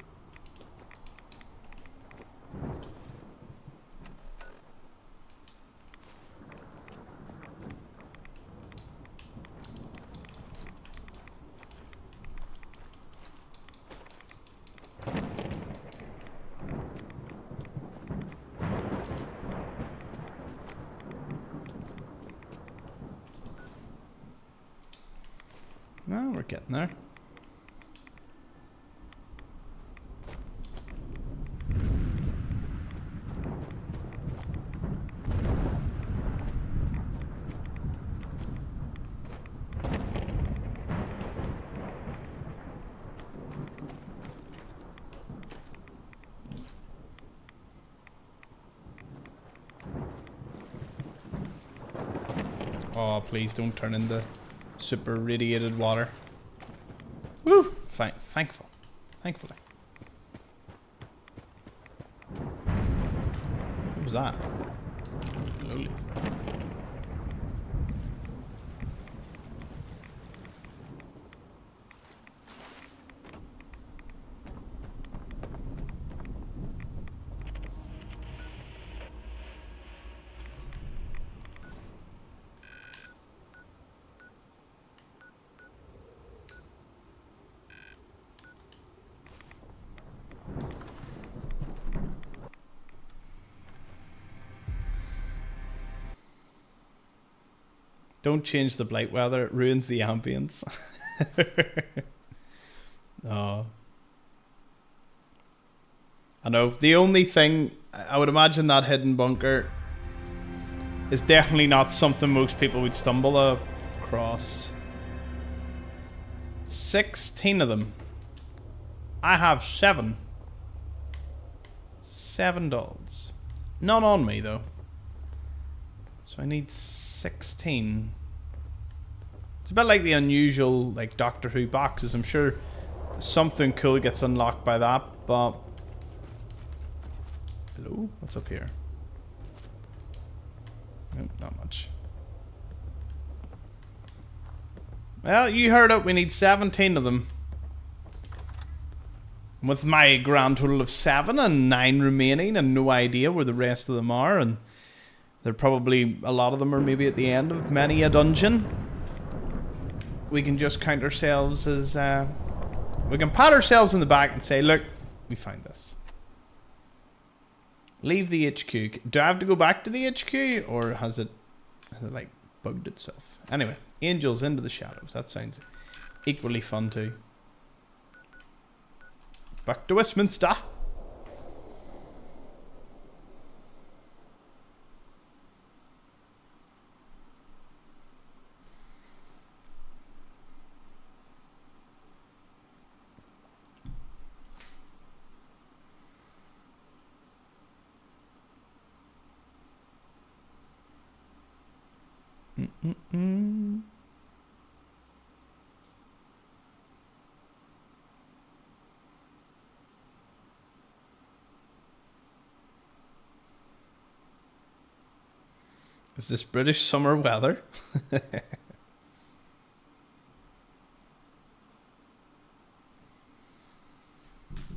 No, we're getting there. Oh, please don't turn into super radiated water. Woo! Thankfully. What was that? Slowly. Don't change the blight weather, it ruins the ambience. Oh. I know, the only thing, I would imagine that hidden bunker is definitely not something most people would stumble across. 16 of them. I have 7. 7 dolls. None on me though. So I need 16. It's a bit like the unusual like Doctor Who boxes. I'm sure something cool gets unlocked by that, but... Hello? What's up here? Nope, not much. Well, you heard it. We need 17 of them. With my grand total of 7 and 9 remaining and no idea where the rest of them are, and they're probably, a lot of them are maybe at the end of many a dungeon. We can just count ourselves as, we can pat ourselves in the back and say, look, we found this. Leave the HQ. Do I have to go back to the HQ, or has it like bugged itself? Anyway, Angels into the Shadows. That sounds equally fun too. Back to Westminster. Mm-mm. Is this British summer weather?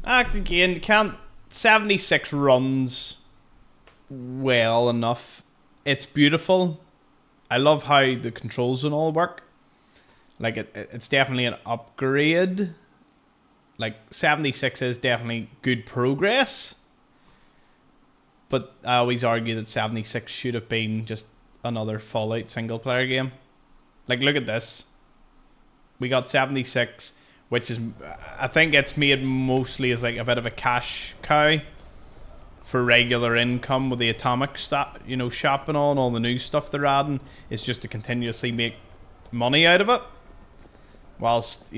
Again, can't 76 runs well enough. It's beautiful. I love how the controls and all work. Like it's definitely an upgrade. Like 76 is definitely good progress. But I always argue that 76 should have been just another Fallout single player game. Like look at this. We got 76, which is, I think it's made mostly as like a bit of a cash cow for regular income with the atomic shop and all the new stuff they're adding. It's just to continuously make money out of it. Whilst,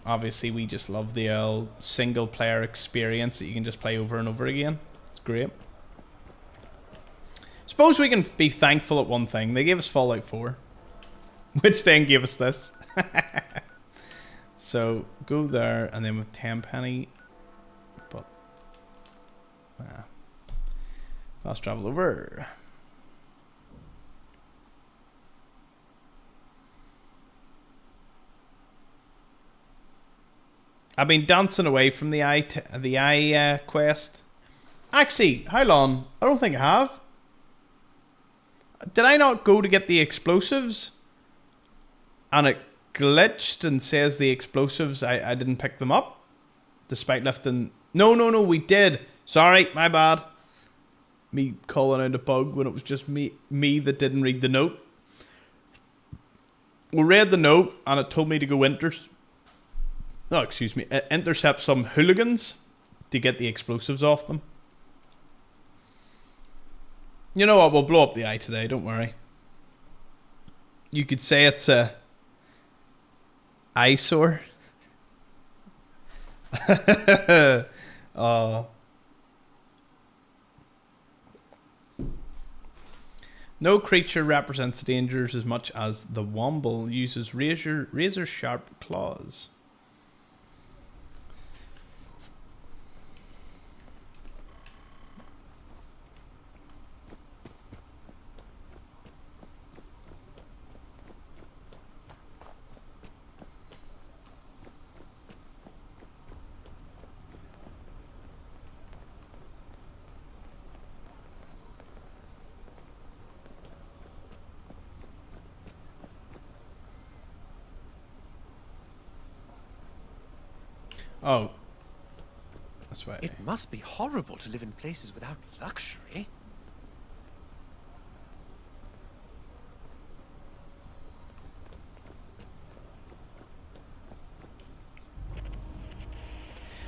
obviously we just love the single player experience that you can just play over and over again. It's great. Suppose we can be thankful at one thing. They gave us Fallout 4, which then gave us this. So go there, and then with 10 penny, but fast travel over. I've been dancing away from the eye quest. Actually, how long? I don't think I have. Did I not go to get the explosives? And it glitched and says the explosives, I didn't pick them up. Despite lifting... No, we did. Sorry, my bad. Me calling out a bug when it was just me that didn't read the note. We read the note and it told me to go intercept some hooligans to get the explosives off them. You know what? We'll blow up the eye today. Don't worry. You could say it's a eyesore. Oh. No creature represents dangers as much as the womble uses razor sharp claws. Oh. That's right. It must be horrible to live in places without luxury.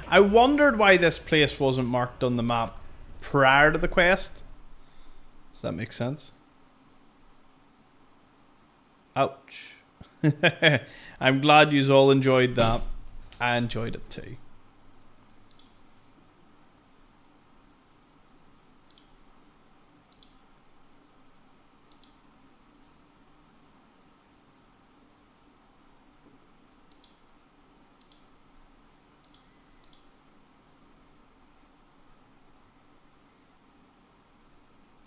I wondered why this place wasn't marked on the map prior to the quest. Does that make sense? Ouch. I'm glad you all enjoyed that. I enjoyed it too.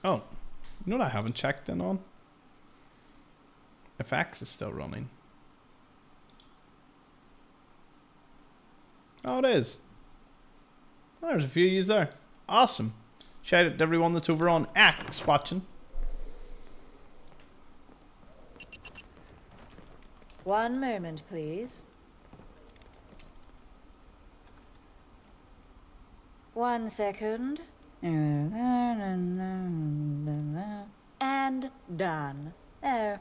Oh, you know what I haven't checked in on? If X is still running. Oh, it is. Oh, there's a few of you there. Awesome. Shout out to everyone that's over on X watching. One moment, please. 1 second. And done. Oh,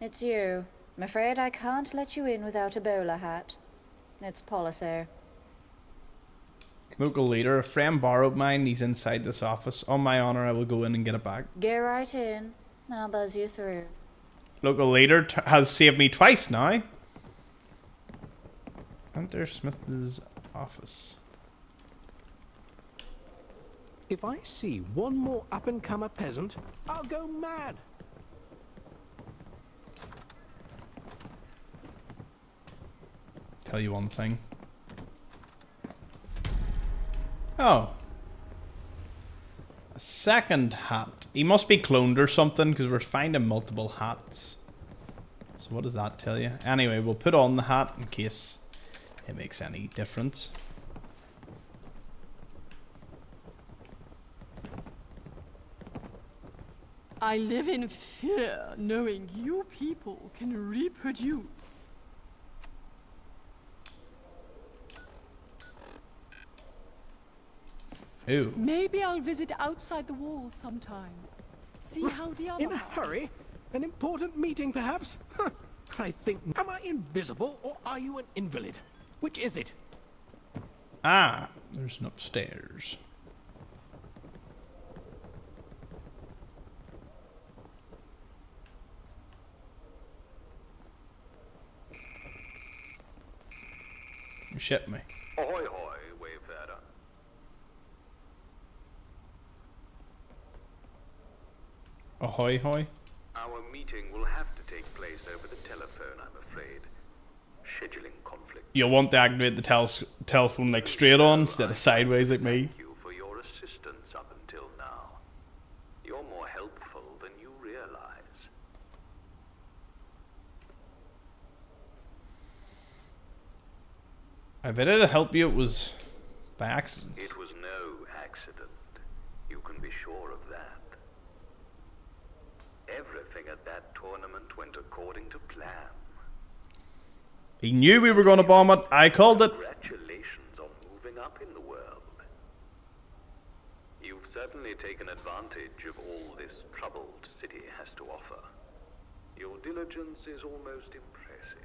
it's you. I'm afraid I can't let you in without a bowler hat. It's policy. Local leader, a friend borrowed mine. He's inside this office. On my honor, I will go in and get it back. Go right in. I'll buzz you through. Local leader has saved me twice now. Enter Smith's office. If I see one more up-and-comer peasant, I'll go mad. Tell you one thing. Oh. A second hat. He must be cloned or something because we're finding multiple hats. So what does that tell you? Anyway, we'll put on the hat in case it makes any difference. I live in fear knowing you people can reproduce. Ooh. Maybe I'll visit outside the walls sometime. See how the other In a hurry? An important meeting, perhaps? Huh. I think... Am I invisible, or are you an invalid? Which is it? Ah, there's an upstairs. You shit me. Ahoy hoy, wayfarer. Ahoy hoy. Our meeting will have to take place over the telephone, I'm afraid. Scheduling conflict. You'll want to activate the telephone like straight on instead of sideways like me. Thank you for your assistance up until now. You're more helpful than you realize. If I did help you, it was by accident. It was no accident. You can be sure of that. Everything at that tournament went according to plan. He knew we were going to bomb it. I called it. Congratulations on moving up in the world. You've certainly taken advantage of all this troubled city has to offer. Your diligence is almost impressive.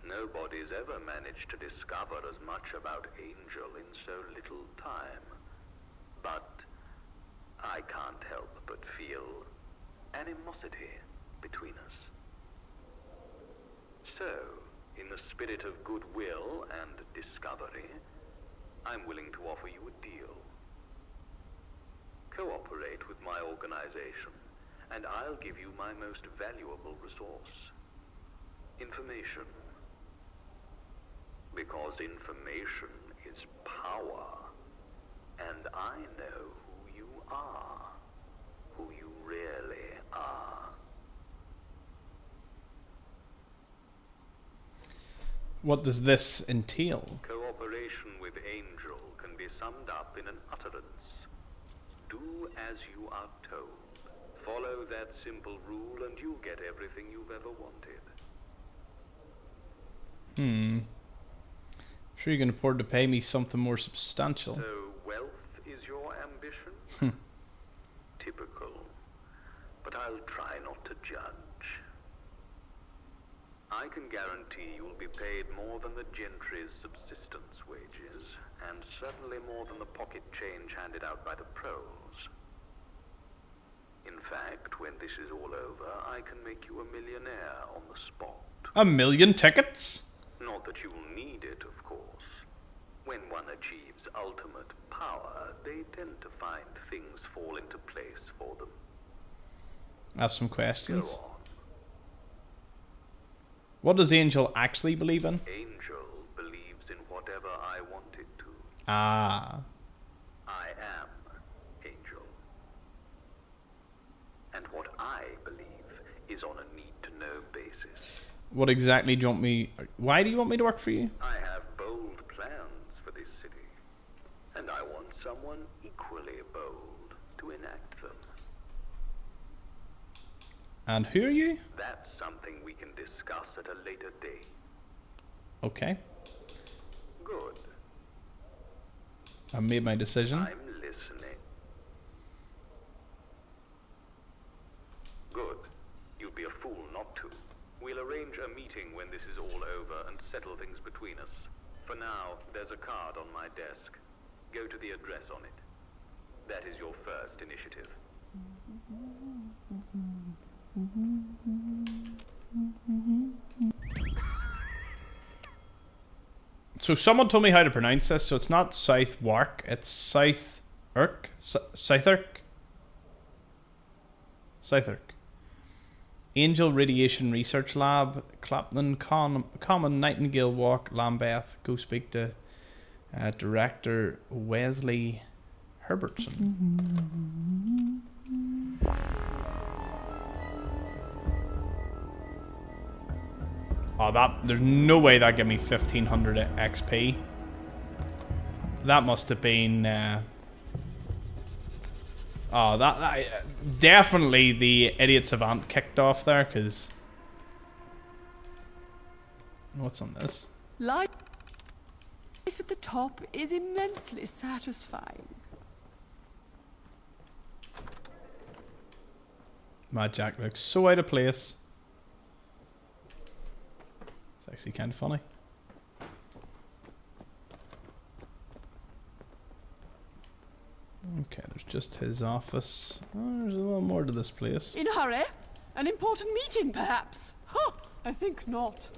Nobody's ever managed to discover as much about Angel in so little time. But I can't help but feel animosity between us. So, in the spirit of goodwill and discovery, I'm willing to offer you a deal. Cooperate with my organization, and I'll give you my most valuable resource. Information. Because information is power, and I know who you are, who you really are. What does this entail? Cooperation with Angel can be summed up in an utterance. Do as you are told. Follow that simple rule and you'll get everything you've ever wanted. Sure you can afford to pay me something more substantial. So wealth is your ambition? Typical. But I'll try not to judge. I can guarantee you'll be paid more than the gentry's subsistence wages, and certainly more than the pocket change handed out by the pros. In fact, when this is all over, I can make you a millionaire on the spot. 1 million tickets? Not that you'll need it, of course. When one achieves ultimate power, they tend to find things fall into place for them. I have some questions. Go on. What does Angel actually believe in? Angel believes in whatever I want it to. Ah. I am Angel. And what I believe is on a need-to-know basis. What exactly do you want me... Why do you want me to work for you? I have bold plans for this city. And I want someone equally bold to enact them. And who are you? That's something we can discuss at a later date. Okay. Good. I've made my decision. I'm listening. Good. You'd be a fool not to. We'll arrange a meeting when this is all over and settle things between us. For now, there's a card on my desk. Go to the address on it. That is your first initiative. So someone told me how to pronounce this, so it's not Southwark, it's Southwark? Southwark? Southwark. Angel Radiation Research Lab, Clapton Common, Nightingale Walk, Lambeth. Go speak to Director Wesley Herbertson. Oh, there's no way that gave me 1500 XP. That must have been that definitely the Idiot Savant kicked off there, because what's on this? Life at the top is immensely satisfying. Mad Jack looks so out of place. It's actually kind of funny. Okay, there's just his office. Oh, there's a little more to this place. In a hurry? An important meeting, perhaps? Huh, I think not.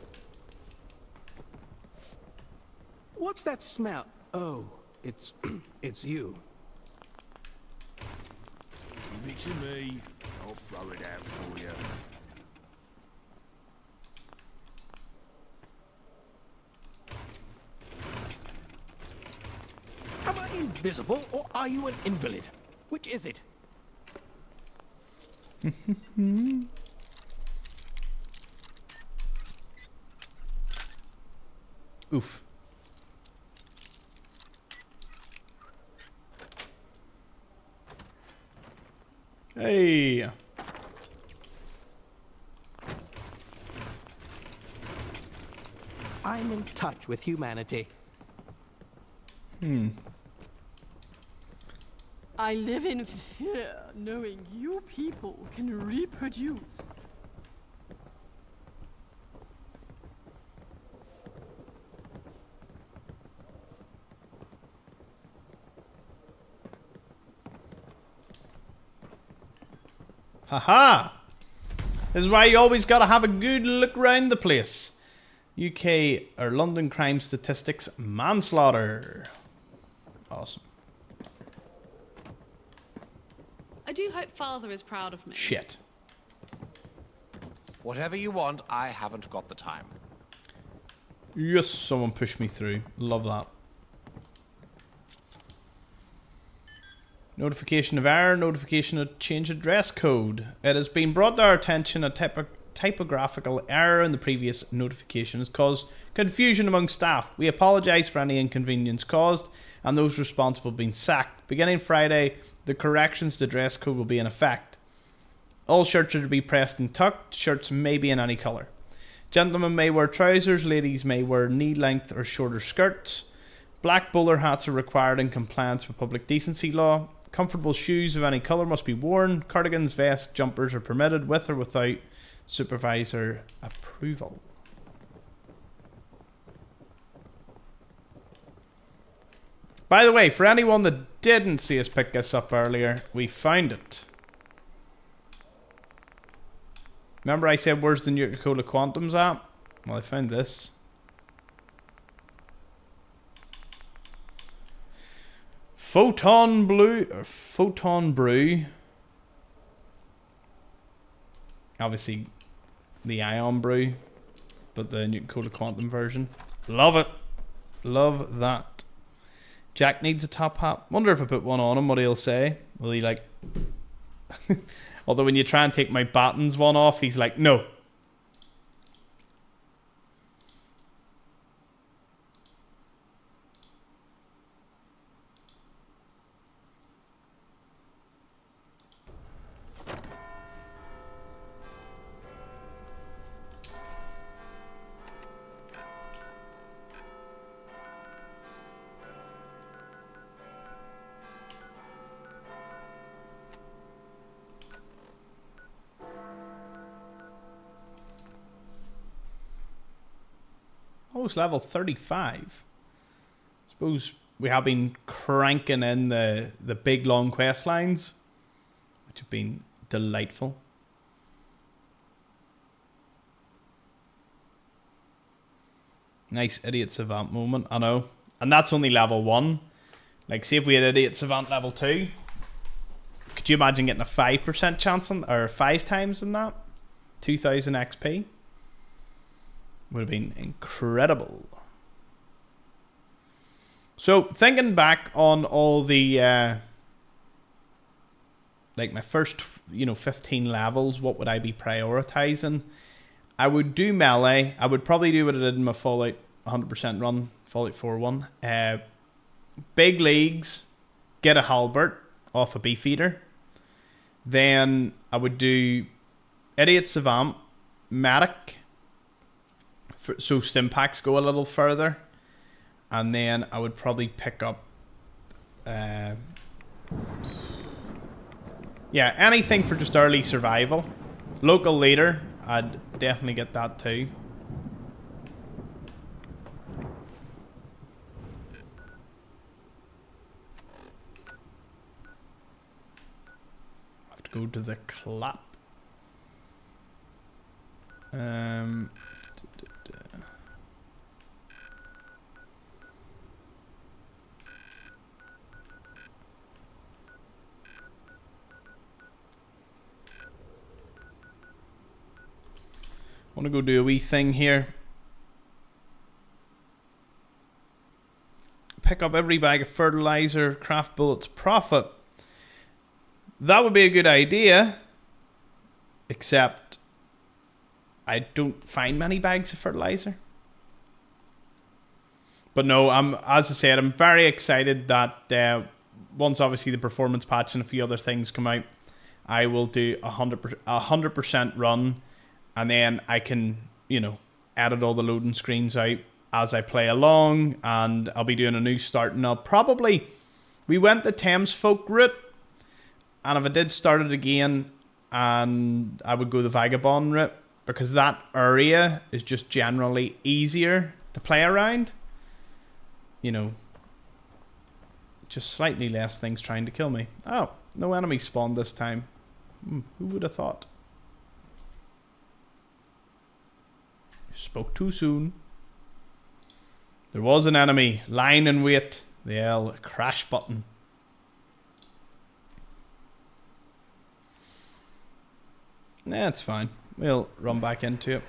What's that smell? Oh, it's it's you. Give it to me. I'll throw it out for you. Am I invisible or are you an invalid? Which is it? Oof. Hey. I'm in touch with humanity. I live in fear, knowing you people can reproduce. Haha! This is why you always gotta have a good look round the place. UK or London crime statistics manslaughter. Awesome. I do hope Father is proud of me. Shit. Whatever you want, I haven't got the time. Yes, someone pushed me through. Love that. Notification of error, notification of change of dress code. It has been brought to our attention a typographical error in the previous notification has caused confusion among staff. We apologise for any inconvenience caused and those responsible being sacked. Beginning Friday, the corrections to dress code will be in effect. All shirts are to be pressed and tucked. Shirts may be in any colour. Gentlemen may wear trousers, ladies may wear knee-length or shorter skirts. Black bowler hats are required in compliance with public decency law. Comfortable shoes of any colour must be worn. Cardigans, vests, jumpers are permitted with or without supervisor approval. By the way, for anyone that didn't see us pick this up earlier, we found it. Remember I said where's the Nuka-Cola Quantums at? Well, I found this. Photon Brew. Obviously the Ion Brew, but the Nuka-Cola Quantum version. Love it. Love that. Jack needs a top hat. Wonder if I put one on him, what he'll say. Will he like... Although when you try and take my Battens one off, he's like, no. Almost level 35. Suppose we have been cranking in the big long quest lines, which have been delightful. Nice Idiot Savant moment, I know. And that's only level 1. Like, see if we had Idiot Savant level 2. Could you imagine getting a 5% chance on, or 5 times in that? 2000 XP. Would have been incredible. So thinking back on all the like my first 15 levels, what would I be prioritizing? I would do melee. I would probably do what I did in my Fallout 100% run, Fallout 4.1. Big leagues, get a halberd off a beefeater. Then I would do idiot savant, medic, so stimpaks go a little further. And then I would probably pick up yeah, anything for just early survival. Local leader, I'd definitely get that too. Have to go to the clap. I want to go do a wee thing here. Pick up every bag of fertilizer, craft bullets, profit. That would be a good idea. Except I don't find many bags of fertilizer. But no, as I said, I'm very excited that once obviously the performance patch and a few other things come out, I will do a 100% run. And then I can, edit all the loading screens out as I play along. And I'll be doing a new start. And we went the Thames Folk route. And if I did start it again, and I would go the Vagabond route. Because that area is just generally easier to play around. Just slightly less things trying to kill me. Oh, no enemy spawned this time. Who would have thought? Spoke too soon. There was an enemy lying in wait. The L crash button. Nah, it's fine. We'll run back into it.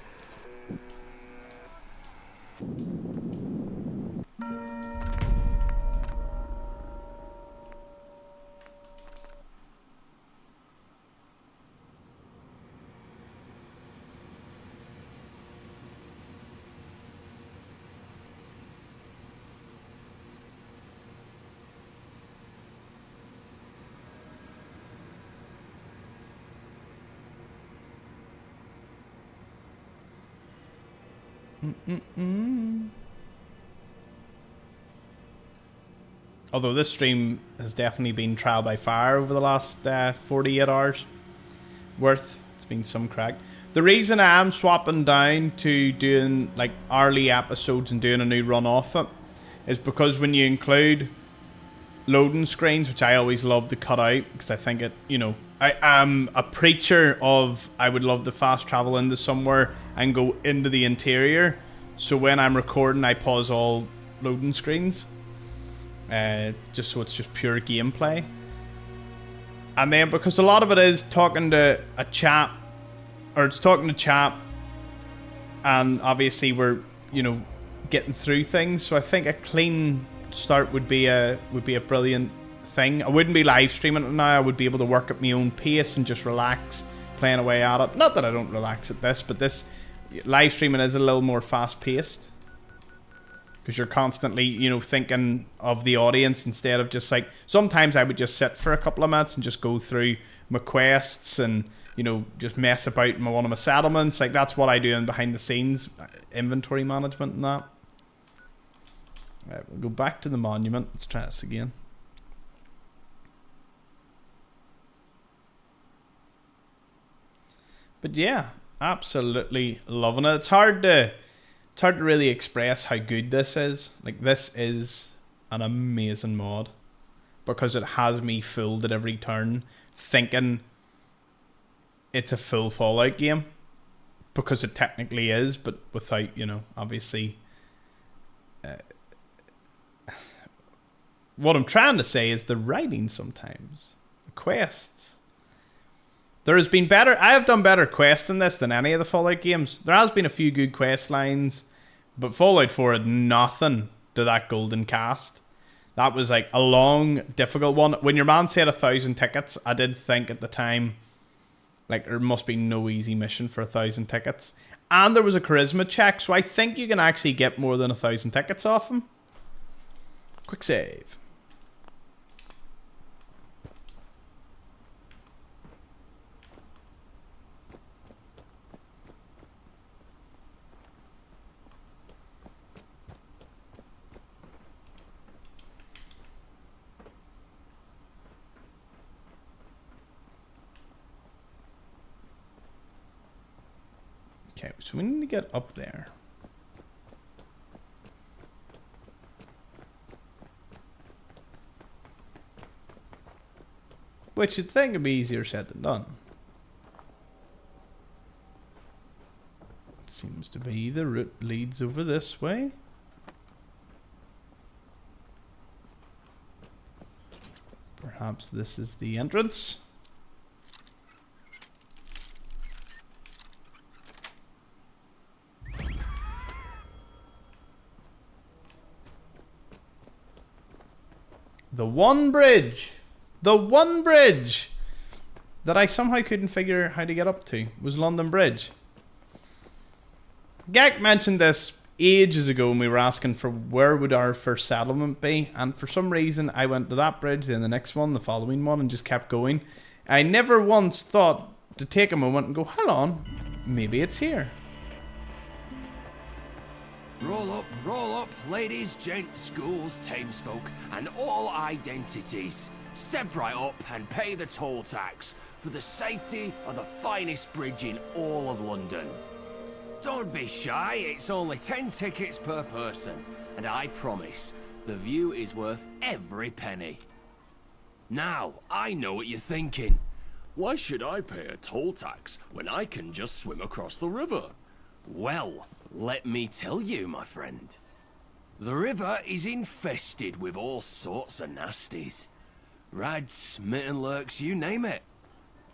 Although this stream has definitely been trial by fire over the last 48 hours worth. It's been some crack. The reason I am swapping down to doing like hourly episodes and doing a new run off it is because when you include loading screens, which I always love to cut out because I think it, I am a preacher of I would love to fast travel into somewhere and go into the interior. So when I'm recording, I pause all loading screens. Just so it's just pure gameplay. And then because a lot of it is talking to a chat, or it's talking to chat, and obviously we're, getting through things. So I think a clean start would be a brilliant thing. I wouldn't be live streaming it now. I would be able to work at my own pace and just relax playing away at it. Not that I don't relax at this, but this live streaming is a little more fast paced because you're constantly, thinking of the audience instead of just like, sometimes I would just sit for a couple of minutes and just go through my quests and, just mess about in one of my settlements. Like that's what I do in behind the scenes inventory management and that. Right, we'll go back to the monument. Let's try this again. But yeah, absolutely loving it. It's hard to really express how good this is. Like this is an amazing mod because it has me fooled at every turn thinking it's a full Fallout game because it technically is, but without, obviously what I'm trying to say is the writing sometimes, the quests, There has been better... I have done better quests in this than any of the Fallout games. There has been a few good quest lines, but Fallout 4 had nothing to that golden cast. That was like a long, difficult one. When your man said 1,000 tickets, I did think at the time, like, there must be no easy mission for 1,000 tickets. And there was a charisma check, so I think you can actually get more than 1,000 tickets off him. Quick save. Okay, so we need to get up there. Which you'd think would be easier said than done. It seems to be the route leads over this way. Perhaps this is the entrance. The one bridge that I somehow couldn't figure how to get up to was London Bridge. Gek mentioned this ages ago when we were asking for where would our first settlement be, and for some reason I went to that bridge, then the next one, the following one, and just kept going. I never once thought to take a moment and go, hold on, maybe it's here. Roll up, ladies, gents, schools, townsfolk, and all identities. Step right up and pay the toll tax for the safety of the finest bridge in all of London. Don't be shy, it's only 10 tickets per person, and I promise, the view is worth every penny. Now, I know what you're thinking. Why should I pay a toll tax when I can just swim across the river? Well, let me tell you, my friend. The river is infested with all sorts of nasties. Rads, mitten lurks, you name it.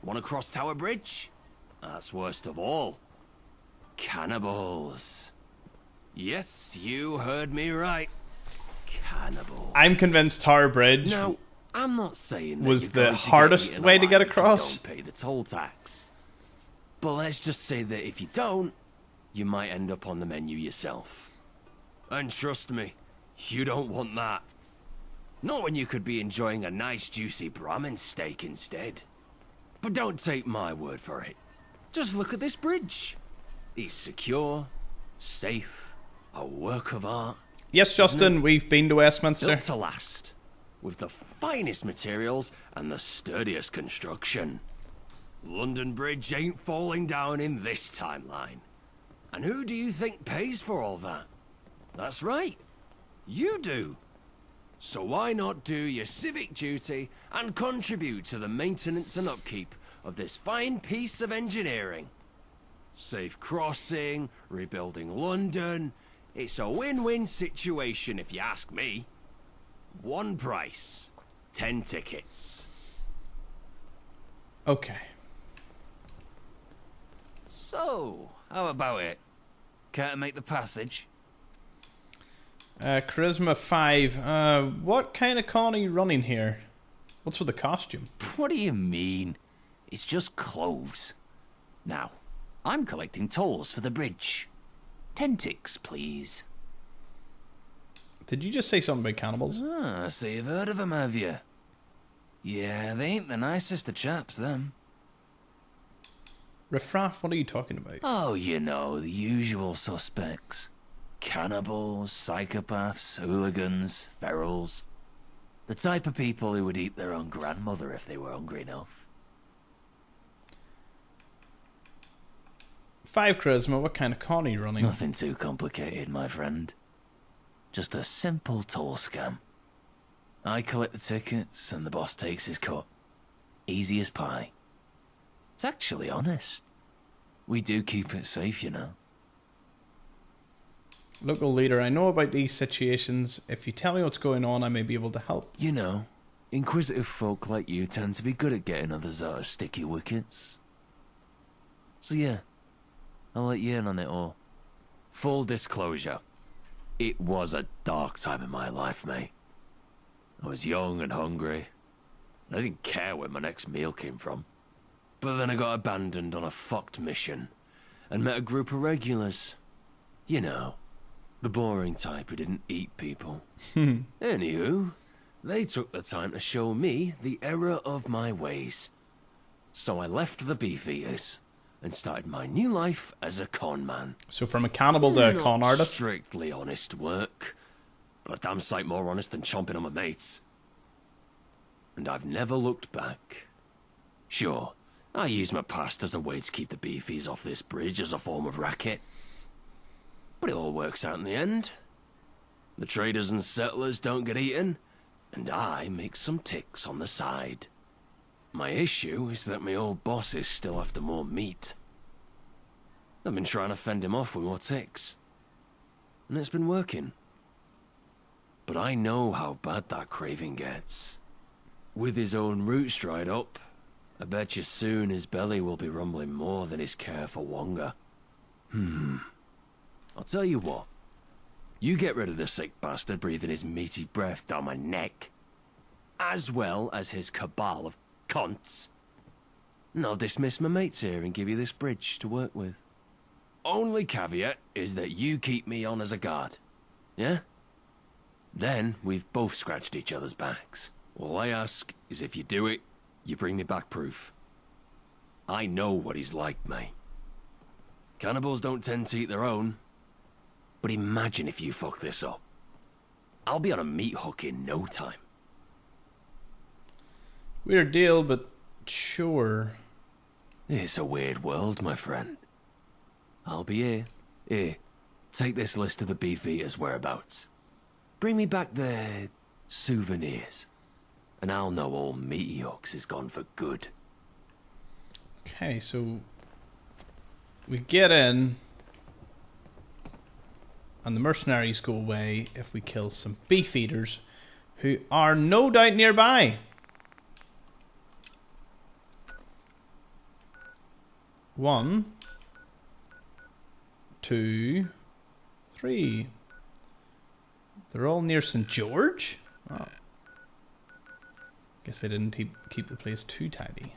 Want to cross Tower Bridge? That's worst of all. Cannibals. Yes, you heard me right. Cannibals. I'm convinced Tower Bridge now, I'm not saying was the hardest way to get across. Don't pay the toll tax. But let's just say that if you don't, you might end up on the menu yourself. And trust me, you don't want that. Not when you could be enjoying a nice juicy Brahmin steak instead. But don't take my word for it. Just look at this bridge. It's secure, safe, a work of art. Yes, Justin, we've been to Westminster. Built to last, with the finest materials and the sturdiest construction. London Bridge ain't falling down in this timeline. And who do you think pays for all that? That's right, you do. So why not do your civic duty and contribute to the maintenance and upkeep of this fine piece of engineering? Safe crossing, rebuilding London. It's a win-win situation if you ask me. One price, 10 tickets. Okay. So, how about it? Care to make the passage? Charisma 5. What kind of con are you running here? What's with the costume? What do you mean? It's just clothes. Now, I'm collecting tolls for the bridge. 10 ticks, please. Did you just say something about cannibals? Ah, so you've heard of them, have you? Yeah, they ain't the nicest of chaps, them. Riffraff, what are you talking about? Oh, you know, the usual suspects. Cannibals, psychopaths, hooligans, ferals. The type of people who would eat their own grandmother if they were hungry enough. 5 charisma, what kind of con are you running? Nothing too complicated, my friend. Just a simple toll scam. I collect the tickets and the boss takes his cut. Easy as pie. It's actually honest. We do keep it safe, you know. Local leader, I know about these situations. If you tell me what's going on, I may be able to help. You know, inquisitive folk like you tend to be good at getting others out of sticky wickets. So yeah, I'll let you in on it all. Full disclosure, it was a dark time in my life, mate. I was young and hungry. I didn't care where my next meal came from. But then I got abandoned on a fucked mission and met a group of regulars. You know, the boring type who didn't eat people. Anywho, they took the time to show me the error of my ways. So I left the Beefeaters and started my new life as a con man. So from a cannibal to a con artist? Strictly honest work, but a damn sight more honest than chomping on my mates. And I've never looked back. Sure, I used my past as a way to keep the beefies off this bridge as a form of racket. But it all works out in the end. The traders and settlers don't get eaten, and I make some ticks on the side. My issue is that my old boss is still after more meat. I've been trying to fend him off with more ticks, and it's been working. But I know how bad that craving gets. With his own roots dried up, I bet you soon his belly will be rumbling more than his care for Wonga. I'll tell you what. You get rid of the sick bastard breathing his meaty breath down my neck, as well as his cabal of cunts, and I'll dismiss my mates here and give you this bridge to work with. Only caveat is that you keep me on as a guard, yeah? Then we've both scratched each other's backs. All I ask is if you do it, you bring me back proof. I know what he's like, mate. Cannibals don't tend to eat their own. But imagine if you fuck this up. I'll be on a meat hook in no time. Weird deal, but sure. It's a weird world, my friend. I'll be here. Here, take this list of the Beefeaters' whereabouts. Bring me back their souvenirs, and I'll know all Meaty Hooks is gone for good. Okay, so we get in, and the mercenaries go away if we kill some Beefeaters, who are no doubt nearby. One, two, three. They're all near St. George? Oh. Guess they didn't keep the place too tidy.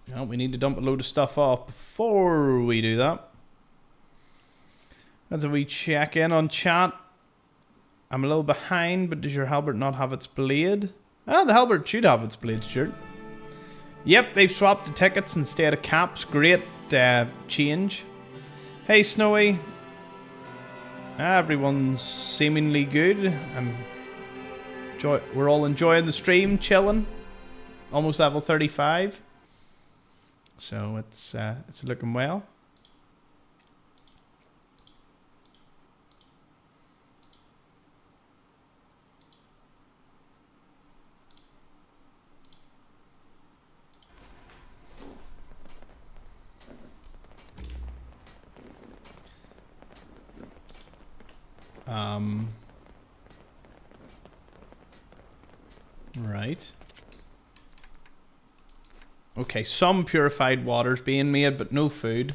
No, we need to dump a load of stuff off before we do that. As a wee check in on chat. I'm a little behind, but does your halberd not have its blade? Ah, the halberd should have its blade, Stuart. Yep, they've swapped the tickets instead of caps. Great change. Hey, Snowy. Everyone's seemingly good. We're all enjoying the stream, chilling. Almost level 35. So it's looking well. Right. Okay, some purified water's being made, but no food.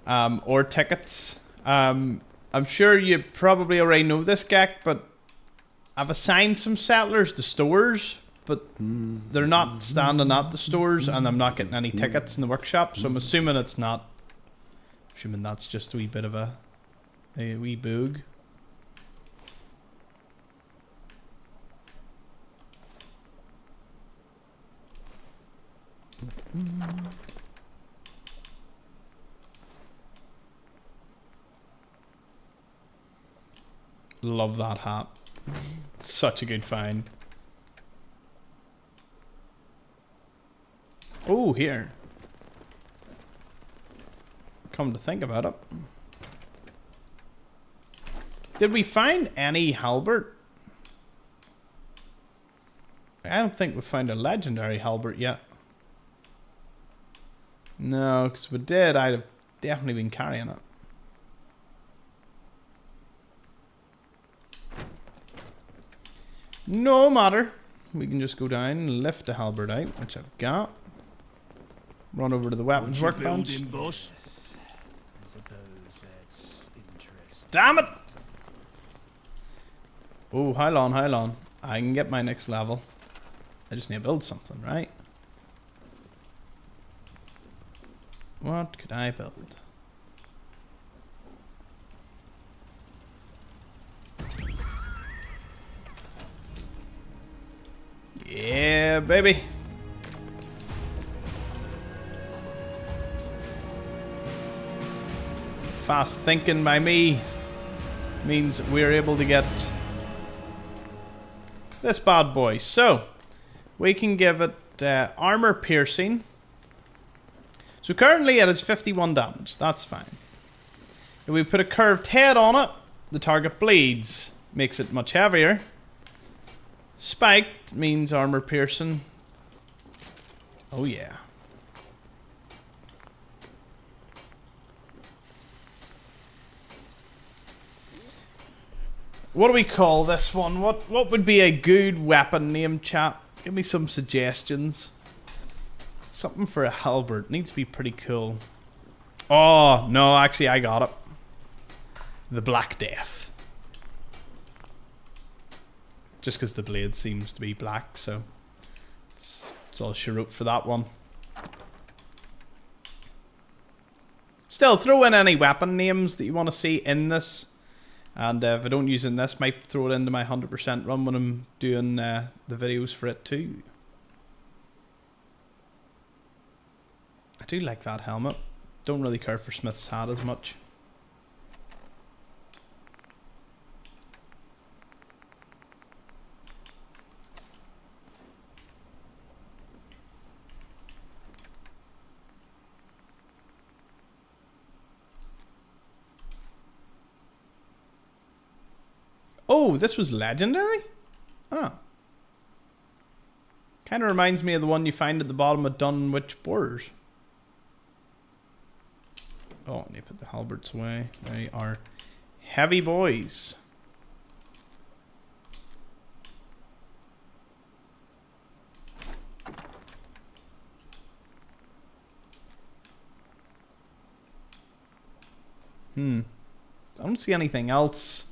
Or tickets. I'm sure you probably already know this, Gek, but I've assigned some settlers to stores, but they're not standing at the stores, and I'm not getting any tickets in the workshop, so I'm assuming it's not. Assuming that's just a wee bit of a wee boog. Love that hat. Such a good find. Oh, here. Come to think about it. Did we find any halberd? I don't think we found a legendary halberd yet. No, because if we did, I'd have definitely been carrying it. No matter. we can just go down and lift the halberd out, which I've got. Run over to the weapons workbench. Damn it! Oh, hold on, hold on. I can get my next level. I just need to build something, right? What could I build? Yeah, baby. Fast thinking by me means we're able to get this bad boy. So, we can give it armor piercing. So currently it has 51 damage. That's fine. If we put a curved head on it, the target bleeds. Makes it much heavier. Spiked means armor piercing. Oh yeah. What do we call this one? What would be a good weapon name, chat? Give me some suggestions. Something for a halberd. Needs to be pretty cool. Oh, no, actually I got it. The Black Death. Just because the blade seems to be black, so it's all she wrote for that one. Still, throw in any weapon names that you want to see in this. And if I don't use it in this, might throw it into my 100% run when I'm doing the videos for it too. I do like that helmet. Don't really care for Smith's hat as much. Oh, this was legendary? Oh. Kind of reminds me of the one you find at the bottom of Dunwich Borders. Oh, and you put the halberds away. They are heavy boys. I don't see anything else.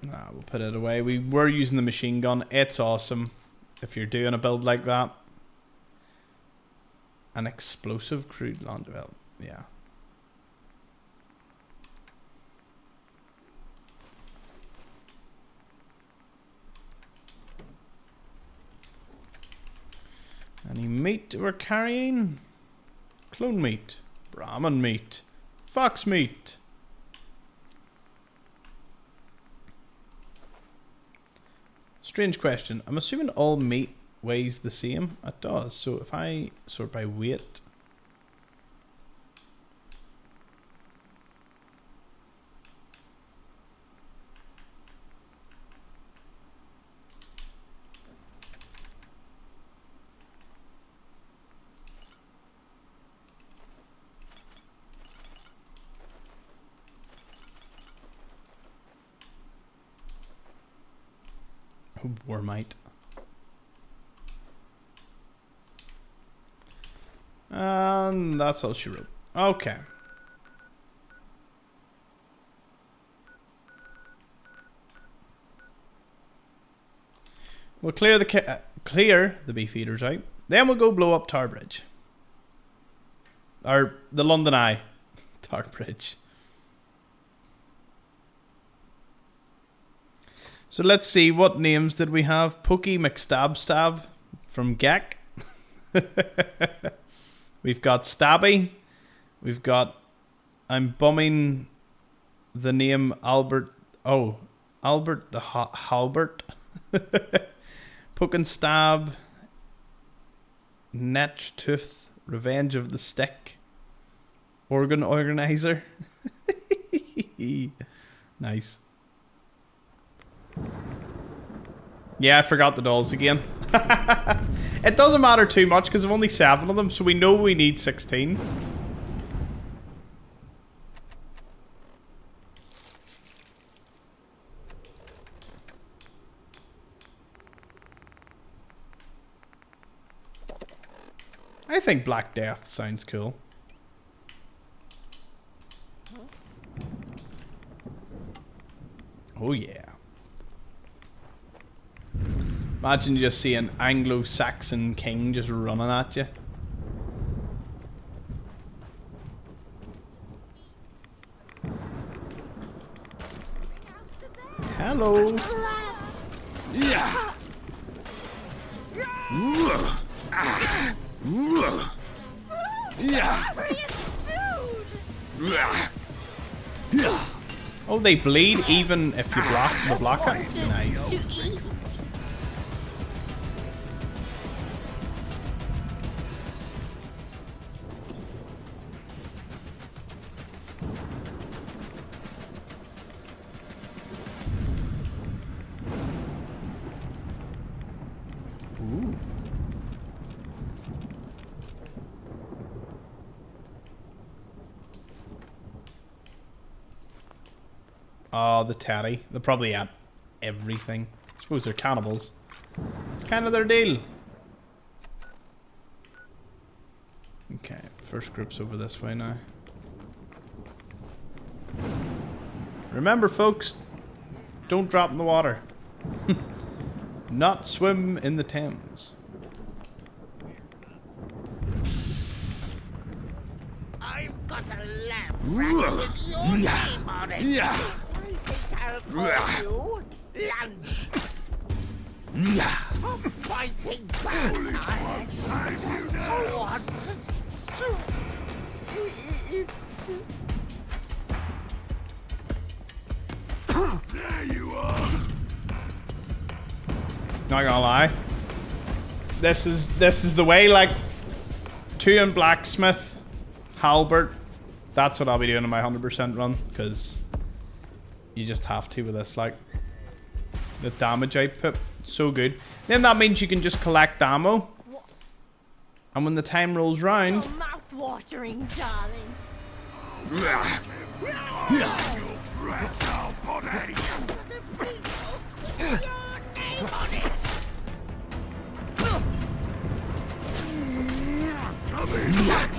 Nah, we'll put it away. We were using the machine gun. It's awesome if you're doing a build like that. An explosive crude launch. Well, yeah. Any meat we're carrying? Clone meat. Brahmin meat. Fox meat. Strange question. I'm assuming all meat weighs the same. It does. So if I sort by weight. Warmite. And that's all she wrote. Okay. We'll clear the beef eaters out. Then we'll go blow up Tower Bridge. Or the London Eye. Tower Bridge. So let's see, what names did we have? Pokey McStab from Gek. We've got Stabby. We've got, I'm bumming the name Albert. Oh, Albert the Halbert. Poke and Stab. Netch Tooth. Revenge of the Stick. Organ Organizer. Nice. Yeah, I forgot the dolls again. It doesn't matter too much because I've only 7 of them, so we know we need 16. think Black Death sounds cool. Oh yeah. Imagine you just see an Anglo-Saxon king just running at you. Hello. Yeah. Oh, they bleed even if you block the blocker. Nice. Ooh. Oh, the tatty. They're probably at everything. I suppose they're cannibals. It's kind of their deal. Okay, first group's over this way now. Remember, folks, don't drop in the water. Not swim in the Thames. I've got a lamp with your name on it. I think I'll call you Lunch. Stop fighting back. I just want to There you are. Not gonna lie. This is the way, like, 2 in blacksmith, halberd. That's what I'll be doing in my 100% run, because you just have to with this, like, the damage output, so good. Then that means you can just collect ammo, and when the time rolls round, Mouth-watering, darling.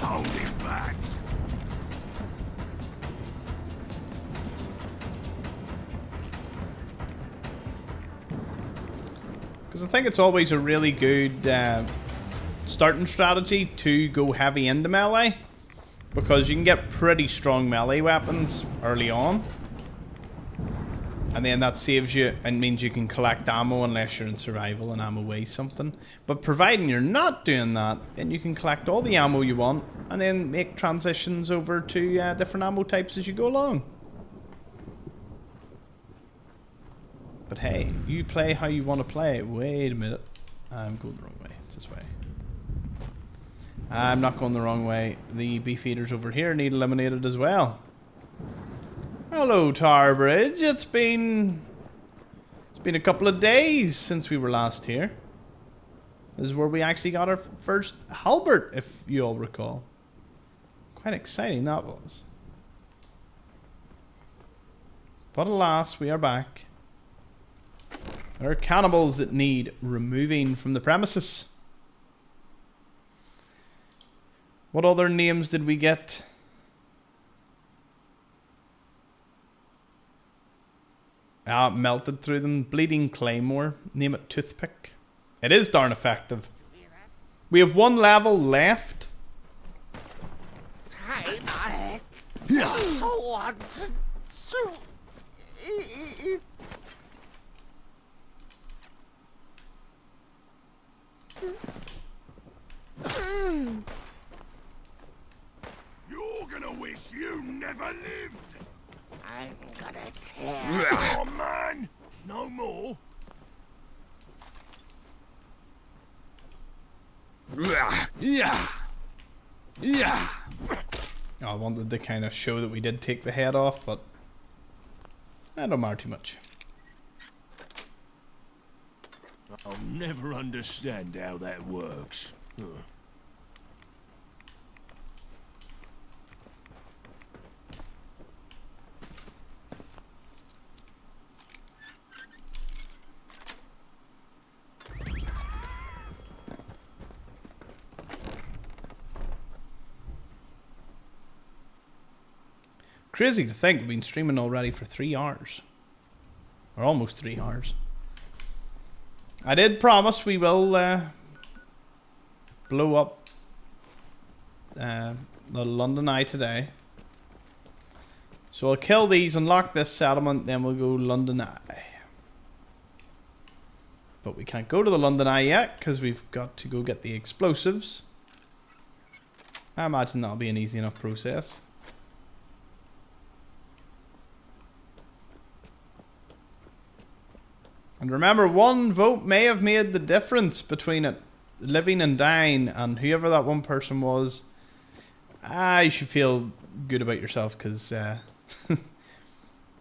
Hold him back. because I think it's always a really good starting strategy to go heavy into melee, because you can get pretty strong melee weapons early on, and then that saves you and means you can collect ammo unless you're in survival and ammo weighs something. But providing you're not doing that, then you can collect all the ammo you want and then make transitions over to different ammo types as you go along. But hey, you play how you want to play. Wait a minute. I'm going the wrong way. It's this way. I'm not going the wrong way. The beef eaters over here need eliminated as well. Hello, Tarbridge. It's been a couple of days since we were last here. This is where we actually got our first halberd, if you all recall. Quite exciting that was. But alas, we are back. There are cannibals that need removing from the premises. What other names did we get? Melted through them. Bleeding Claymore. Name it Toothpick. It is darn effective. We have 1 level left. Time I so want to eat. You're gonna wish you never lived. I'm gonna tear. Oh man, no more. Yeah. I wanted to kind of show that we did take the head off, but I don't matter too much. I'll never understand how that works. Crazy to think we've been streaming already for 3 hours. Or almost 3 hours. I did promise we will blow up the London Eye today. So I'll kill these, unlock this settlement, then we'll go London Eye. But we can't go to the London Eye yet because we've got to go get the explosives. I imagine that'll be an easy enough process. And remember, one vote may have made the difference between it living and dying, and whoever that one person was, you should feel good about yourself because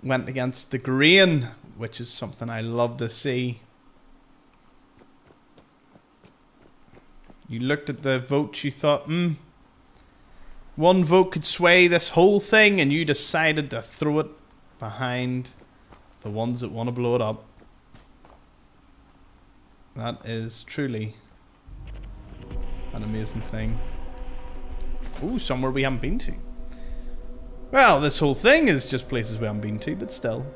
went against the grain, which is something I love to see. You looked at the votes, you thought, one vote could sway this whole thing, and you decided to throw it behind the ones that want to blow it up. That is truly an amazing thing. Ooh, somewhere we haven't been to. Well, this whole thing is just places we haven't been to, but still.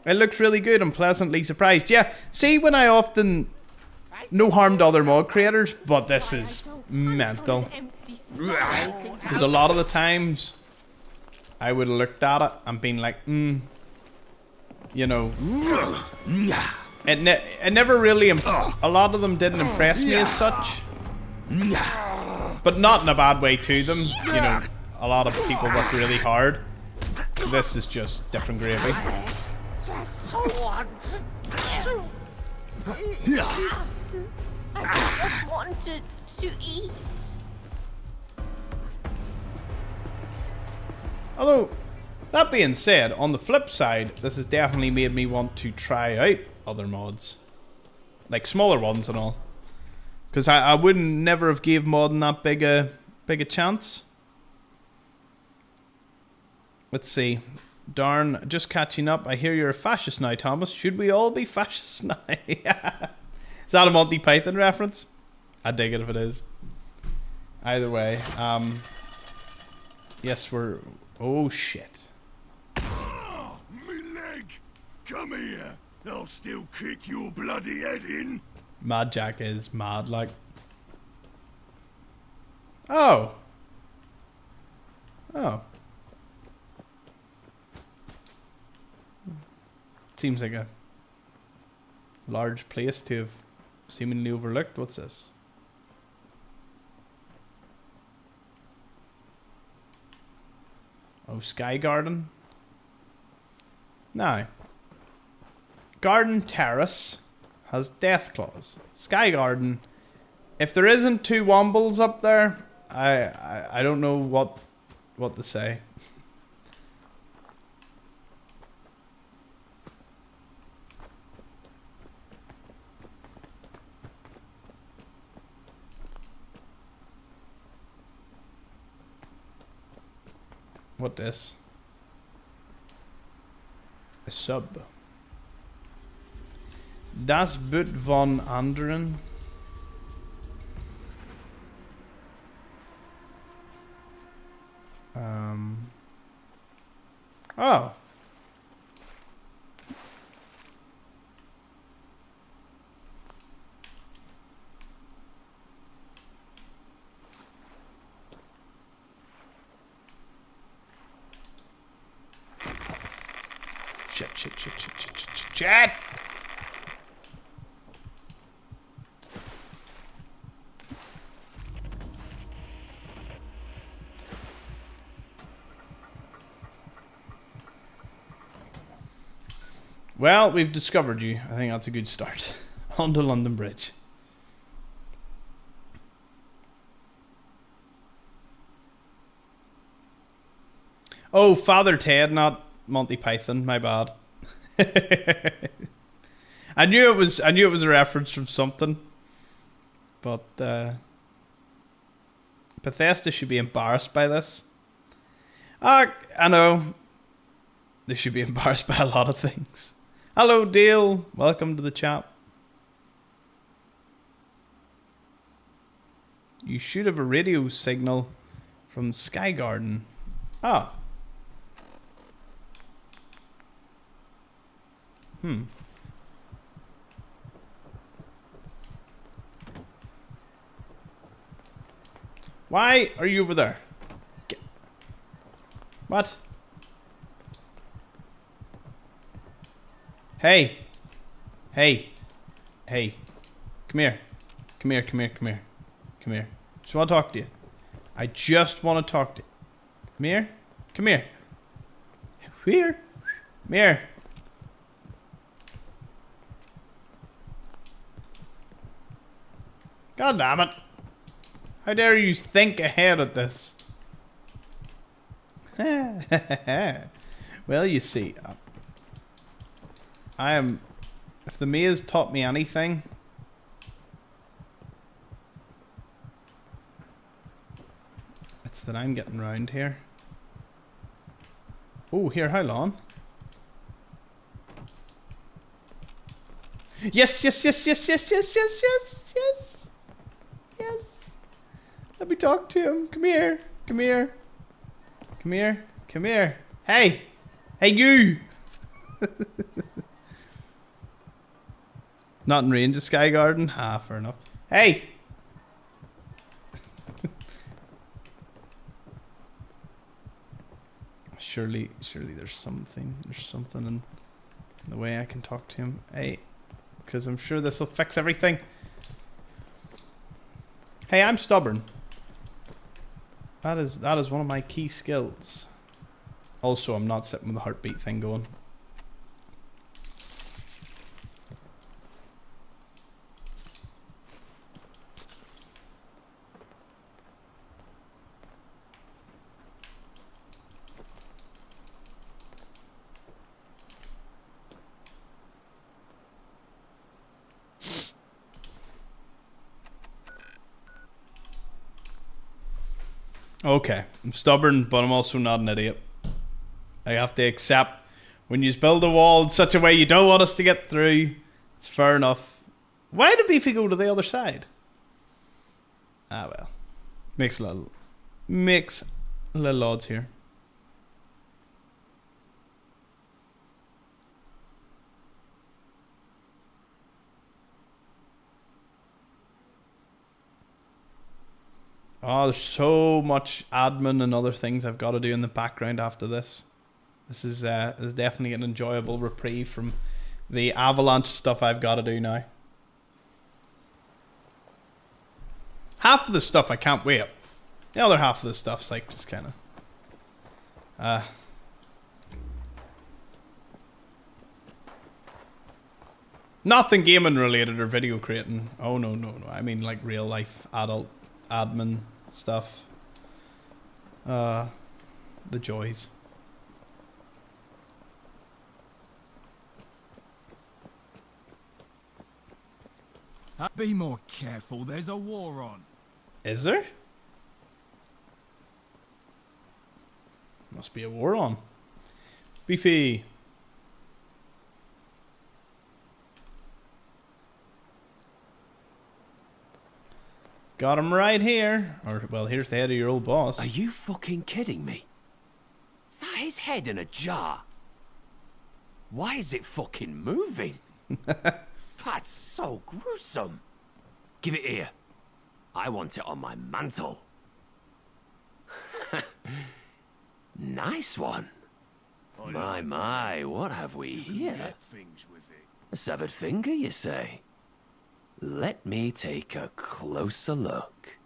It looks really good. I'm pleasantly surprised. Yeah, see, when I often... No harm to other mod creators, but this is mental. Because a lot of the times, I would have looked at it and been like, you know... It never really... A lot of them didn't impress me as such. But not in a bad way to them. You know, a lot of people work really hard. This is just different gravy. Just wanted to eat. I just wanted to eat. Although, that being said, on the flip side, this has definitely made me want to try out other mods. Like smaller ones and all. Because I wouldn't never have gave modding that big a chance. Let's see. Darn, just catching up. I hear you're a fascist now, Thomas. Should we all be fascists now? Is that a Monty Python reference? I dig it if it is. Either way. Yes, we're... Oh, shit. Oh, me leg! Come here. I'll still kick your bloody head in. Mad Jack is mad, like. Oh. Oh. Seems like a large place to have seemingly overlooked. What's this? Oh, Sky Garden. Now, Garden Terrace has Death Claws. Sky Garden, if there isn't 2 Wombles up there, I don't know what to say. What this? A sub. Das Boot von anderen. Oh. Shit. Well, we've discovered you. I think that's a good start. On to London Bridge. Oh, Father Ted, not Monty Python. My bad. I knew it was a reference from something, but Bethesda should be embarrassed by this. I know they should be embarrassed by a lot of things. Hello, Dale. Welcome to the chat. You should have a radio signal from Sky Garden. Oh. Why are you over there? What? Hey. Hey. Hey. Come here. Come here, come here, come here. Come here. Just want to talk to you. I just want to talk to you. Come here. Come here. Here. Come here. God damn it. How dare you think ahead of this? Well, you see, I am... If the maze taught me anything... It's that I'm getting round here. Oh, here, how long? Yes, yes, yes, yes, yes, yes, yes, yes, yes. Yes. Let me talk to him. Come here. Come here. Come here. Come here. Hey. Hey, you. Not in range of Sky Garden? Ah, fair enough. Hey. Surely there's something in the way I can talk to him. Hey. Because I'm sure this will fix everything. Hey, I'm stubborn. That is one of my key skills. Also, I'm not sitting with the heartbeat thing going. Okay, I'm stubborn, but I'm also not an idiot. I have to accept when you build a wall in such a way you don't want us to get through. It's fair enough. Why did Beefy go to the other side? Ah well, makes a little odds here. Oh, there's so much admin and other things I've got to do in the background after this. This is definitely an enjoyable reprieve from the avalanche stuff I've got to do now. Half of the stuff I can't wait. The other half of the stuff's like just kind of... nothing gaming related or video creating. Oh, no. I mean like real life adult admin stuff. The joys. Be more careful, there's a war on. Is there? Must be a war on. Beefy. Got him right here. Or, well, here's the head of your old boss. Are you fucking kidding me? Is that his head in a jar? Why is it fucking moving? That's so gruesome. Give it here. I want it on my mantle. Nice one. My, what have we here? A severed finger, you say? Let me take a closer look.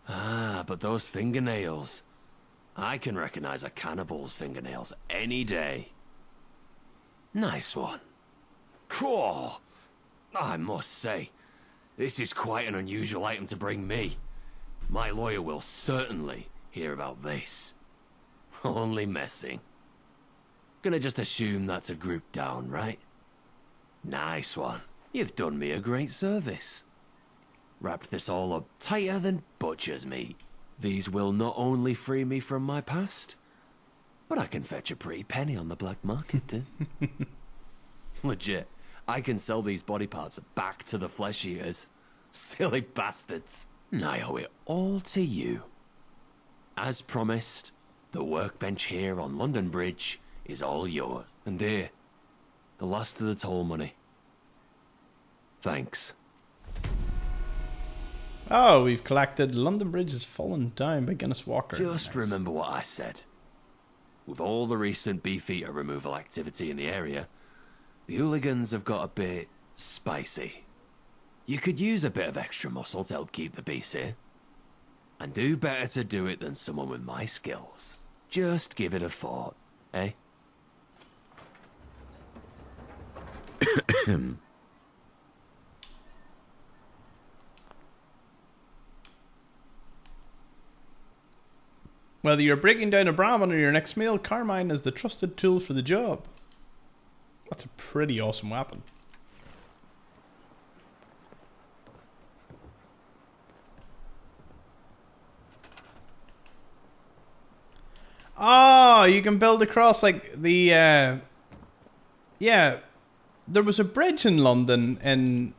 Ah, but those fingernails. I can recognize a cannibal's fingernails any day. Nice one. Cool. I must say, this is quite an unusual item to bring me. My lawyer will certainly hear about this. Only messing. Gonna just assume that's a group down, right? Nice one. You've done me a great service. Wrapped this all up tighter than butcher's meat. These will not only free me from my past, but I can fetch a pretty penny on the black market, too. Legit. I can sell these body parts back to the flesh eaters. Silly bastards. I owe it all to you. As promised, The workbench here on London Bridge is all yours. And here, the last of the toll money. Thanks. Oh, we've collected London Bridge has fallen down by Guinness Walker. Just remember what I said. With all the recent beefeater removal activity in the area, the hooligans have got a bit spicy. You could use a bit of extra muscle to help keep the peace here. And do better to do it than someone with my skills. Just give it a thought, eh? Whether you're breaking down a Brahmin or your next meal, Carmine is the trusted tool for the job. That's a pretty awesome weapon. Oh, you can build across like the yeah, there was a bridge in London and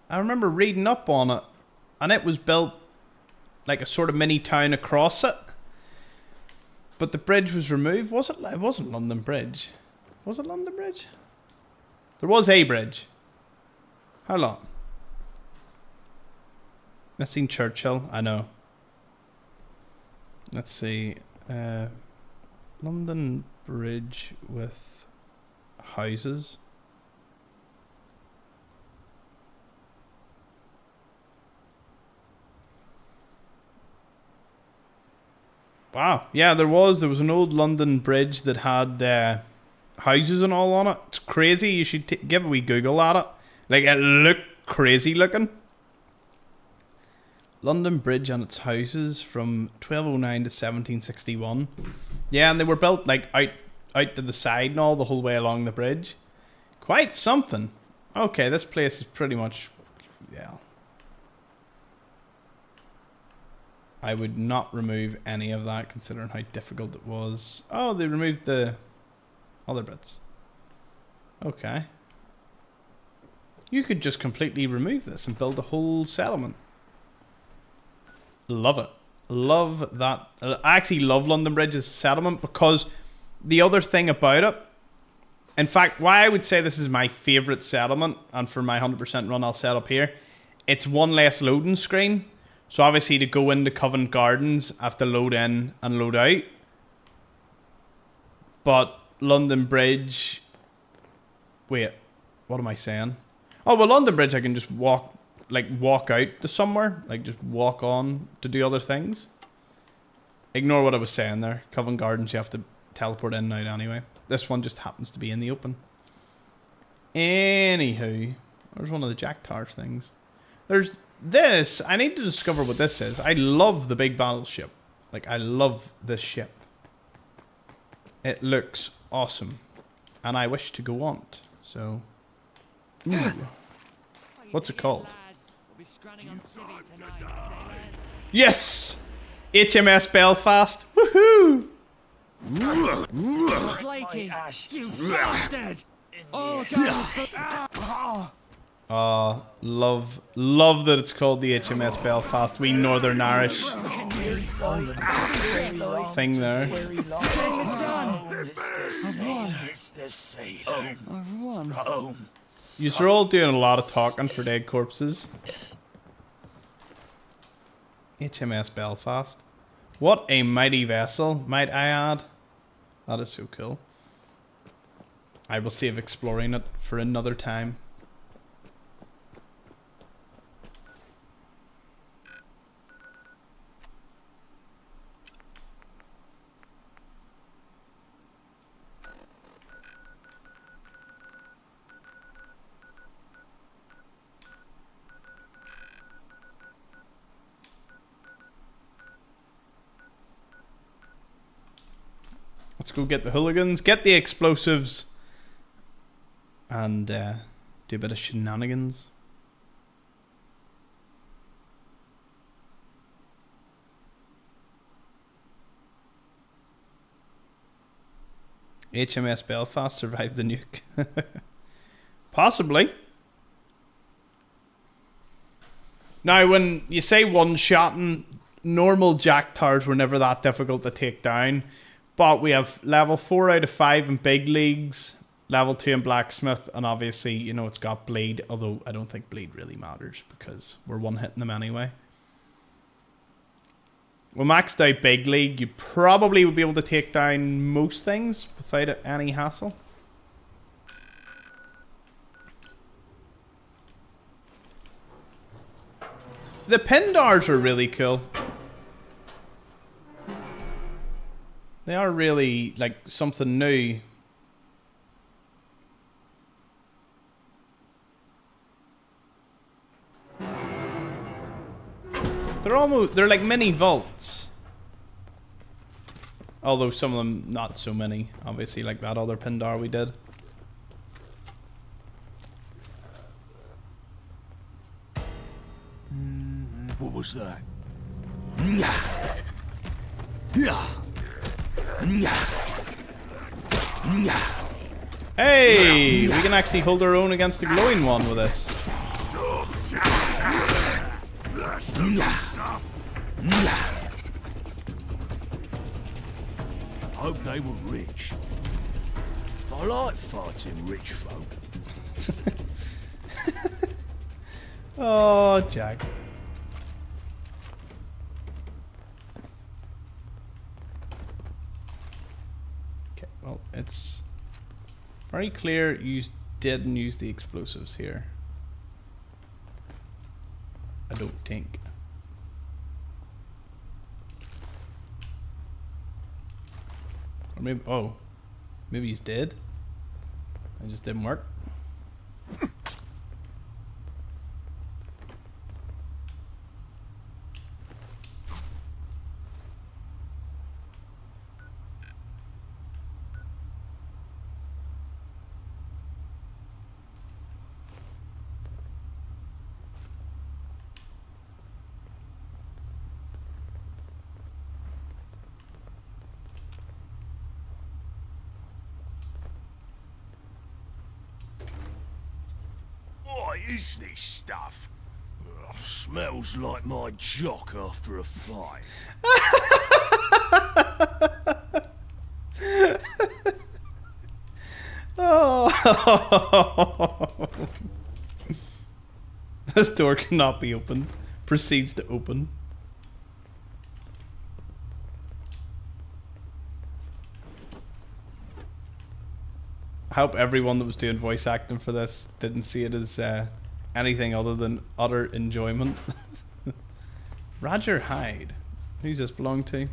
I remember reading up on it and it was built like a sort of mini town across it. But the bridge was removed. Was it? It wasn't London Bridge. Was it London Bridge? There was a bridge. How long? Missing Churchill. I know. Let's see. London Bridge with houses. Wow. Yeah, there was an old London bridge that had houses and all on it. It's crazy. You should give a wee Google at it. Like, it looked crazy looking. London Bridge and its houses from 1209 to 1761. Yeah, and they were built like out to the side and all the whole way along the bridge. Quite something. Okay, this place is pretty much, yeah. I would not remove any of that considering how difficult it was. Oh, they removed the other bits. Okay. You could just completely remove this and build a whole settlement. Love it. Love that. I actually love London Bridge as a settlement because the other thing about it, in fact, why I would say this is my favourite settlement, and for my 100% run I'll set up here, it's one less loading screen. So obviously to go into Covent Gardens, I have to load in and load out. But London Bridge... Wait, what am I saying? Oh, well, London Bridge I can just walk out to somewhere. Like, just walk on to do other things. Ignore what I was saying there. Covent Gardens, you have to teleport in and out anyway. This one just happens to be in the open. Anywho, there's one of the Jack Towers things. There's this. I need to discover what this is. I love the big battleship. Like, I love this ship. It looks awesome. And I wish to go on it. So, ooh. What's it called? Yes! HMS Belfast. Woohoo! Blakey, you bastard! Love that it's called the HMS Belfast. We Northern Irish thing there. I've won. You're all doing a lot of talking for dead corpses. HMS Belfast. What a mighty vessel, might I add. That is so cool. I will save exploring it for another time. Let's go get the hooligans, get the explosives, and do a bit of shenanigans. HMS Belfast survived the nuke. Possibly. Now, when you say one-shotting, normal jack towers were never that difficult to take down. But we have level 4 out of 5 in big leagues, level 2 in blacksmith, and obviously, you know, it's got bleed, although I don't think bleed really matters because we're one-hitting them anyway. Well, maxed out big league, you probably would be able to take down most things without any hassle. The Pindars are really cool. They are really, like, something new. They're like mini vaults. Although some of them not so many, obviously, like that other Pindar we did. What was that? Hey! We can actually hold our own against the glowing one with this. Hope they were rich. I like fighting rich folk. Oh, Jack. Okay, well, it's very clear you didn't use the explosives here. I don't think. Or maybe, oh, maybe he's dead. It just didn't work. What is this stuff? Ugh, smells like my jock after a fight. Oh. This door cannot be opened. Proceeds to open. I hope everyone that was doing voice acting for this didn't see it as anything other than utter enjoyment. Roger Hyde. Who's this belong to?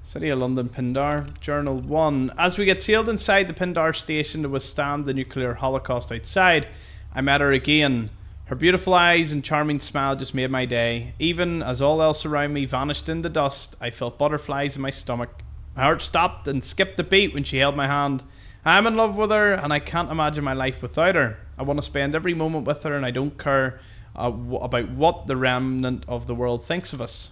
City of London, Pindar. Journal 1. As we get sealed inside the Pindar station to withstand the nuclear holocaust outside, I met her again. Her beautiful eyes and charming smile just made my day. Even as all else around me vanished in the dust, I felt butterflies in my stomach. My heart stopped and skipped a beat when she held my hand. I'm in love with her, and I can't imagine my life without her. I want to spend every moment with her, and I don't care about what the remnant of the world thinks of us.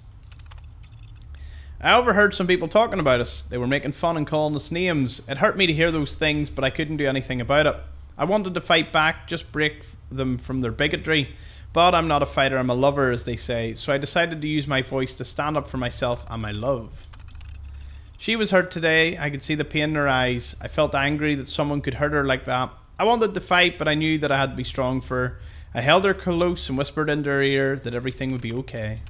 I overheard some people talking about us. They were making fun and calling us names. It hurt me to hear those things, but I couldn't do anything about it. I wanted to fight back, just break them from their bigotry. But I'm not a fighter, I'm a lover, as they say. So I decided to use my voice to stand up for myself and my love. She was hurt today. I could see the pain in her eyes. I felt angry that someone could hurt her like that. I wanted to fight, but I knew that I had to be strong for her. I held her close and whispered into her ear that everything would be okay.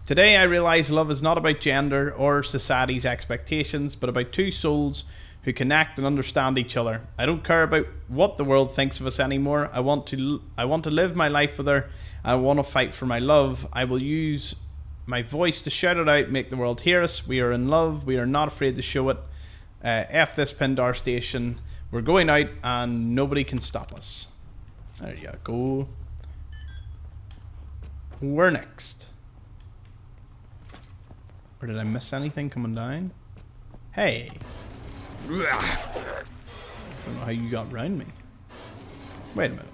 Today I realised love is not about gender or society's expectations, but about two souls who connect and understand each other. I don't care about what the world thinks of us anymore. I want to live my life with her. I want to fight for my love. I will use my voice to shout it out, make the world hear us. We are in love. We are not afraid to show it. F this Pindar station. We're going out and nobody can stop us. There you go. We're next. Or did I miss anything coming down? Hey. I don't know how you got around me. Wait a minute.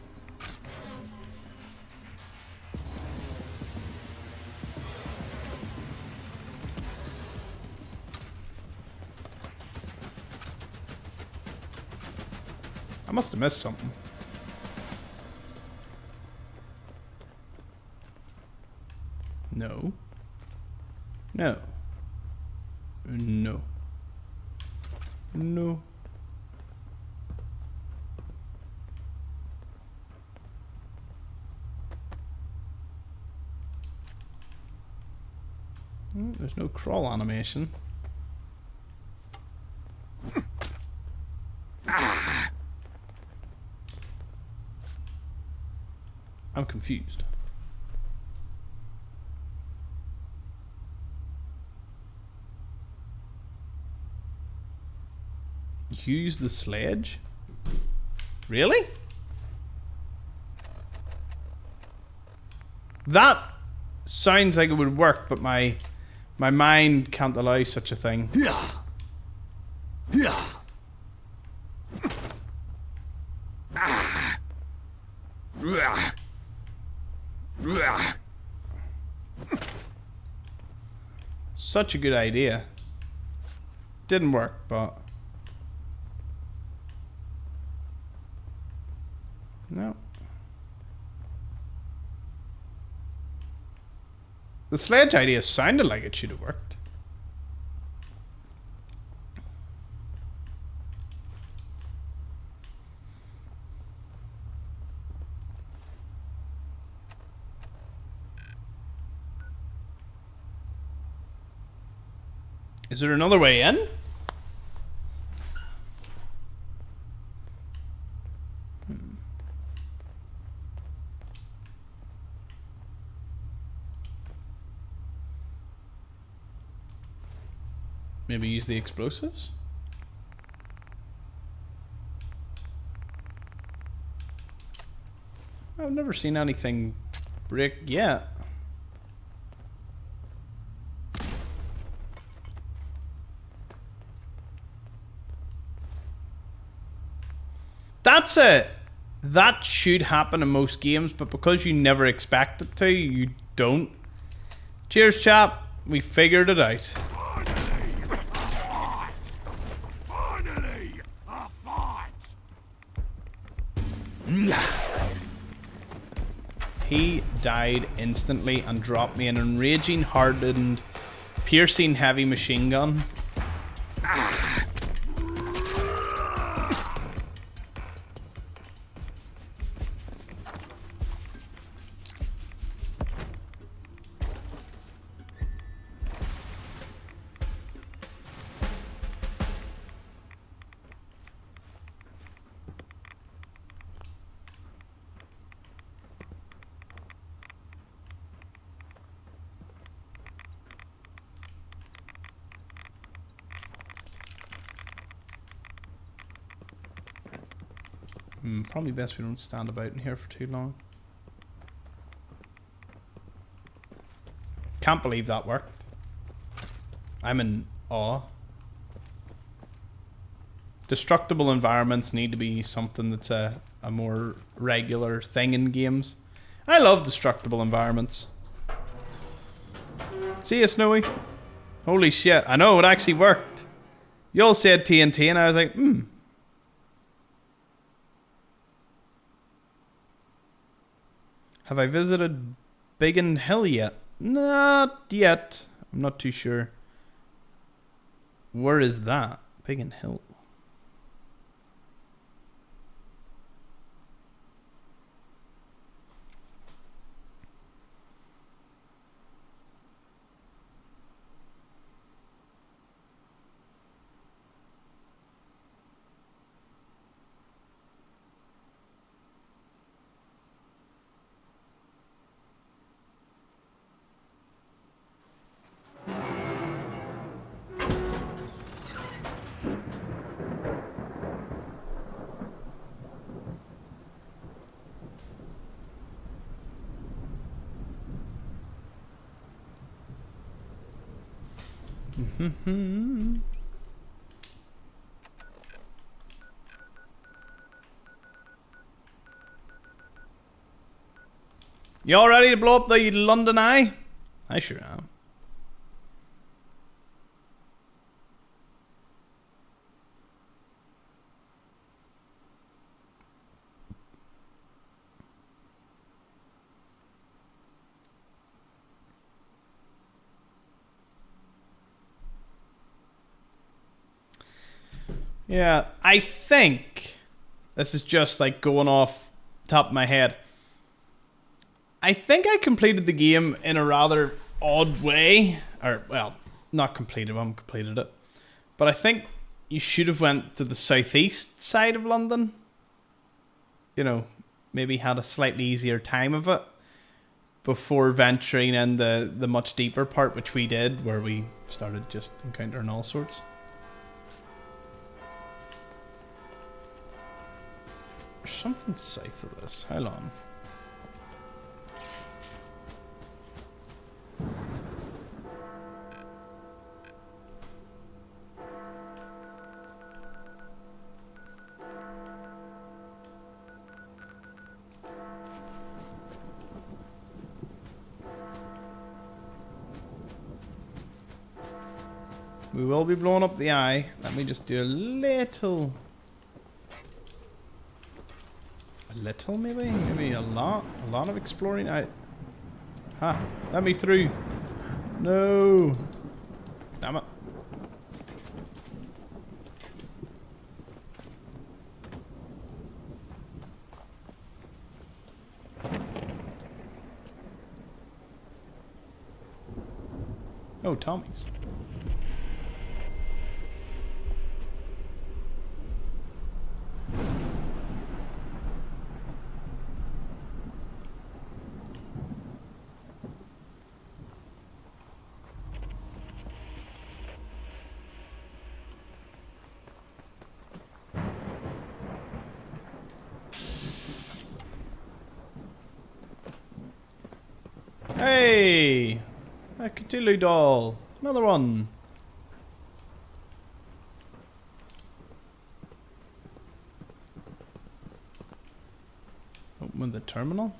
I must have missed something. No. No. No. There's no crawl animation. I'm confused. Use the sledge? Really? That sounds like it would work, but my mind can't allow such a thing. Such a good idea. Didn't work, but no. The sledge idea sounded like it should have worked. Is there another way in? Maybe use the explosives? I've never seen anything break yet. That's it. That should happen in most games, but because you never expect it to, you don't. Cheers, chap. We figured it out. Finally, a fight. He died instantly and dropped me an enraging, hardened, piercing heavy machine gun. Probably best we don't stand about in here for too long. Can't believe that worked. I'm in awe. Destructible environments need to be something that's a more regular thing in games. I love destructible environments. See ya, Snowy. Holy shit, I know, it actually worked. Y'all said TNT and I was like, Have I visited Biggin Hill yet? Not yet. I'm not too sure. Where is that? Biggin Hill. Y'all ready to blow up the London Eye? I sure am. Yeah, I think this is just like going off top of my head. I think I completed the game in a rather odd way. Or, well, not completed, I haven't completed it. But I think you should have went to the southeast side of London. You know, maybe had a slightly easier time of it before venturing in the much deeper part, which we did, where we started just encountering all sorts. There's something south of this. Hold on. We will be blowing up the eye. Let me just do a little maybe a lot of exploring. Let me through. No, damn it. Oh, Tommy's. Hey! A Cthulhu doll. Another one. Open the terminal.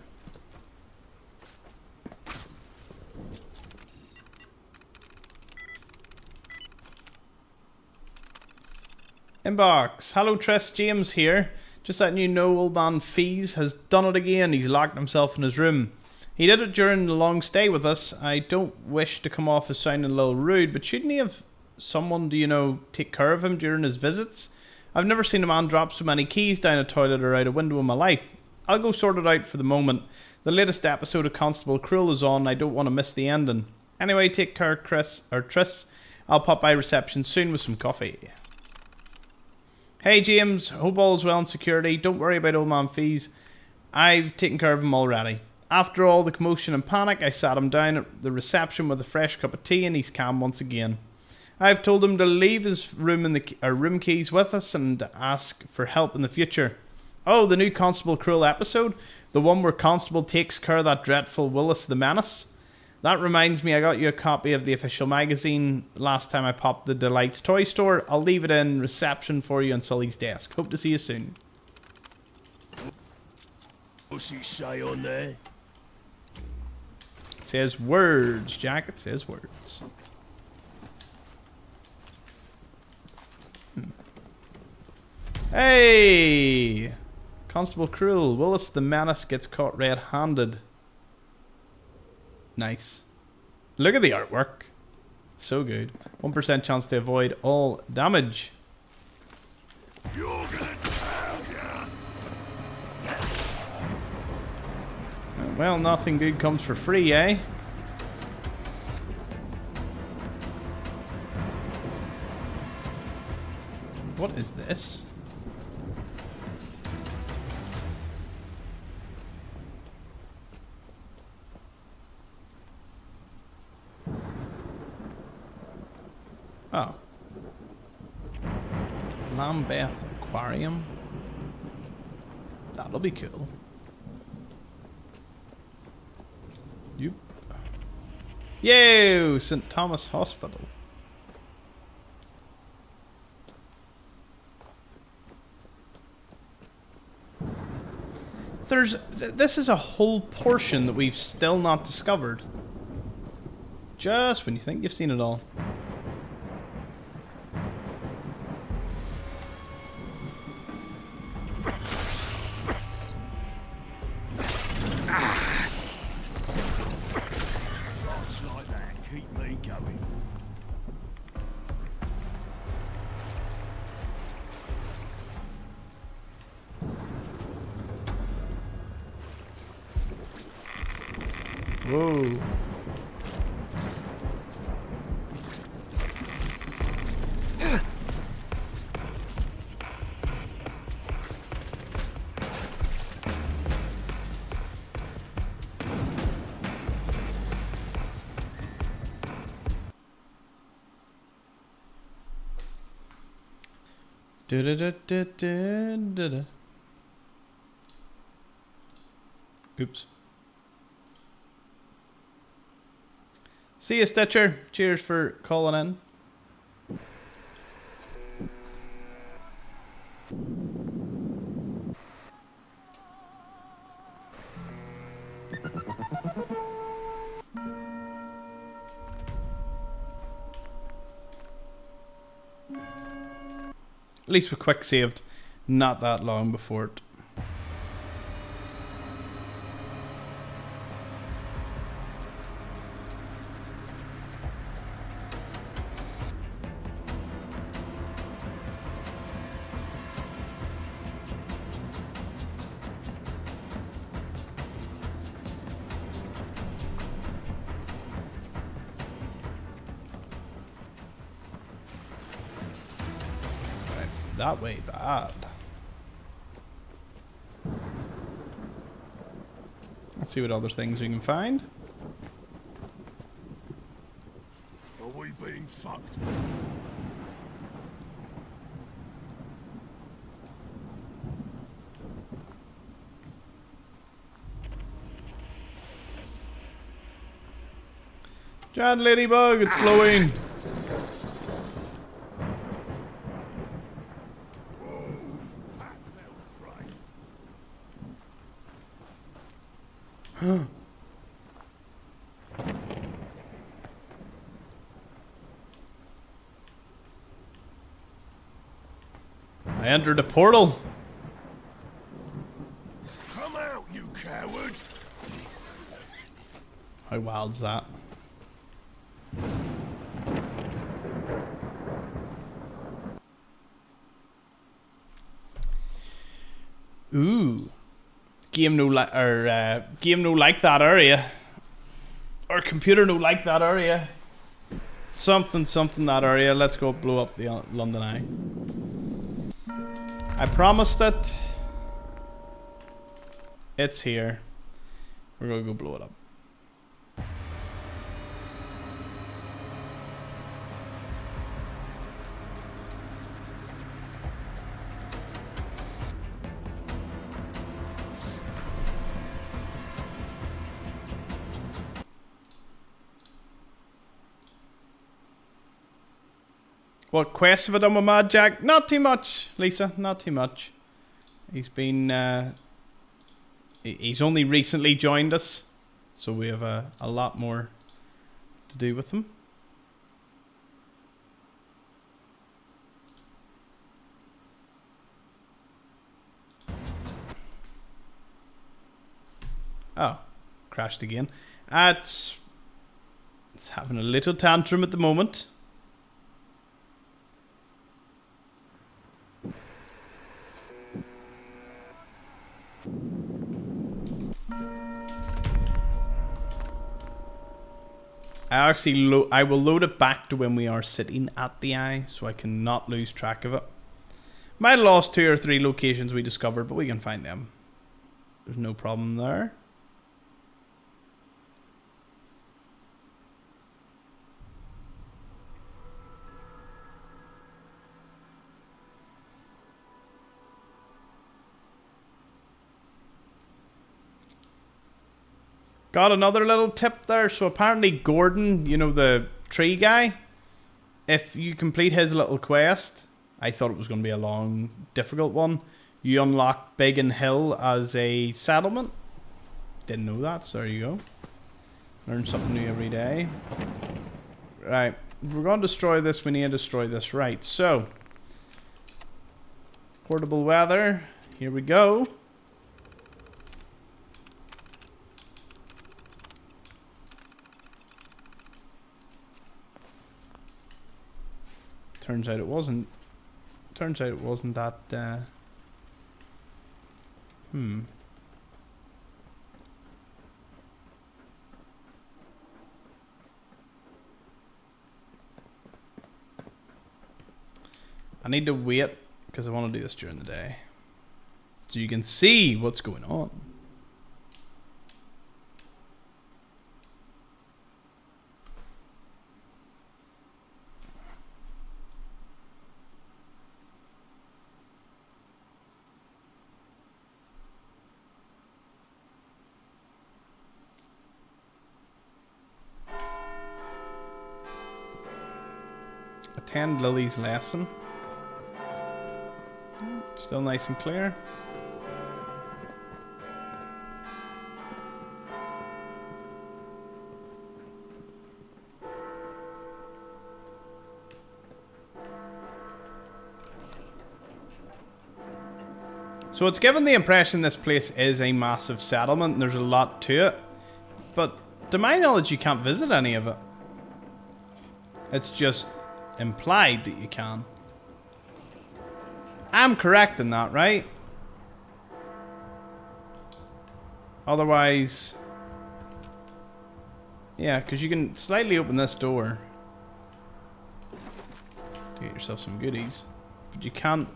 Inbox. Hello Tress, James here. Just letting you know old man Fees has done it again. He's locked himself in his room. He did it during the long stay with us. I don't wish to come off as sounding a little rude, but shouldn't he have someone, do you know, take care of him during his visits? I've never seen a man drop so many keys down a toilet or out a window in my life. I'll go sort it out for the moment. The latest episode of Constable Cruel is on. I don't want to miss the ending. Anyway, take care, Chris, or Triss. I'll pop by reception soon with some coffee. Hey, James. Hope all is well in security. Don't worry about old man Fees. I've taken care of him already. After all the commotion and panic, I sat him down at the reception with a fresh cup of tea and he's calm once again. I've told him to leave his room room keys with us and ask for help in the future. Oh, the new Constable Cruel episode? The one where Constable takes care of that dreadful Willis the Menace? That reminds me, I got you a copy of the official magazine last time I popped the Delight's toy store. I'll leave it in reception for you on Sully's desk. Hope to see you soon. What's he say on there? It says words, Jack. It says words. Hey! Constable Cruel. Willis the Menace gets caught red-handed. Nice. Look at the artwork. So good. 1% chance to avoid all damage. You're gonna drown, Well, nothing good comes for free, eh? What is this? Oh. Lambeth Aquarium. That'll be cool. Yep. Yo! St. Thomas Hospital. This is a whole portion that we've still not discovered. Just when you think you've seen it all. Whoa. Da-da-da-da-da-da-da. Oops. See you, Stitcher. Cheers for calling in. At least we quick saved not that long before it. That way bad. Let's see what other things we can find. Are we being fucked? Giant ladybug, it's glowing. I entered a portal. Come out, you coward! How wild's that? Ooh. Game no like that area. Or computer no like that area. Something that area. Let's go blow up the London Eye. I promised it. It's here. We're gonna go blow it up. What quests have I done with Mad Jack? Not too much, Lisa. Not too much. He's been... he's only recently joined us. So we have a lot more to do with him. Oh. Crashed again. It's having a little tantrum at the moment. I will load it back to when we are sitting at the eye, so I cannot lose track of it. Might have lost 2 or 3 locations we discovered, but we can find them. There's no problem there. Got another little tip there. So apparently Gordon, you know, the tree guy, if you complete his little quest, I thought it was going to be a long, difficult one. You unlock Biggin Hill as a settlement. Didn't know that, so there you go. Learn something new every day. Right, if we're going to destroy this, we need to destroy this. Right, so. Portable weather. Here we go. Turns out it wasn't that, I need to wait because I want to do this during the day. So you can see what's going on. Attend Lily's lesson. Still nice and clear. So it's given the impression this place is a massive settlement and there's a lot to it. But to my knowledge, you can't visit any of it. It's just implied that you can. I'm correct in that, right? Otherwise... yeah, because you can slightly open this door to get yourself some goodies. But you can't...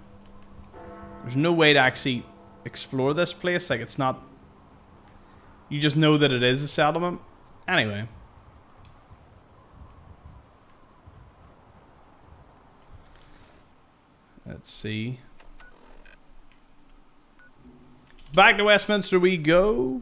there's no way to actually explore this place. Like, it's not... you just know that it is a settlement. Anyway. Let's see. Back to Westminster we go.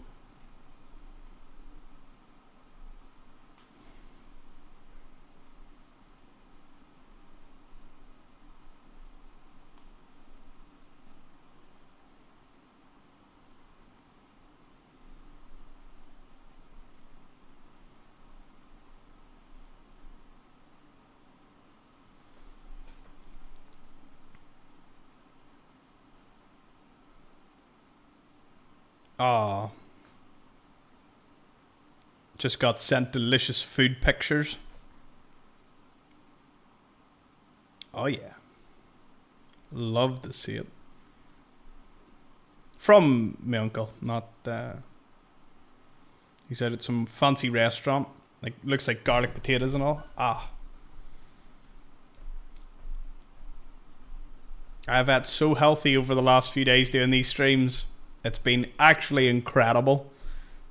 Oh. Just got sent delicious food pictures. Oh yeah. Love to see it. From my uncle, not he said it's some fancy restaurant. Like, looks like garlic potatoes and all. Ah. I've had so healthy over the last few days doing these streams. It's been actually incredible.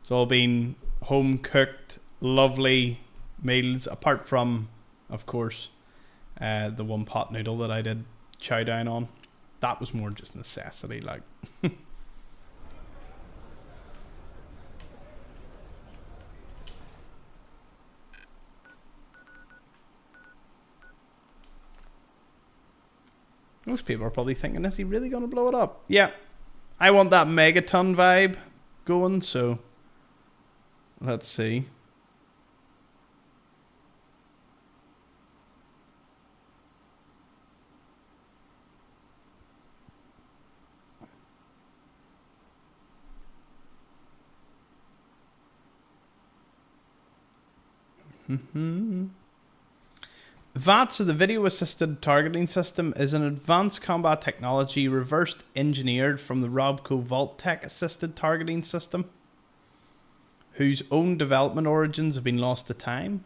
It's all been home cooked, lovely meals, apart from, of course, the one pot noodle that I did chow down on. That was more just necessity, like. Most people are probably thinking, is he really going to blow it up? Yeah. I want that megaton vibe going, so let's see. VATS, the Video Assisted Targeting System, is an advanced combat technology reversed engineered from the Robco Vault-Tec Assisted Targeting System, whose own development origins have been lost to time.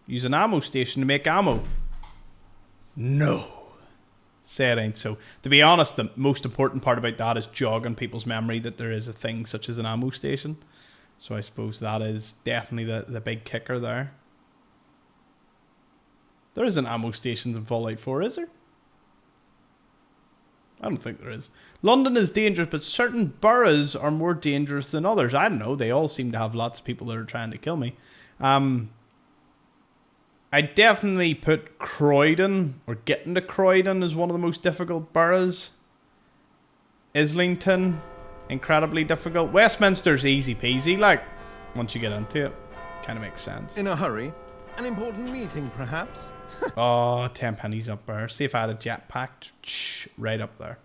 Use an ammo station to make ammo. No. Say it ain't so. To be honest, the most important part about that is jogging people's memory that there is a thing such as an ammo station. So I suppose that is definitely the big kicker there. There isn't ammo stations in Fallout 4, is there? I don't think there is. London is dangerous, but certain boroughs are more dangerous than others. I don't know. They all seem to have lots of people that are trying to kill me. I definitely put Croydon, or getting to Croydon, as one of the most difficult boroughs. Islington, incredibly difficult. Westminster's easy peasy, like, once you get into it. Kind of makes sense. In a hurry? An important meeting, perhaps? Oh, 10 pennies up there. See if I had a jetpack. Right up there.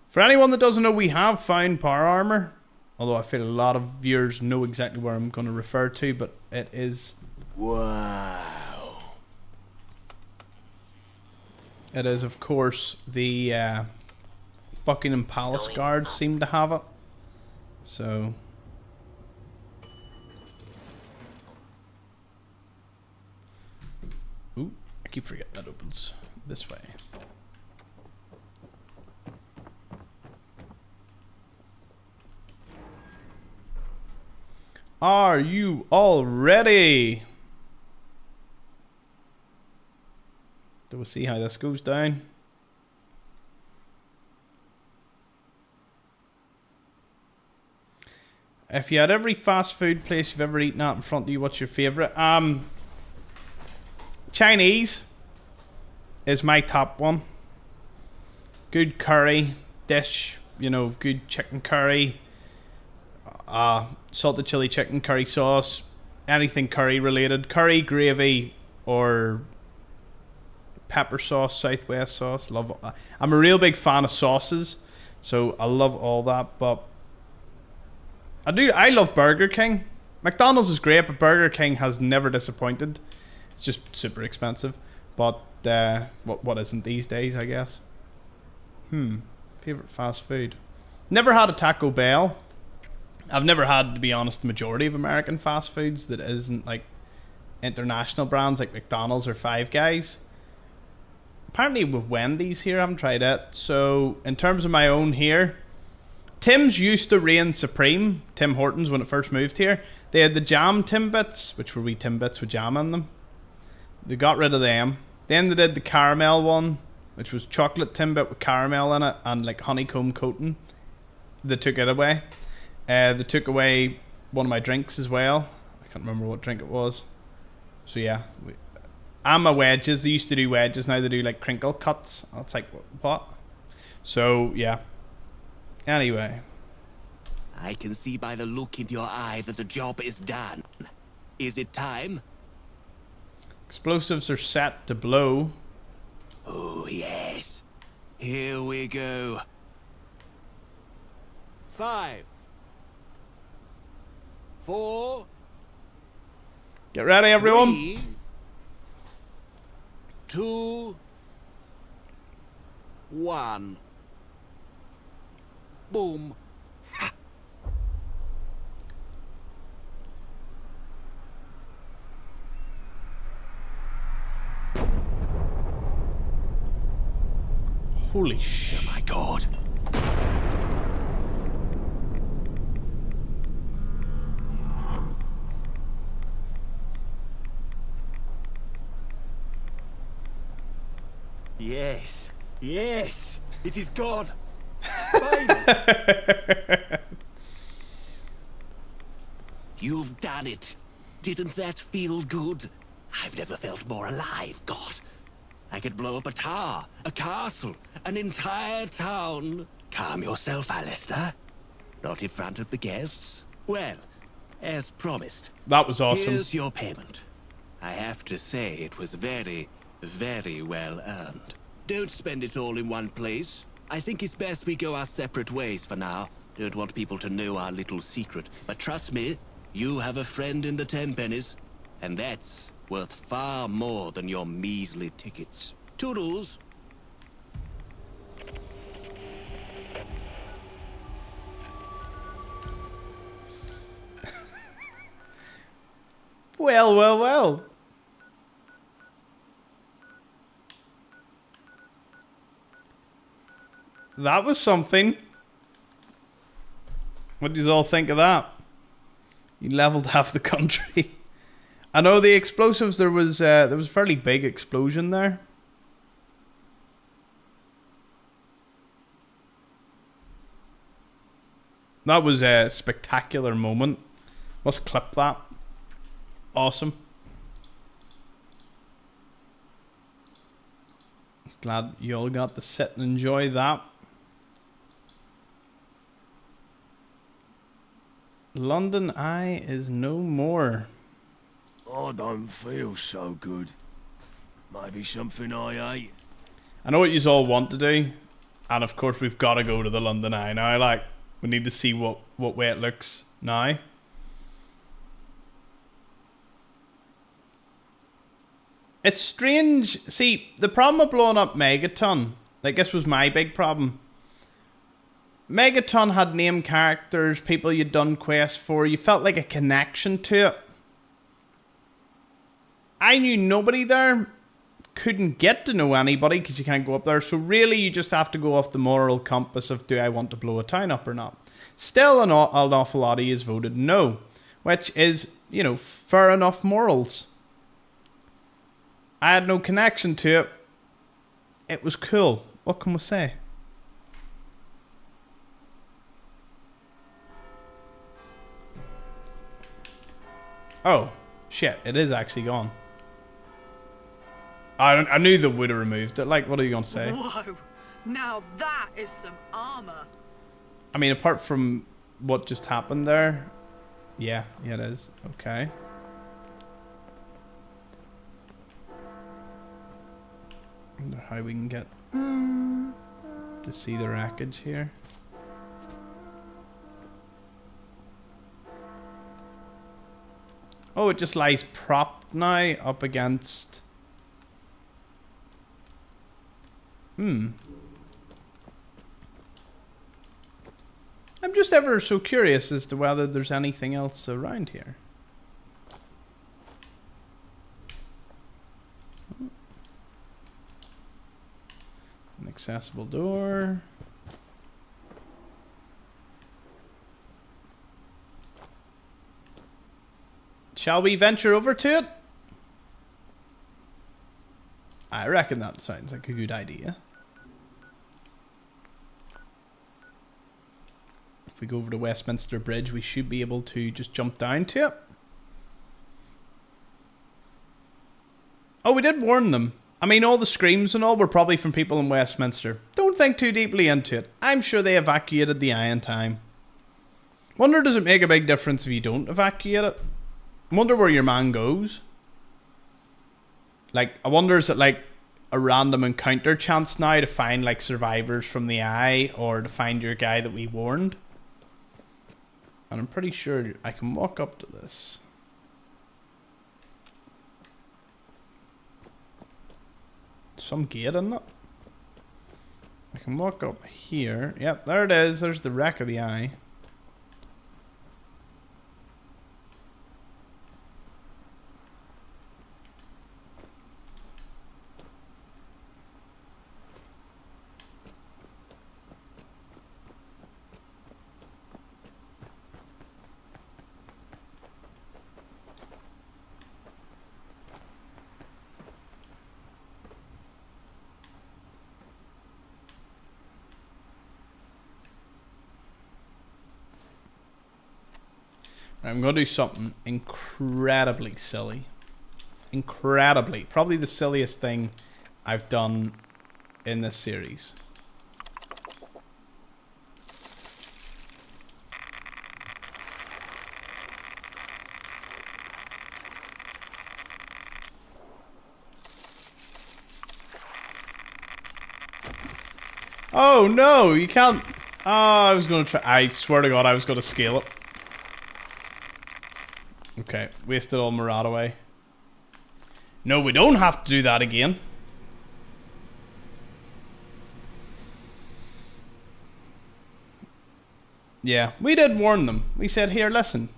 For anyone that doesn't know, we have found power armor. Although I feel a lot of viewers know exactly where I'm going to refer to, but it is... wow. It is, of course, the Buckingham Palace guards seem to have it. So... keep forgetting that opens this way. Are you all ready? Do we see how this goes down? If you had every fast food place you've ever eaten at in front of you, what's your favorite? Chinese is my top one. Good curry dish, you know, good chicken curry, salted chili chicken, curry sauce, anything curry related, curry, gravy, or pepper sauce, southwest sauce. Love. I'm a real big fan of sauces, so I love all that. But I love Burger King. McDonald's is great, but Burger King has never disappointed. It's just super expensive. But what isn't these days, I guess. Favorite fast food. Never had a Taco Bell. I've never had, to be honest, the majority of American fast foods that isn't like international brands like McDonald's or Five Guys. Apparently with Wendy's here, I haven't tried it. So in terms of my own here, Tim's used to reign supreme. Tim Hortons, when it first moved here, they had the jam Timbits, which were wee Timbits with jam in them. They got rid of them. Then they did the caramel one, which was chocolate Timbit with caramel in it and like honeycomb coating. They took it away. They took away one of my drinks as well. I can't remember what drink it was. So yeah, I'm a wedges. They used to do wedges. Now they do like crinkle cuts. It's like what? So yeah. Anyway. I can see by the look in your eye that the job is done. Is it time? Explosives are set to blow. Oh, yes. Here we go. 5, 4. Get ready, everyone. 3, 2, 1. Boom. Holy shit. Oh my god. Yes. Yes. It is God. You've done it. Didn't that feel good? I've never felt more alive, God. I could blow up a tower, a castle, an entire town. Calm yourself, Alistair. Not in front of the guests. Well, as promised. That was awesome. Here's your payment. I have to say it was very, very well earned. Don't spend it all in one place. I think it's best we go our separate ways for now. Don't want people to know our little secret. But trust me, you have a friend in the 10 pennies. And that's worth far more than your measly tickets. Toodles. Well. That was something. What do you all think of that? You leveled half the country. I know the explosives, there was a fairly big explosion there. That was a spectacular moment. Let's clip that. Awesome. Glad you all got to sit and enjoy that. London Eye is no more. I don't feel so good. Maybe something I ate. I know what you all want to do, and of course we've got to go to the London Eye now. Like, we need to see what way it looks now. It's strange. See, the problem of blowing up Megaton, like this was my big problem. Megaton had named characters, people you'd done quests for. You felt like a connection to it. I knew nobody there couldn't get to know anybody because you can't go up there. So really, you just have to go off the moral compass of, do I want to blow a town up or not? Still, an awful lot of you voted no, which is, you know, fair enough morals. I had no connection to it. It was cool. What can we say? Oh, shit. It is actually gone. I knew they would have removed it. Like, what are you going to say? Whoa, now that is some armor. I mean, apart from what just happened there. Yeah, it is. Okay. I wonder how we can get to see the wreckage here. Oh, it just lies propped now up against... I'm just ever so curious as to whether there's anything else around here. An accessible door. Shall we venture over to it? I reckon that sounds like a good idea. If we go over to Westminster Bridge, we should be able to just jump down to it. Oh, we did warn them. I mean, all the screams and all were probably from people in Westminster. Don't think too deeply into it. I'm sure they evacuated the eye in time. Wonder, does it make a big difference if you don't evacuate it? Wonder where your man goes. Like, I wonder, is it like a random encounter chance now to find like survivors from the eye, or to find your guy that we warned? And I'm pretty sure I can walk up to this. Some gate in it. I can walk up here. Yep, there it is. There's the wreck of the eye. I'm going to do something incredibly silly. Incredibly. Probably the silliest thing I've done in this series. Oh no, you can't. Oh, I was going to try. I swear to God, I was going to scale it. Okay, wasted all Murad away. No, we don't have to do that again. Yeah, we did warn them. We said, here, listen.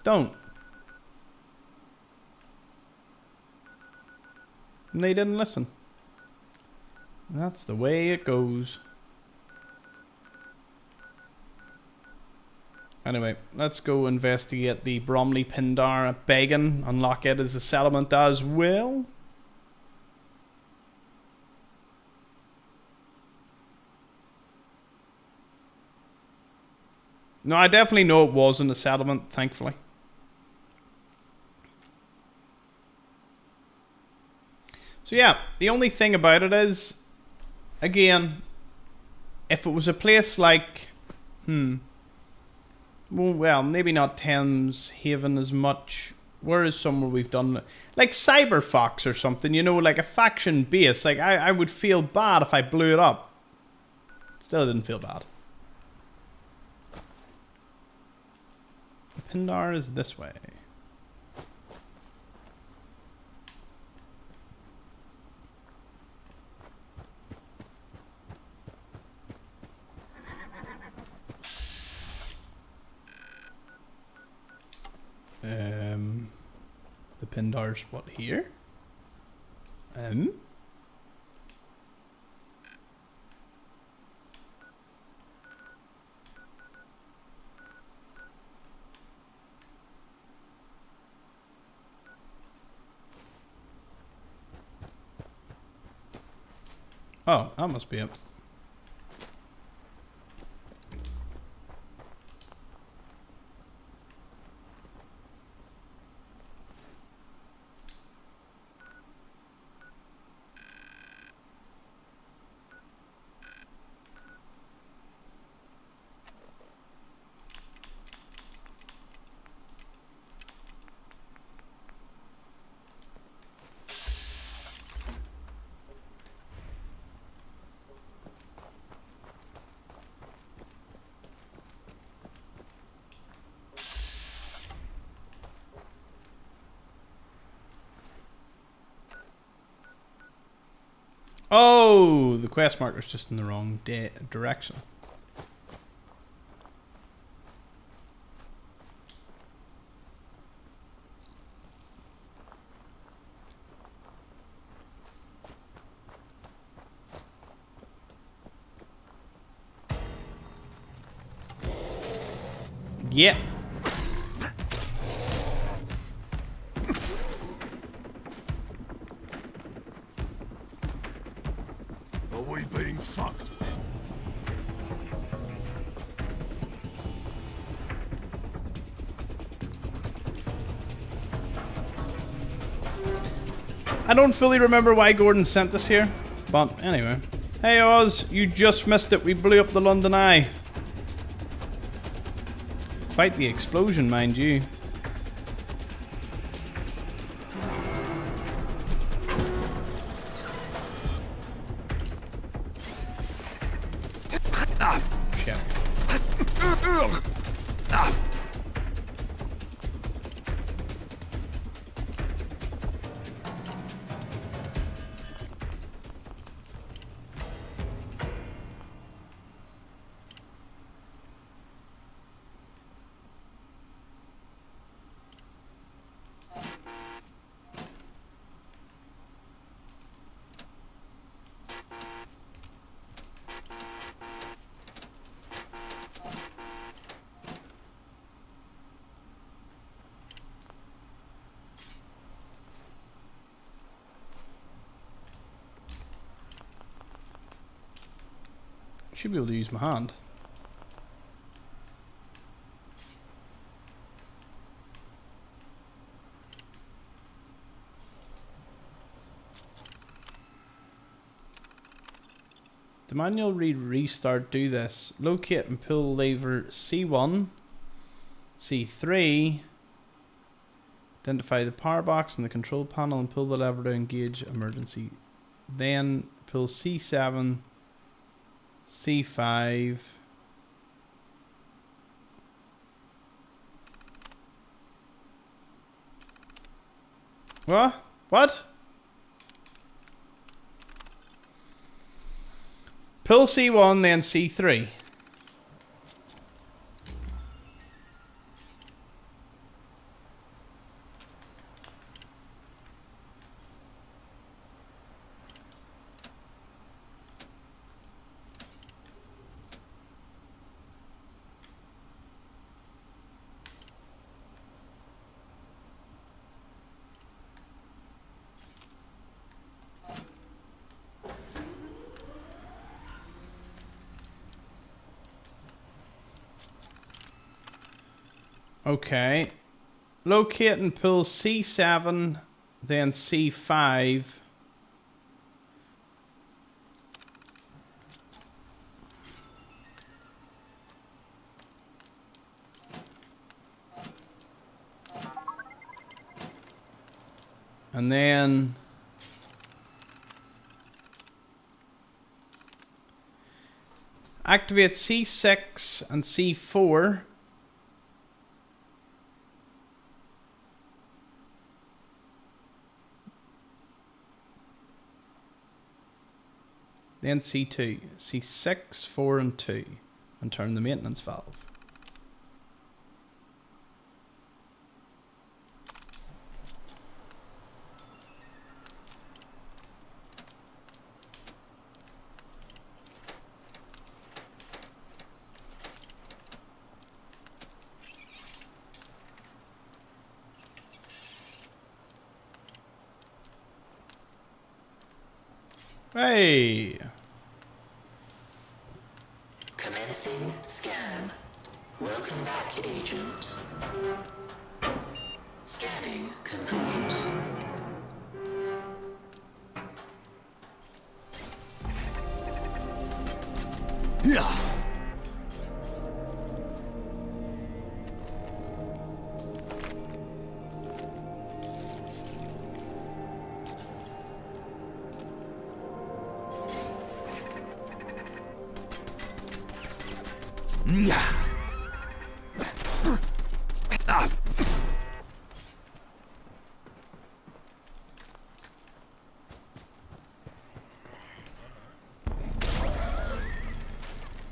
Don't. And they didn't listen. That's the way it goes. Anyway, let's go investigate the Bromley Pindar at Began. Unlock it as a settlement as well. No, I definitely know it wasn't a settlement, thankfully. So yeah, the only thing about it is, again, if it was a place like, well, maybe not Thames Haven as much. Where is somewhere we've done, like Cyberfox or something, you know, like a faction base. Like, I would feel bad if I blew it up. Still didn't feel bad. Pindar is this way. The Pindar's what, here? Oh, that must be it. Oh, the quest marker's just in the wrong direction. Yeah. Are we being fucked? I don't fully remember why Gordon sent us here, but anyway. Hey Oz, you just missed it. We blew up the London Eye. Quite the explosion, mind you. Shit. Should be able to use my hand. The manual read restart do this. Locate and pull lever C1, C3. Identify the power box in the control panel and pull the lever to engage emergency. Then pull C7, C5. What? What? Pull C1, then C3. Okay. Locate and pull C7, then C5. And then activate C6 and C4. Then C2, C6, 4 and 2, and turn the maintenance valve. Hey. Commencing scan. Welcome back, Agent. Scanning complete. Yeah.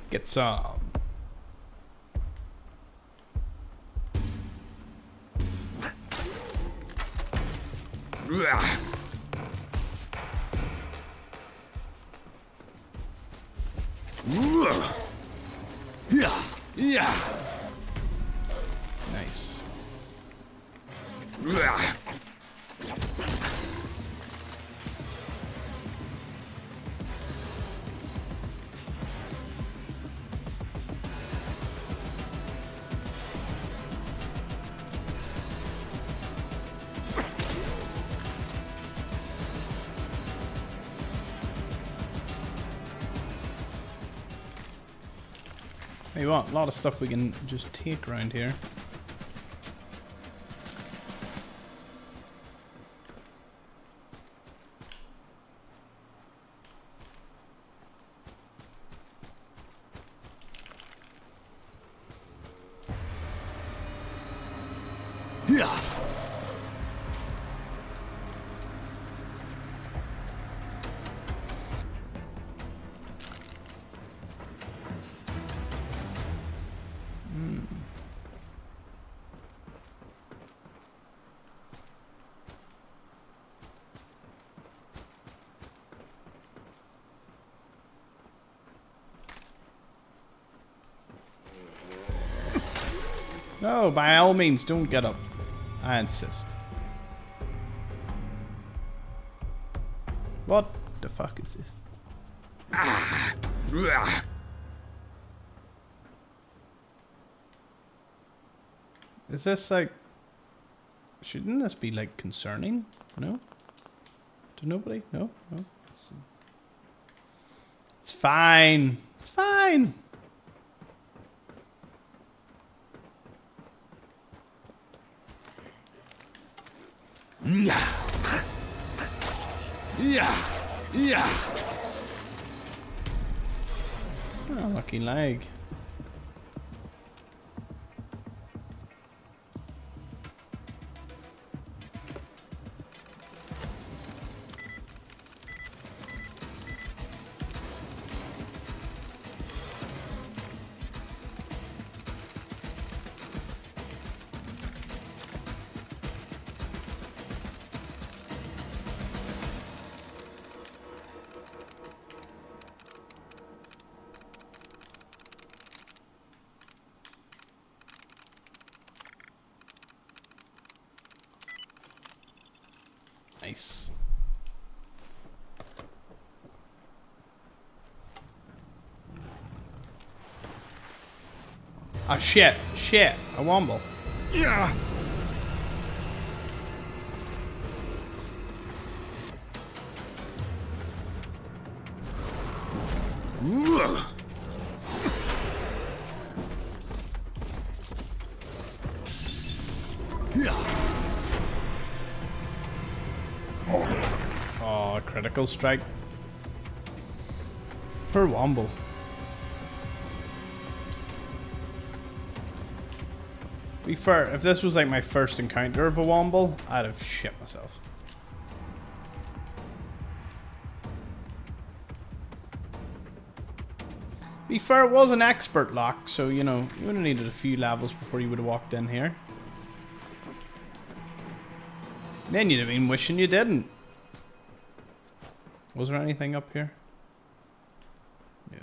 Get some. Yeah. Nice. Hey, what? A lot of stuff we can just take around here. Yeah. No, by all means, don't get up. I insist. What the fuck is this? Is this like... Shouldn't this be like concerning? No? To nobody? No? No? It's fine. It's fine. Yeah. Oh, lucky leg. Nice. Oh shit, shit, a womble. Yeah. Oh, critical strike. Poor womble. Be fair, if this was like my first encounter of a womble, I'd have shit myself. Be fair, it was an expert lock, so you know, you would have needed a few levels before you would have walked in here. Then you'd have been wishing you didn't. Was there anything up here? No.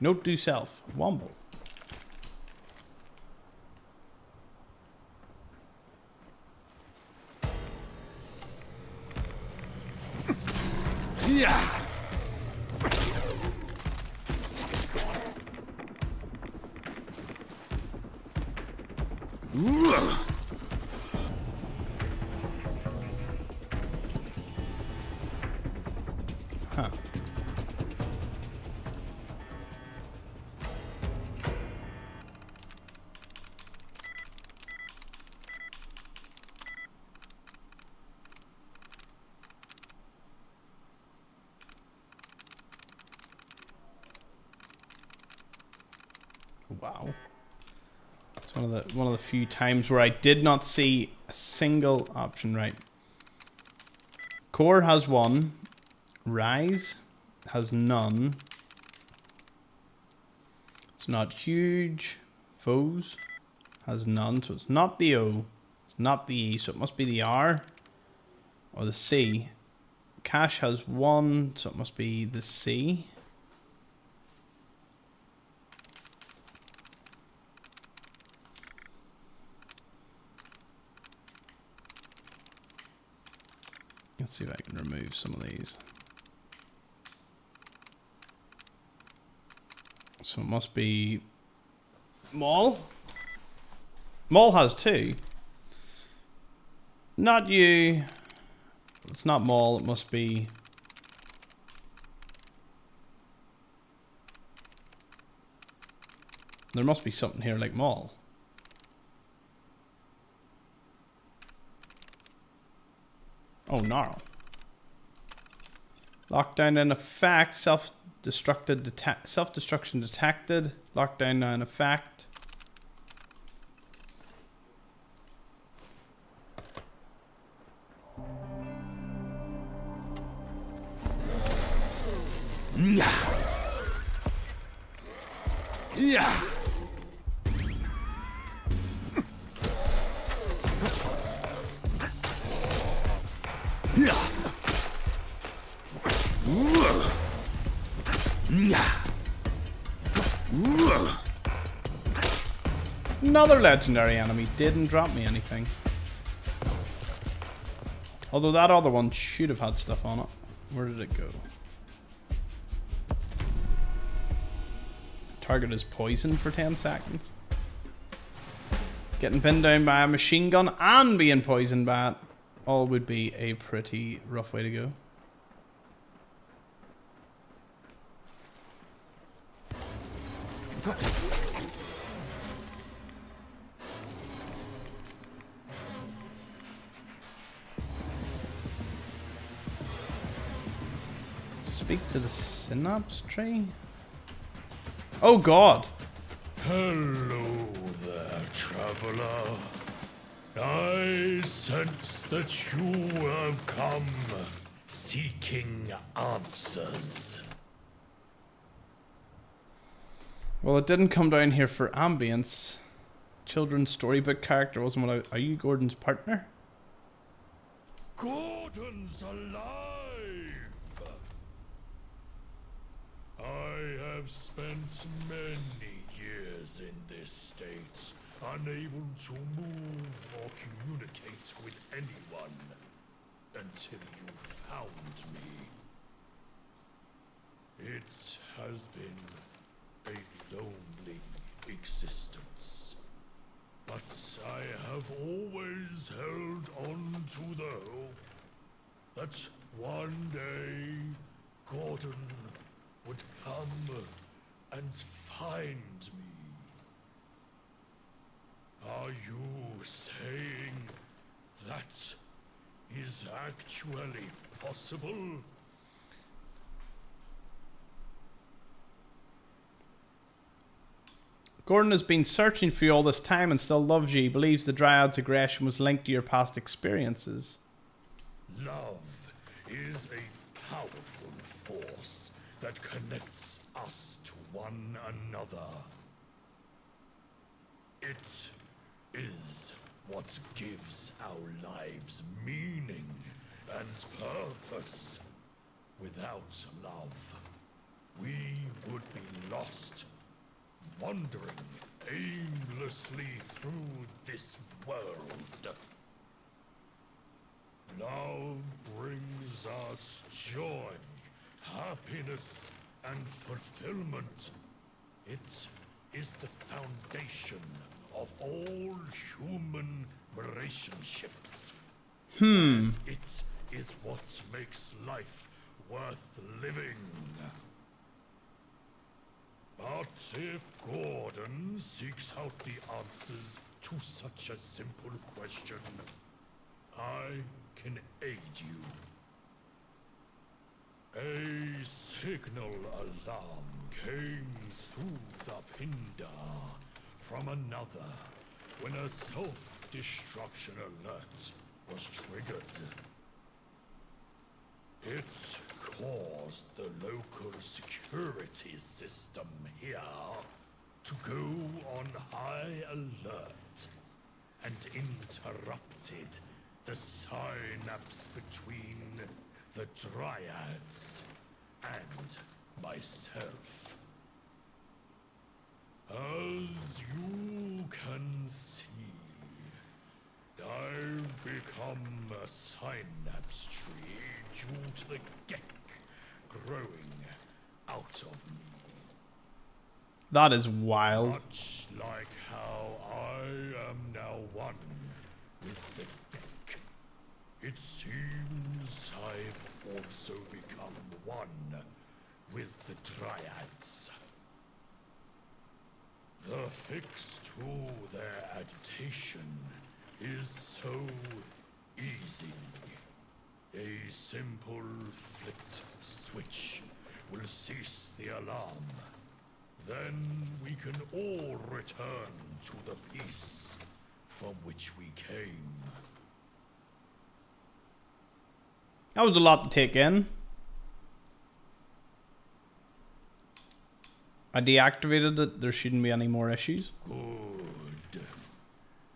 Note to self. Womble. Yeah. Huh. Wow. It's one of the few times where I did not see a single option right. Core has one. Rise has none. It's not huge. Foes has none, so it's not the O. It's not the E, so it must be the R or the C. Cash has one, so it must be the C. Let's see if I can remove some of these. So it must be Mall. Mall has two. Not you. It's not Mall, it must be... There must be something here like Mall. Oh, gnarl. Lockdown in effect. Self-destruction detected. Lockdown now in effect. Yeah. Yeah. Another legendary enemy didn't drop me anything. Although that other one should have had stuff on it. Where did it go? Target is poisoned for 10 seconds. Getting pinned down by a machine gun and being poisoned by it all would be a pretty rough way to go. Speak to the synapse tree? Oh god! Hello there, traveler. I sense that you have come seeking answers. Well, it didn't come down here for ambience. Children's storybook character wasn't what I... Are you Gordon's partner? Gordon's alive! I have spent many years in this state, unable to move or communicate with anyone, until you found me. It has been a lonely existence, but I have always held on to the hope that one day Gordon would come and find me. Are you saying that is actually possible? Gordon has been searching for you all this time and still loves you. He believes the Dryad's aggression was linked to your past experiences. Love is a powerful force that connects us to one another. It is what gives our lives meaning and purpose. Without love, we would be lost, wandering aimlessly through this world. Love brings us joy happiness and fulfillment. It is the foundation of all human relationships. And it is what makes life worth living. But if Gordon seeks out the answers to such a simple question, I can aid you. A signal alarm came through the Pindar from another when a self-destruction alert was triggered. It caused the local security system here to go on high alert and interrupted the synapse between the Dryads and myself. As you can see, I've become a synapse tree due to the Gek growing out of me. That is wild. Much like how I am now one with the Gek. It seems I've also become one with the Dryads. The fix to their agitation is so easy. A simple flicked switch will cease the alarm. Then we can all return to the peace from which we came. That was a lot to take in. I deactivated it. There shouldn't be any more issues. Good.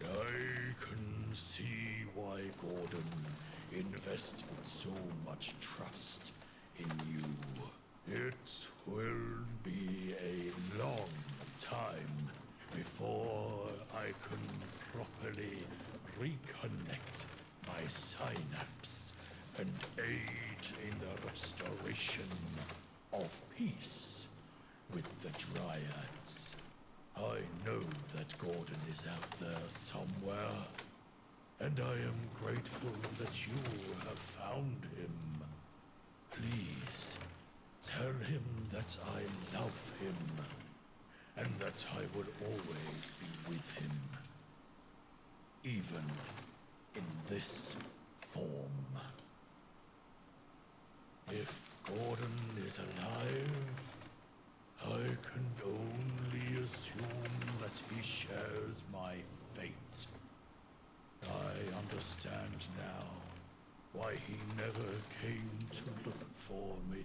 I can see why Gordon invested so much trust in you. It will be a long time before I can properly reconnect my synapse and aid in the restoration of peace with the Dryads. I know that Gordon is out there somewhere, and I am grateful that you have found him. Please, tell him that I love him, and that I will always be with him, even in this form. If Gordon is alive, I can only assume that he shares my fate. I understand now why he never came to look for me.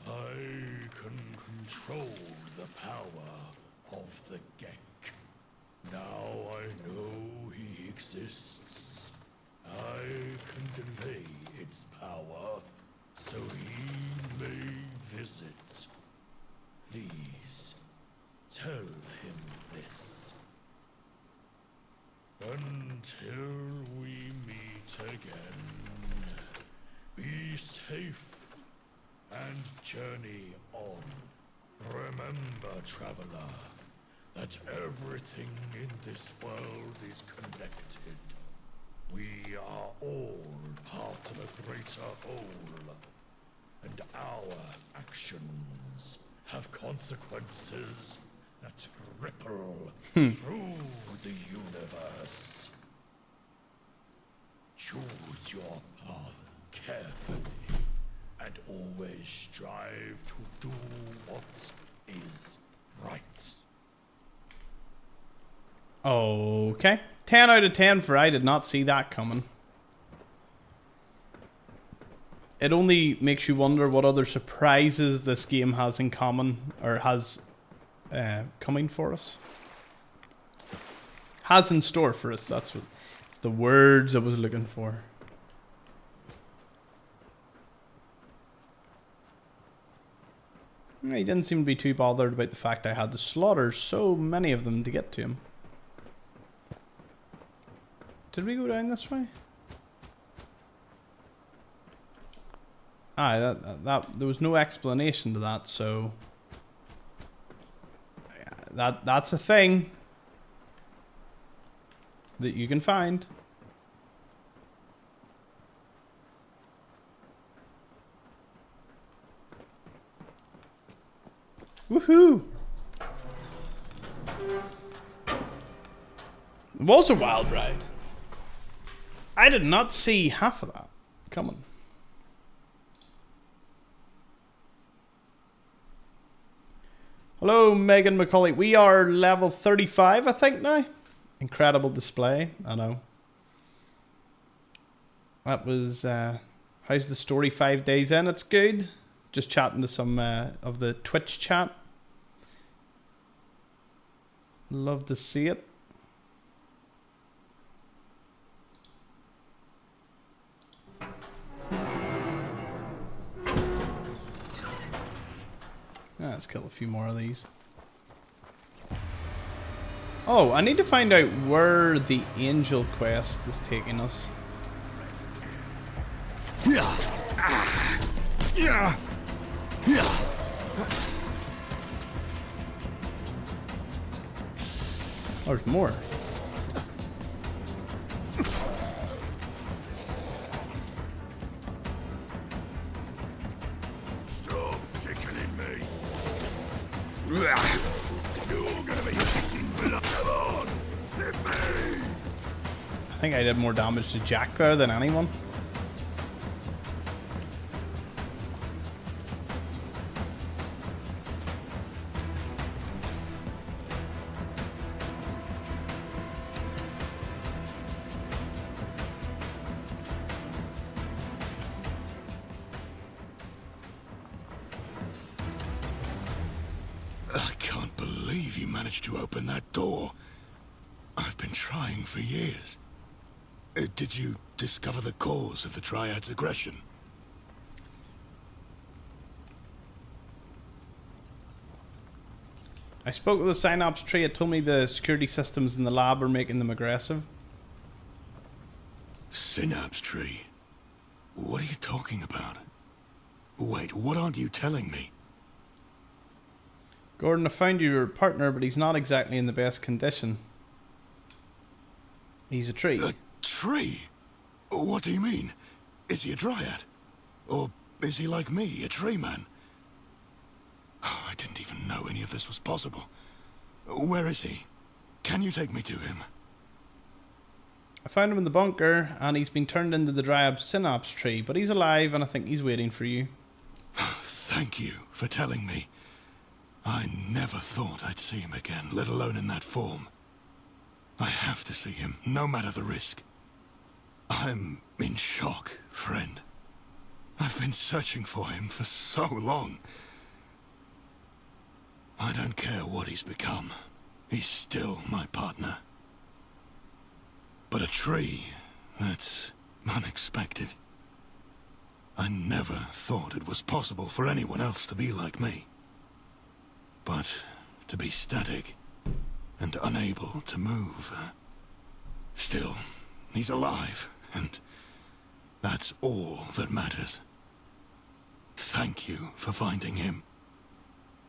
I can control the power of the Gek. Now I know he exists. I can delay its power so he may visit. Please, tell him this. Until we meet again, be safe and journey on. Remember, traveler, that everything in this world is connected. We are all part of a greater whole, and our actions have consequences that ripple through the universe. Choose your path carefully, and always strive to do what is right. Okay. 10 out of 10 for I did not see that coming. It only makes you wonder what other surprises this game has in common, or has coming for us. Has in store for us, that's what it's the words I was looking for. He didn't seem to be too bothered about the fact I had to slaughter so many of them to get to him. Did we go down this way? There was no explanation to that, so that's a thing that you can find. Woohoo! It was a wild ride. I did not see half of that coming. Hello, Megan McCauley. We are level 35, I think, now. Incredible display. I know. That was... how's the story 5 days in? It's good. Just chatting to some of the Twitch chat. Love to see it. Let's kill a few more of these. Oh, I need to find out where the angel quest is taking us. Oh, there's more. Stop sickening me. You're gonna be kissing blood. Come on, let me. I think I did more damage to Jack there than anyone. I can't believe you managed to open that door. I've been trying for years. Did you discover the cause of the Triad's aggression? I spoke with the Synapse tree. It told me the security systems in the lab are making them aggressive. Synapse tree? What are you talking about? Wait, what aren't you telling me? Gordon, I found your partner, but he's not exactly in the best condition. He's a tree. A tree? What do you mean? Is he a Dryad? Or is he like me, a tree man? Oh, I didn't even know any of this was possible. Where is he? Can you take me to him? I found him in the bunker, and he's been turned into the Dryad Synapse tree, but he's alive, and I think he's waiting for you. Thank you for telling me. I never thought I'd see him again, let alone in that form. I have to see him, no matter the risk. I'm in shock, friend. I've been searching for him for so long. I don't care what he's become. He's still my partner. But a tree, that's unexpected. I never thought it was possible for anyone else to be like me. But to be static and unable to move. Still, he's alive, and that's all that matters. Thank you for finding him.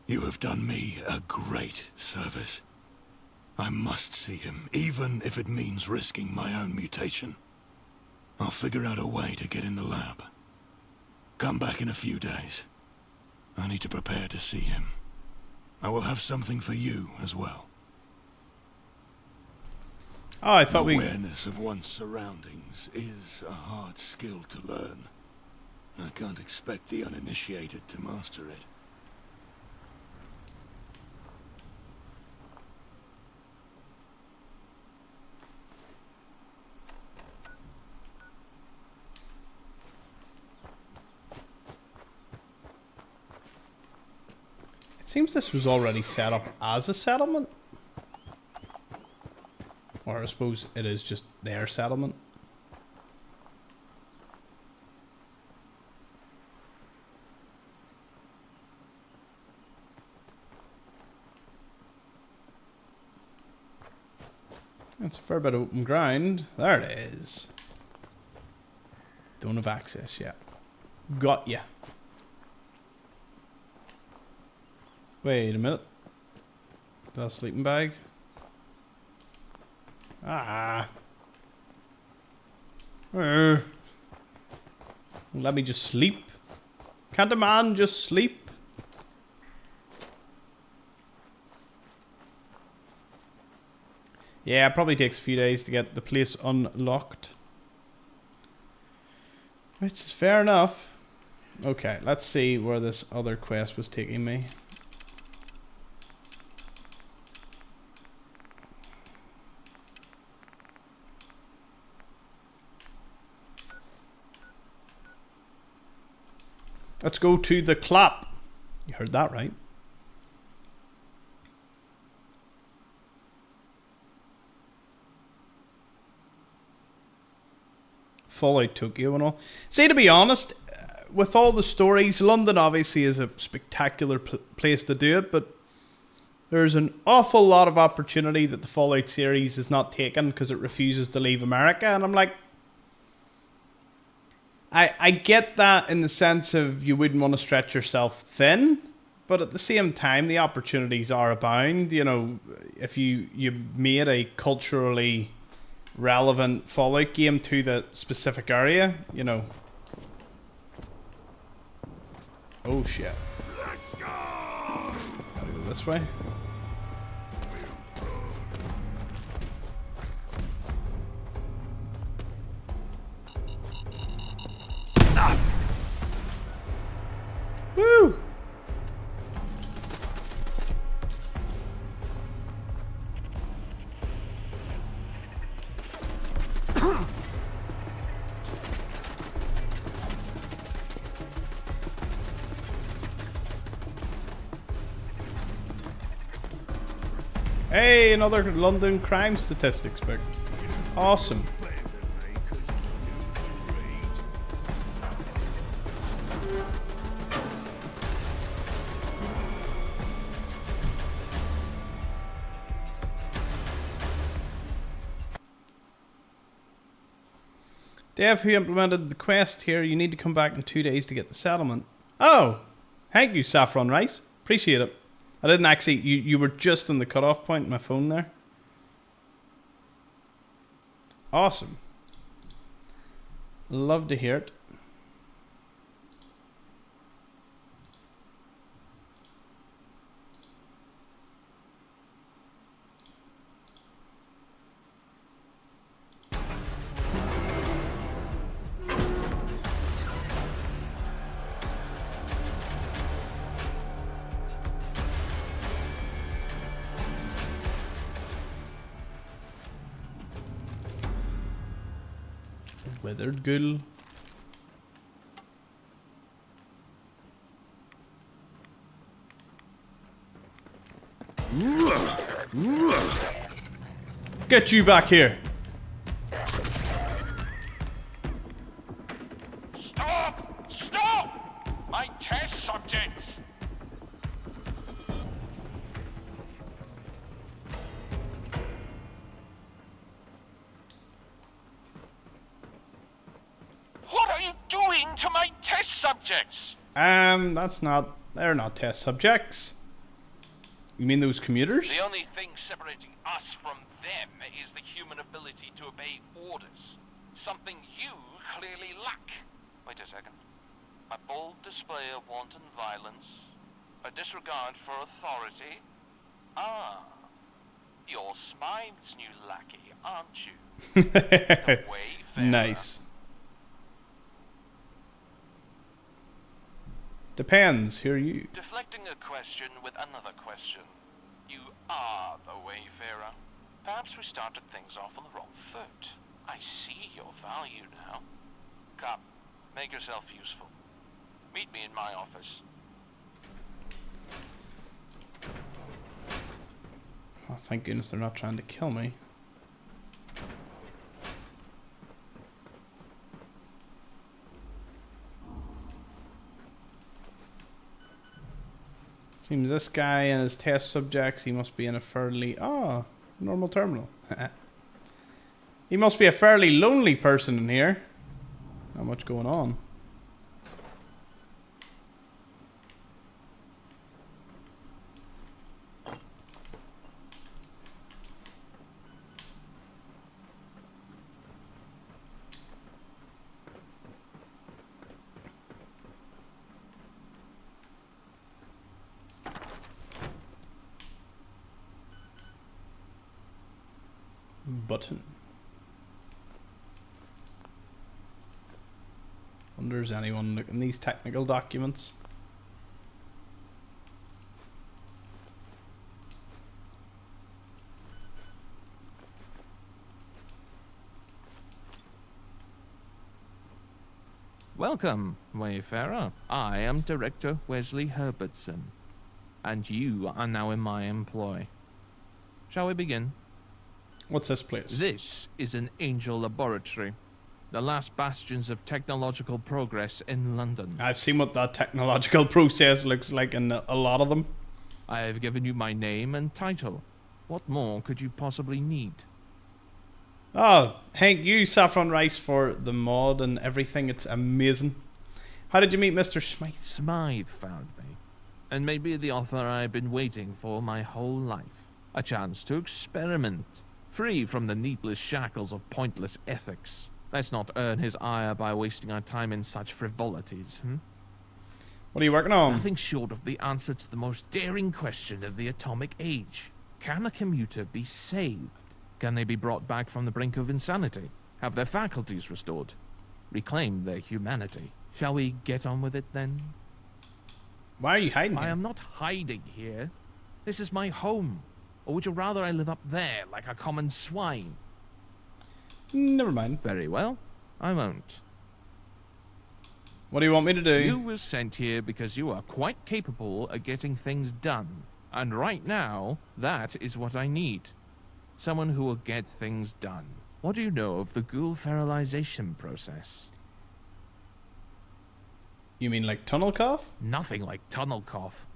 You have done me a great service. I must see him, even if it means risking my own mutation. I'll figure out a way to get in the lab. Come back in a few days. I need to prepare to see him. I will have something for you as well. Oh, I thought Awareness of one's surroundings is a hard skill to learn. I can't expect the uninitiated to master it. It seems this was already set up as a settlement. Or I suppose it is just their settlement. That's a fair bit of open ground. There it is. Don't have access yet. Got ya. Wait a minute. Is that a sleeping bag? Let me just sleep. Can't a man just sleep? Yeah, it probably takes a few days to get the place unlocked. Which is fair enough. Okay, let's see where this other quest was taking me. Let's go to the clap. You heard that right. Fallout Tokyo and all. See, to be honest, with all the stories, London obviously is a spectacular place to do it, but there's an awful lot of opportunity that the Fallout series is not taken because it refuses to leave America, and I'm like, I get that in the sense of you wouldn't want to stretch yourself thin, but at the same time, the opportunities are abound. You know, if you made a culturally relevant Fallout game to the specific area, you know. Oh shit. Let's go. Gotta go this way. Woo! Hey, another London crime statistics book. Awesome. Dev, who implemented the quest here, you need to come back in 2 days to get the settlement. Oh, thank you, Saffron Rice. Appreciate it. I didn't actually, you were just on the cutoff point in my phone there. Awesome. Love to hear it. Withered ghoul. Get you back here. Stop! Stop! My test subjects! What are you doing to my test subjects? They're not test subjects. You mean those commuters? The only thing separating us from them is the human ability to obey orders. Something you clearly lack. Wait a second. A bold display of wanton violence. A disregard for authority. Ah. You're Smythe's new lackey, aren't you? The Wayfarer. Nice. Depends. Who are you? Deflecting a question with another question. You are the Wayfarer. Perhaps we started things off on the wrong foot. I see your value now. Come, make yourself useful. Meet me in my office. Oh, thank goodness they're not trying to kill me. Seems this guy and his test subjects, he must be in a fairly... Oh, normal terminal. He must be a fairly lonely person in here. Not much going on. button. Wonder if there's anyone looking these technical documents. Welcome, Wayfarer. I am Director Wesley Herbertson, and you are now in my employ. Shall we begin? What's this place? This is an Angel Laboratory, the last bastions of technological progress in London. I've seen what that technological process looks like in a lot of them. I have given you my name and title. What more could you possibly need? Oh, thank you, Saffron Rice, for the mod and everything. It's amazing. How did you meet Mr. Smythe? Smythe found me, and made me the offer I've been waiting for my whole life. A chance to experiment, free from the needless shackles of pointless ethics. Let's not earn his ire by wasting our time in such frivolities, What are you working on? Nothing short of the answer to the most daring question of the atomic age. Can a commuter be saved? Can they be brought back from the brink of insanity? Have their faculties restored? Reclaim their humanity? Shall we get on with it then? Why are you hiding I here? am not hiding here. This is my home. Or would you rather I live up there like a common swine? Never mind. Very well. I won't. What do you want me to do? You were sent here because you are quite capable of getting things done. And right now, that is what I need. Someone who will get things done. What do you know of the ghoul fertilization process? You mean like tunnel cough? Nothing like tunnel cough.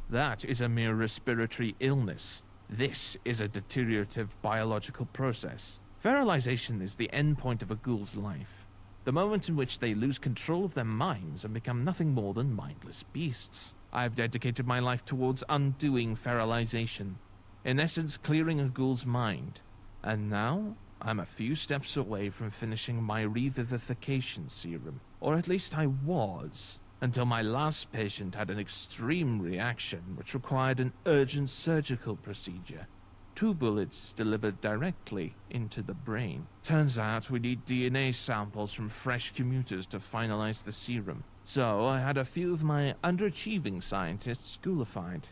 That is a mere respiratory illness. This is a deteriorative biological process. Fertilization is the end point of a ghoul's life. The moment in which they lose control of their minds and become nothing more than mindless beasts. I've dedicated my life towards undoing fertilization. In essence, clearing a ghoul's mind. And now, I'm a few steps away from finishing my revivification serum. Or at least I was, until my last patient had an extreme reaction which required an urgent surgical procedure. 2 bullets delivered directly into the brain. Turns out we need DNA samples from fresh commuters to finalize the serum. So I had a few of my underachieving scientists schoolified.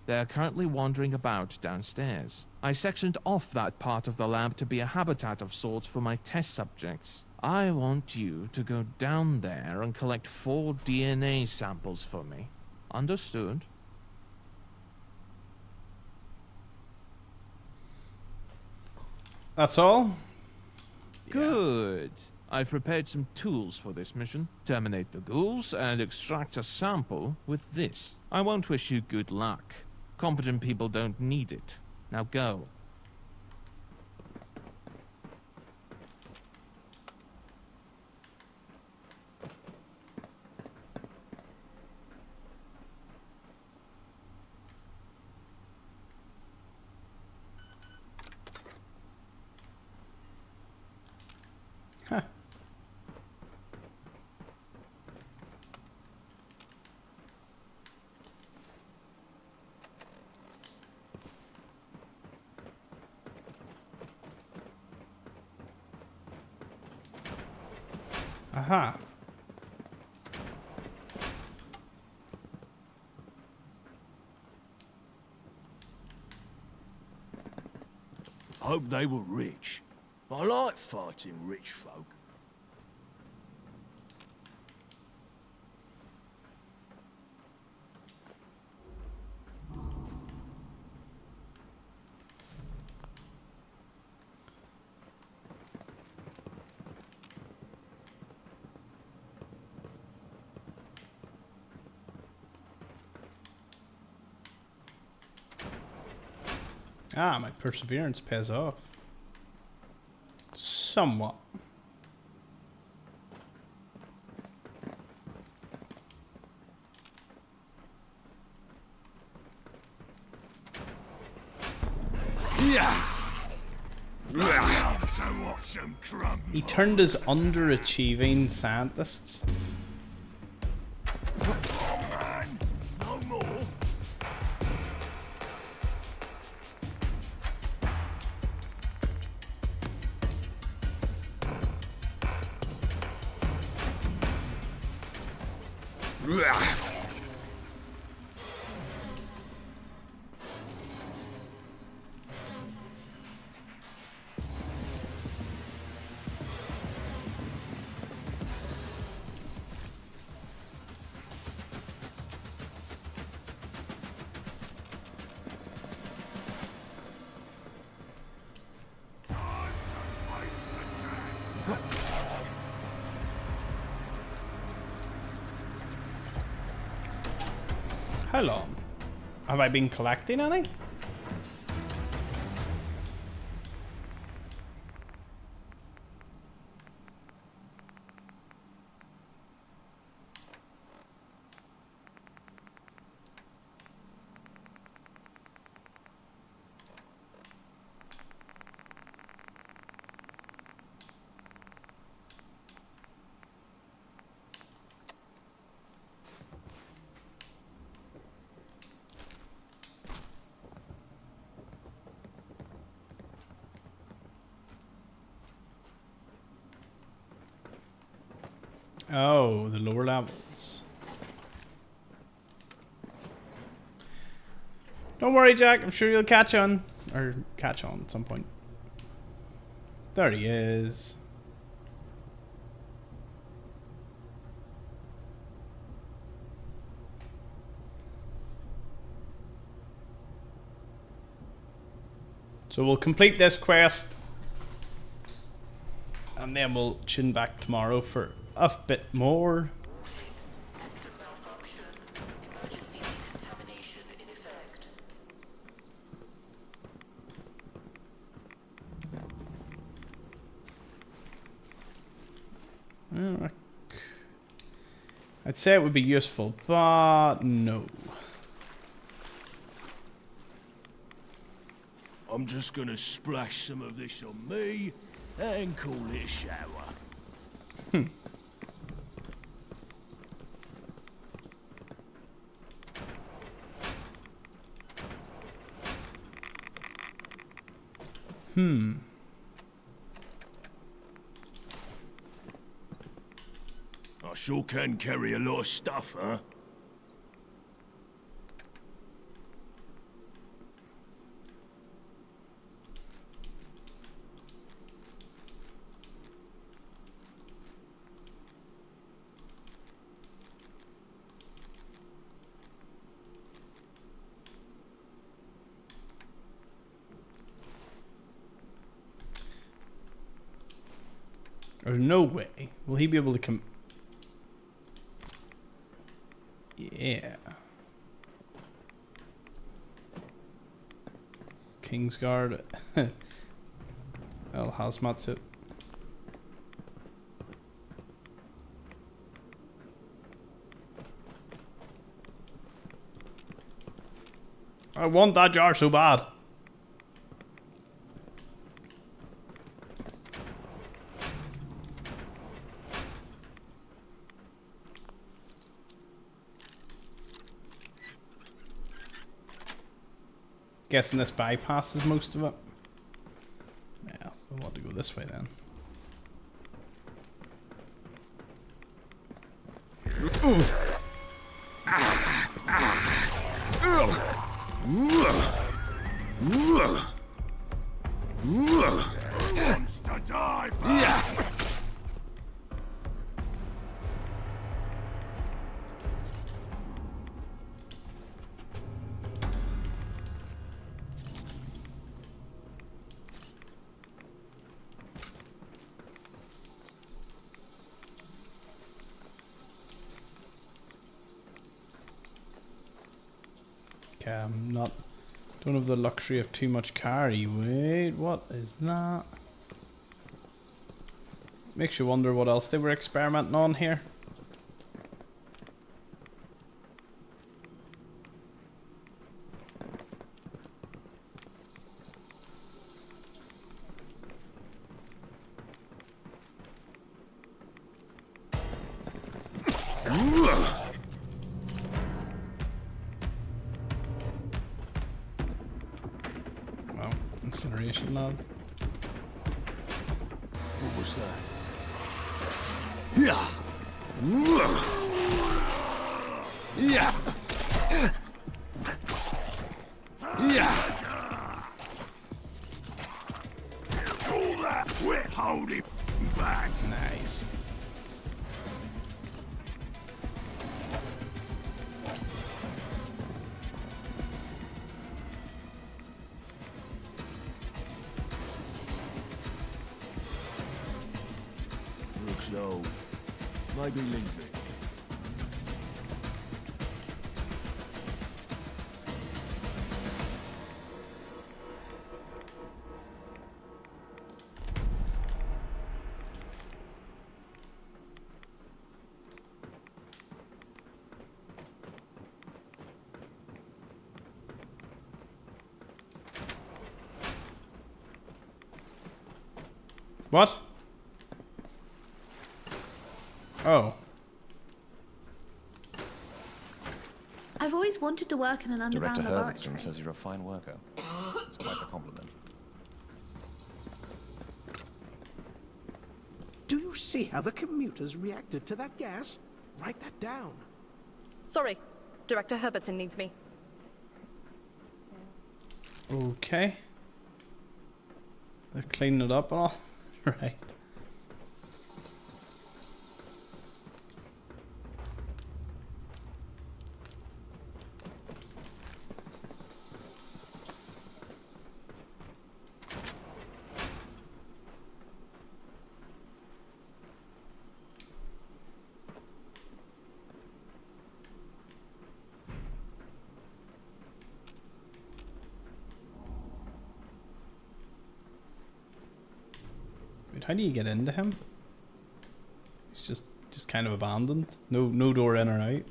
They are currently wandering about downstairs. I sectioned off that part of the lab to be a habitat of sorts for my test subjects. I want you to go down there and collect 4 DNA samples for me. Understood? That's all? Good. I've prepared some tools for this mission. Terminate the ghouls and extract a sample with this. I won't wish you good luck. Competent people don't need it. Now go. Huh. Aha. Hope they were rich. I like fighting rich folk. Ah, my perseverance pays off. Somewhat. Yeah. Love to watch them crumble. He turned his underachieving scientists. Oh man, no more. How long? Have I been collecting any? Oh, the lower levels. Don't worry, Jack. I'm sure you'll catch on. Or catch on at some point. There he is. So we'll complete this quest. And then we'll tune back tomorrow for a bit more. System malfunction. Emergency decontamination in effect. I'd say it would be useful, but no. I'm just gonna splash some of this on me and call it a shower. I sure can carry a lot of stuff, huh? There's no way. Will he be able to come? Yeah. Kingsguard. El hazmat suit. I want that jar so bad. Guessing this bypasses most of it. Yeah, I want to go this way then. Wants to die first. Okay, don't have the luxury of too much carry. Wait, what is that? Makes you wonder what else they were experimenting on here. Well, incineration lab. What was that? Yeah. Yeah. Yeah. All that wit, hold him back. Nice. Looks low. Maybe leave it. What? Oh. I've always wanted to work in an underground Director laboratory. Herbertson says you're a fine worker. It's quite the compliment. Do you see how the commuters reacted to that gas? Write that down. Sorry, Director Herbertson needs me. Okay. They're cleaning it up and all. Right. How do you get into him? He's just kind of abandoned. No door in or out.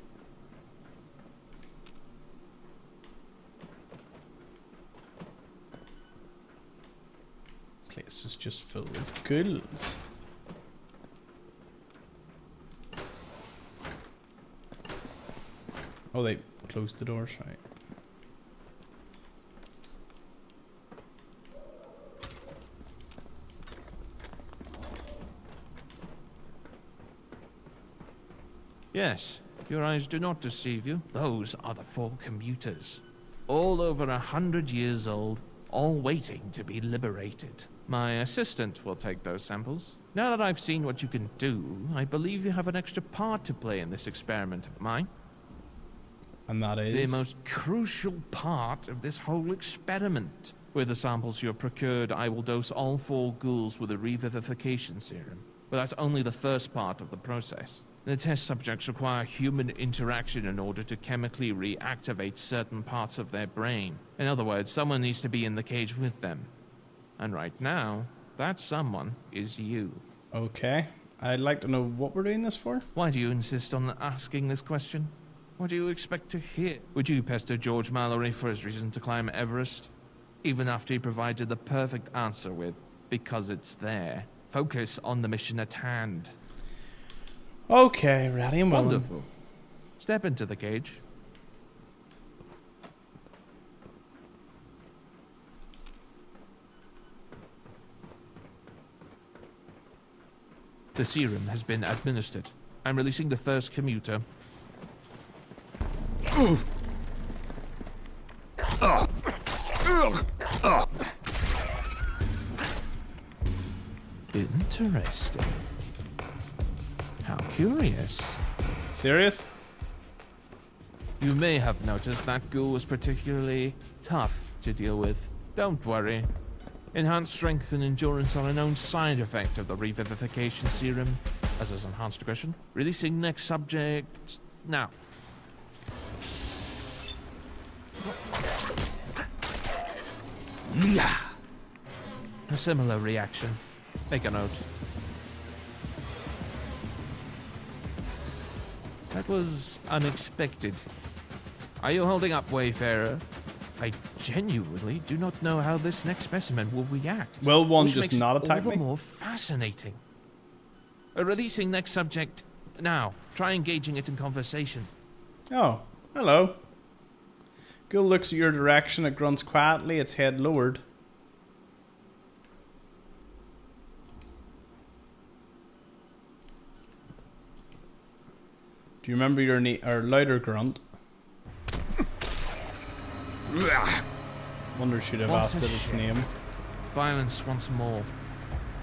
Place is just full of ghouls. Oh, they closed the doors, right? Yes, your eyes do not deceive you. Those are the 4 commuters. All over 100 years old, all waiting to be liberated. My assistant will take those samples. Now that I've seen what you can do, I believe you have an extra part to play in this experiment of mine. And that is? The most crucial part of this whole experiment. With the samples you have procured, I will dose all 4 ghouls with a revivification serum. But that's only the first part of the process. The test subjects require human interaction in order to chemically reactivate certain parts of their brain. In other words, someone needs to be in the cage with them. And right now, that someone is you. Okay. I'd like to know what we're doing this for. Why do you insist on asking this question? What do you expect to hear? Would you pester George Mallory for his reason to climb Everest? Even after he provided the perfect answer with, because it's there. Focus on the mission at hand. Okay, ready and willing. Wonderful. Step into the cage. The serum has been administered. I'm releasing the first commuter. Interesting. How curious. Serious? You may have noticed that ghoul was particularly tough to deal with. Don't worry. Enhanced strength and endurance are a known side effect of the revivification serum, as is enhanced aggression. Releasing next subject now. A similar reaction. Make a note. That was unexpected. Are you holding up, Wayfarer? I genuinely do not know how this next specimen will react. Will one which just makes not it attack all me? the more fascinating. Releasing next subject now. Try engaging it in conversation. Oh, hello. Ghoul looks at your direction. It grunts quietly, its head lowered. Do you remember your or louder grunt? Wonder should have asked it its name. Violence once more.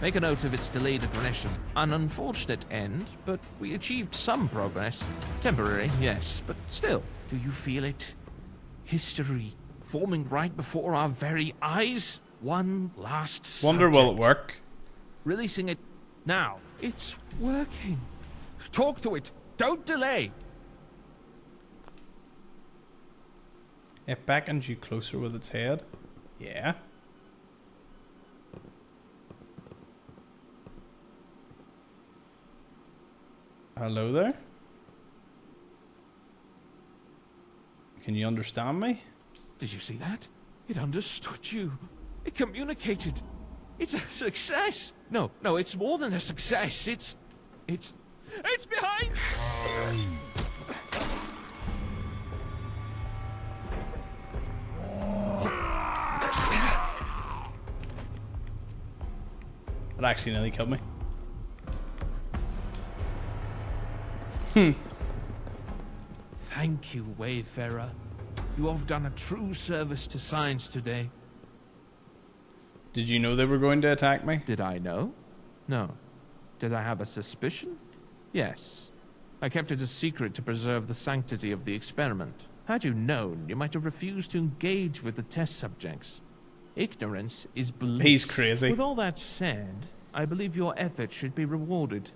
Make a note of its delayed aggression. An unfortunate end, but we achieved some progress. Temporary, yes, but still. Do you feel it? History forming right before our very eyes? One last subject. Wonder will it work? Releasing it now. It's working. Talk to it. Don't delay. It beckons you closer with its head. Yeah. Hello there? Can you understand me? Did you see that? It understood you. It communicated. It's a success. No, it's more than a success. It's behind. It actually nearly killed me. Thank you, Wayfarer. You have done a true service to science today. Did you know they were going to attack me? Did I know? No. Did I have a suspicion? Yes. I kept it a secret to preserve the sanctity of the experiment. Had you known, you might have refused to engage with the test subjects. Ignorance is bliss. He's crazy. With all that said, I believe your effort should be rewarded.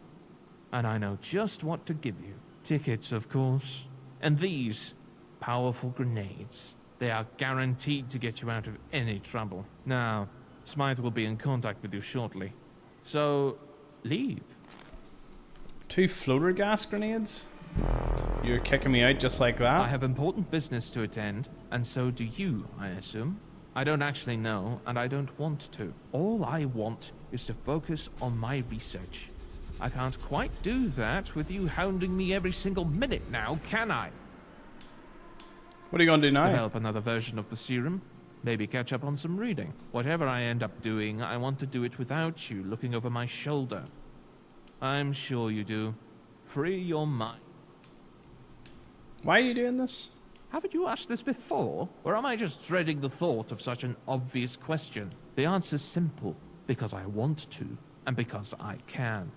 And I know just what to give you. Tickets, of course. And these powerful grenades. They are guaranteed to get you out of any trouble. Now, Smythe will be in contact with you shortly. So, leave. 2 floater gas grenades? You're kicking me out just like that? I have important business to attend, and so do you, I assume. I don't actually know, and I don't want to. All I want is to focus on my research. I can't quite do that with you hounding me every single minute now, can I? What are you going to do now? Develop another version of the serum. Maybe catch up on some reading. Whatever I end up doing, I want to do it without you looking over my shoulder. I'm sure you do. Free your mind. Why are you doing this? Haven't you asked this before? Or am I just dreading the thought of such an obvious question? The answer's simple. Because I want to, and because I can.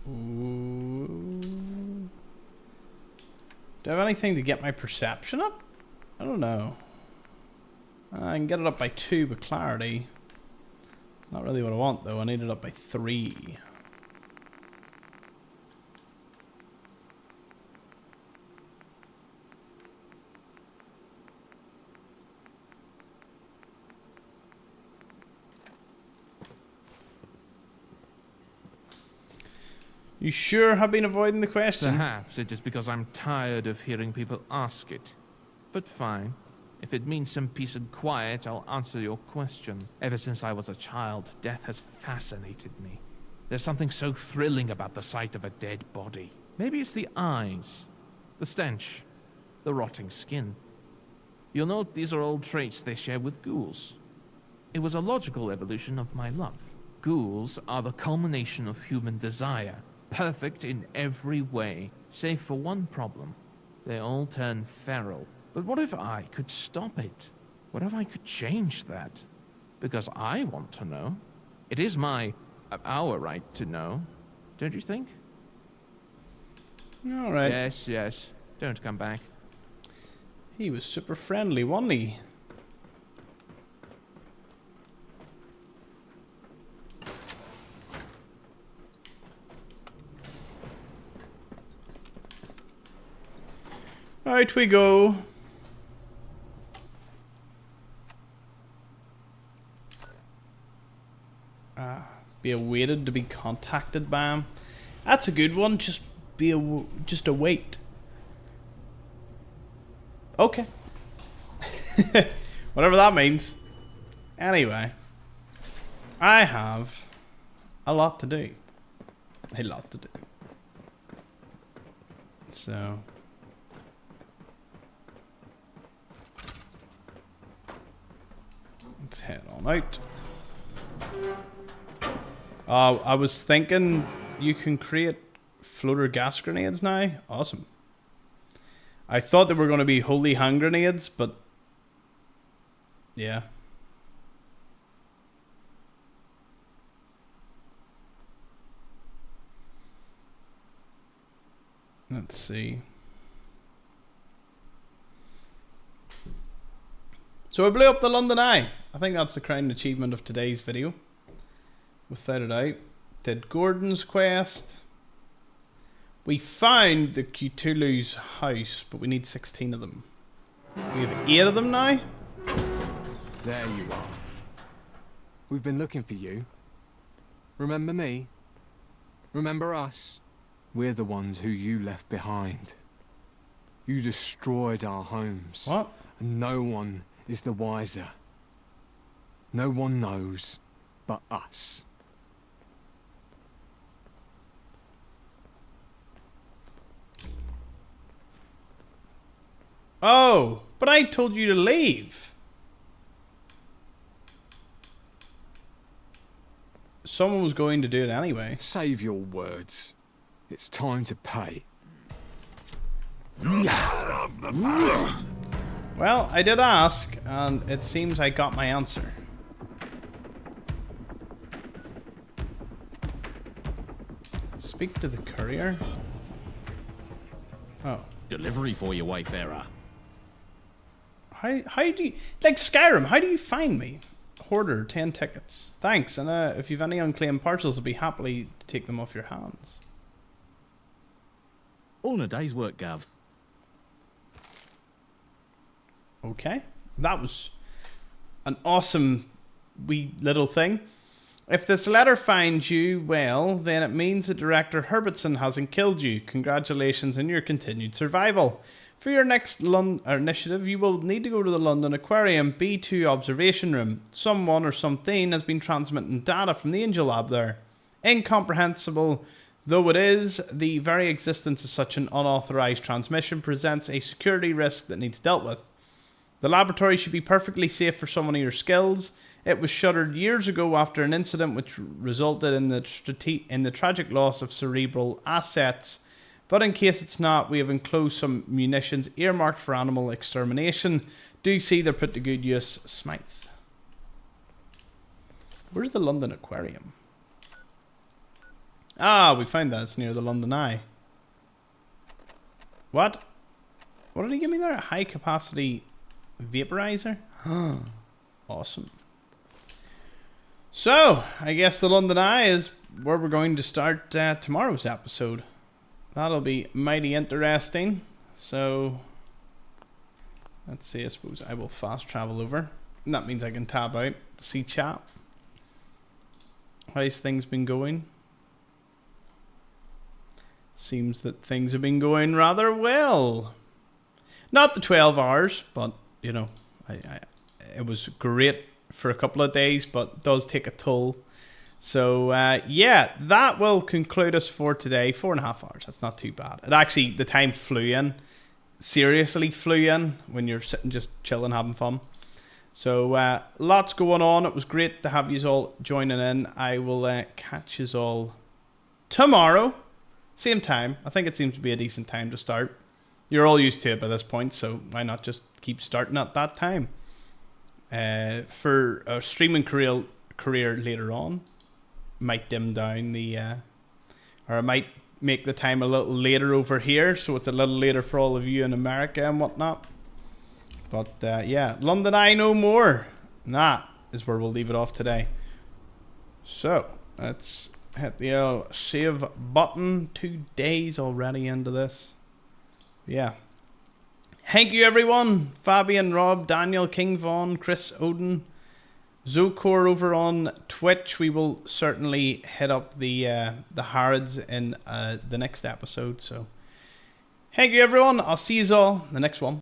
Ooh. Do I have anything to get my perception up? I don't know. I can get it up by 2 with clarity. It's not really what I want though. I need it up by 3. You sure have been avoiding the question? Perhaps it is because I'm tired of hearing people ask it. But fine. If it means some peace and quiet, I'll answer your question. Ever since I was a child, death has fascinated me. There's something so thrilling about the sight of a dead body. Maybe it's the eyes, the stench, the rotting skin. You'll note these are all traits they share with ghouls. It was a logical evolution of my love. Ghouls are the culmination of human desire. Perfect in every way, save for one problem. They all turn feral. But what if I could stop it? What if I could change that? Because I want to know. It is our right to know, don't you think? All right. Yes. Don't come back. He was super friendly, wasn't he? Out we go. Be awaited to be contacted by him. That's a good one. Just await. Okay. Whatever that means. Anyway, I have a lot to do. A lot to do. So let's head on out. I was thinking you can create floater gas grenades now. Awesome. I thought they were going to be holy hand grenades, but yeah. Let's see. So I blew up the London Eye. I think that's the crowning achievement of today's video. Without a doubt. Did Gordon's quest. We found the Cthulhu's house, but we need 16 of them. We have 8 of them now. There you are. We've been looking for you. Remember me? Remember us? We're the ones who you left behind. You destroyed our homes. What? And no one is the wiser. No one knows but us. Oh, but I told you to leave. Someone was going to do it anyway. Save your words. It's time to pay. Well, I did ask, and it seems I got my answer. Speak to the courier. Oh. Delivery for you, Wayfarer. How do you... Like Skyrim, how do you find me? Hoarder, 10 tickets. Thanks, and if you've any unclaimed parcels, I'll be happily to take them off your hands. All in a day's work, Gav. Okay. That was an awesome wee little thing. If this letter finds you, well, then it means that Director Herbertson hasn't killed you. Congratulations on your continued survival. For your next initiative, you will need to go to the London Aquarium B2 observation room. Someone or something has been transmitting data from the Angel Lab there. Incomprehensible though it is, the very existence of such an unauthorized transmission presents a security risk that needs dealt with. The laboratory should be perfectly safe for someone of your skills. It was shuttered years ago after an incident which resulted in the tragic loss of cerebral assets. But in case it's not, we have enclosed some munitions earmarked for animal extermination. Do see they're put to good use, Smythe. Where's the London Aquarium? Ah, we found that. It's near the London Eye. What? What did he give me there? A high capacity vaporizer? Awesome. So, I guess the London Eye is where we're going to start tomorrow's episode. That'll be mighty interesting. So, let's see. I suppose I will fast travel over. And that means I can tab out, see chat. How's things been going? Seems that things have been going rather well. Not the 12 hours, but, you know, it was great for a couple of days, but it does take a toll. So, yeah, that will conclude us for today. 4.5 hours. That's not too bad. It actually, the time flew in. Seriously flew in when you're sitting just chilling, having fun. So, lots going on. It was great to have you all joining in. I will catch you all tomorrow. Same time. I think it seems to be a decent time to start. You're all used to it by this point, so why not just keep starting at that time? For a streaming career later on, might dim down the... or I might make the time a little later over here, so it's a little later for all of you in America and whatnot. But yeah, London Eye no more. And that is where we'll leave it off today. So, let's hit the save button. 2 days already into this. Yeah. Thank you everyone. Fabian, Rob, Daniel, King Vaughn, Chris Odin, Zokor over on Twitch. We will certainly hit up the Harrods in the next episode. So, thank you everyone. I'll see you all in the next one.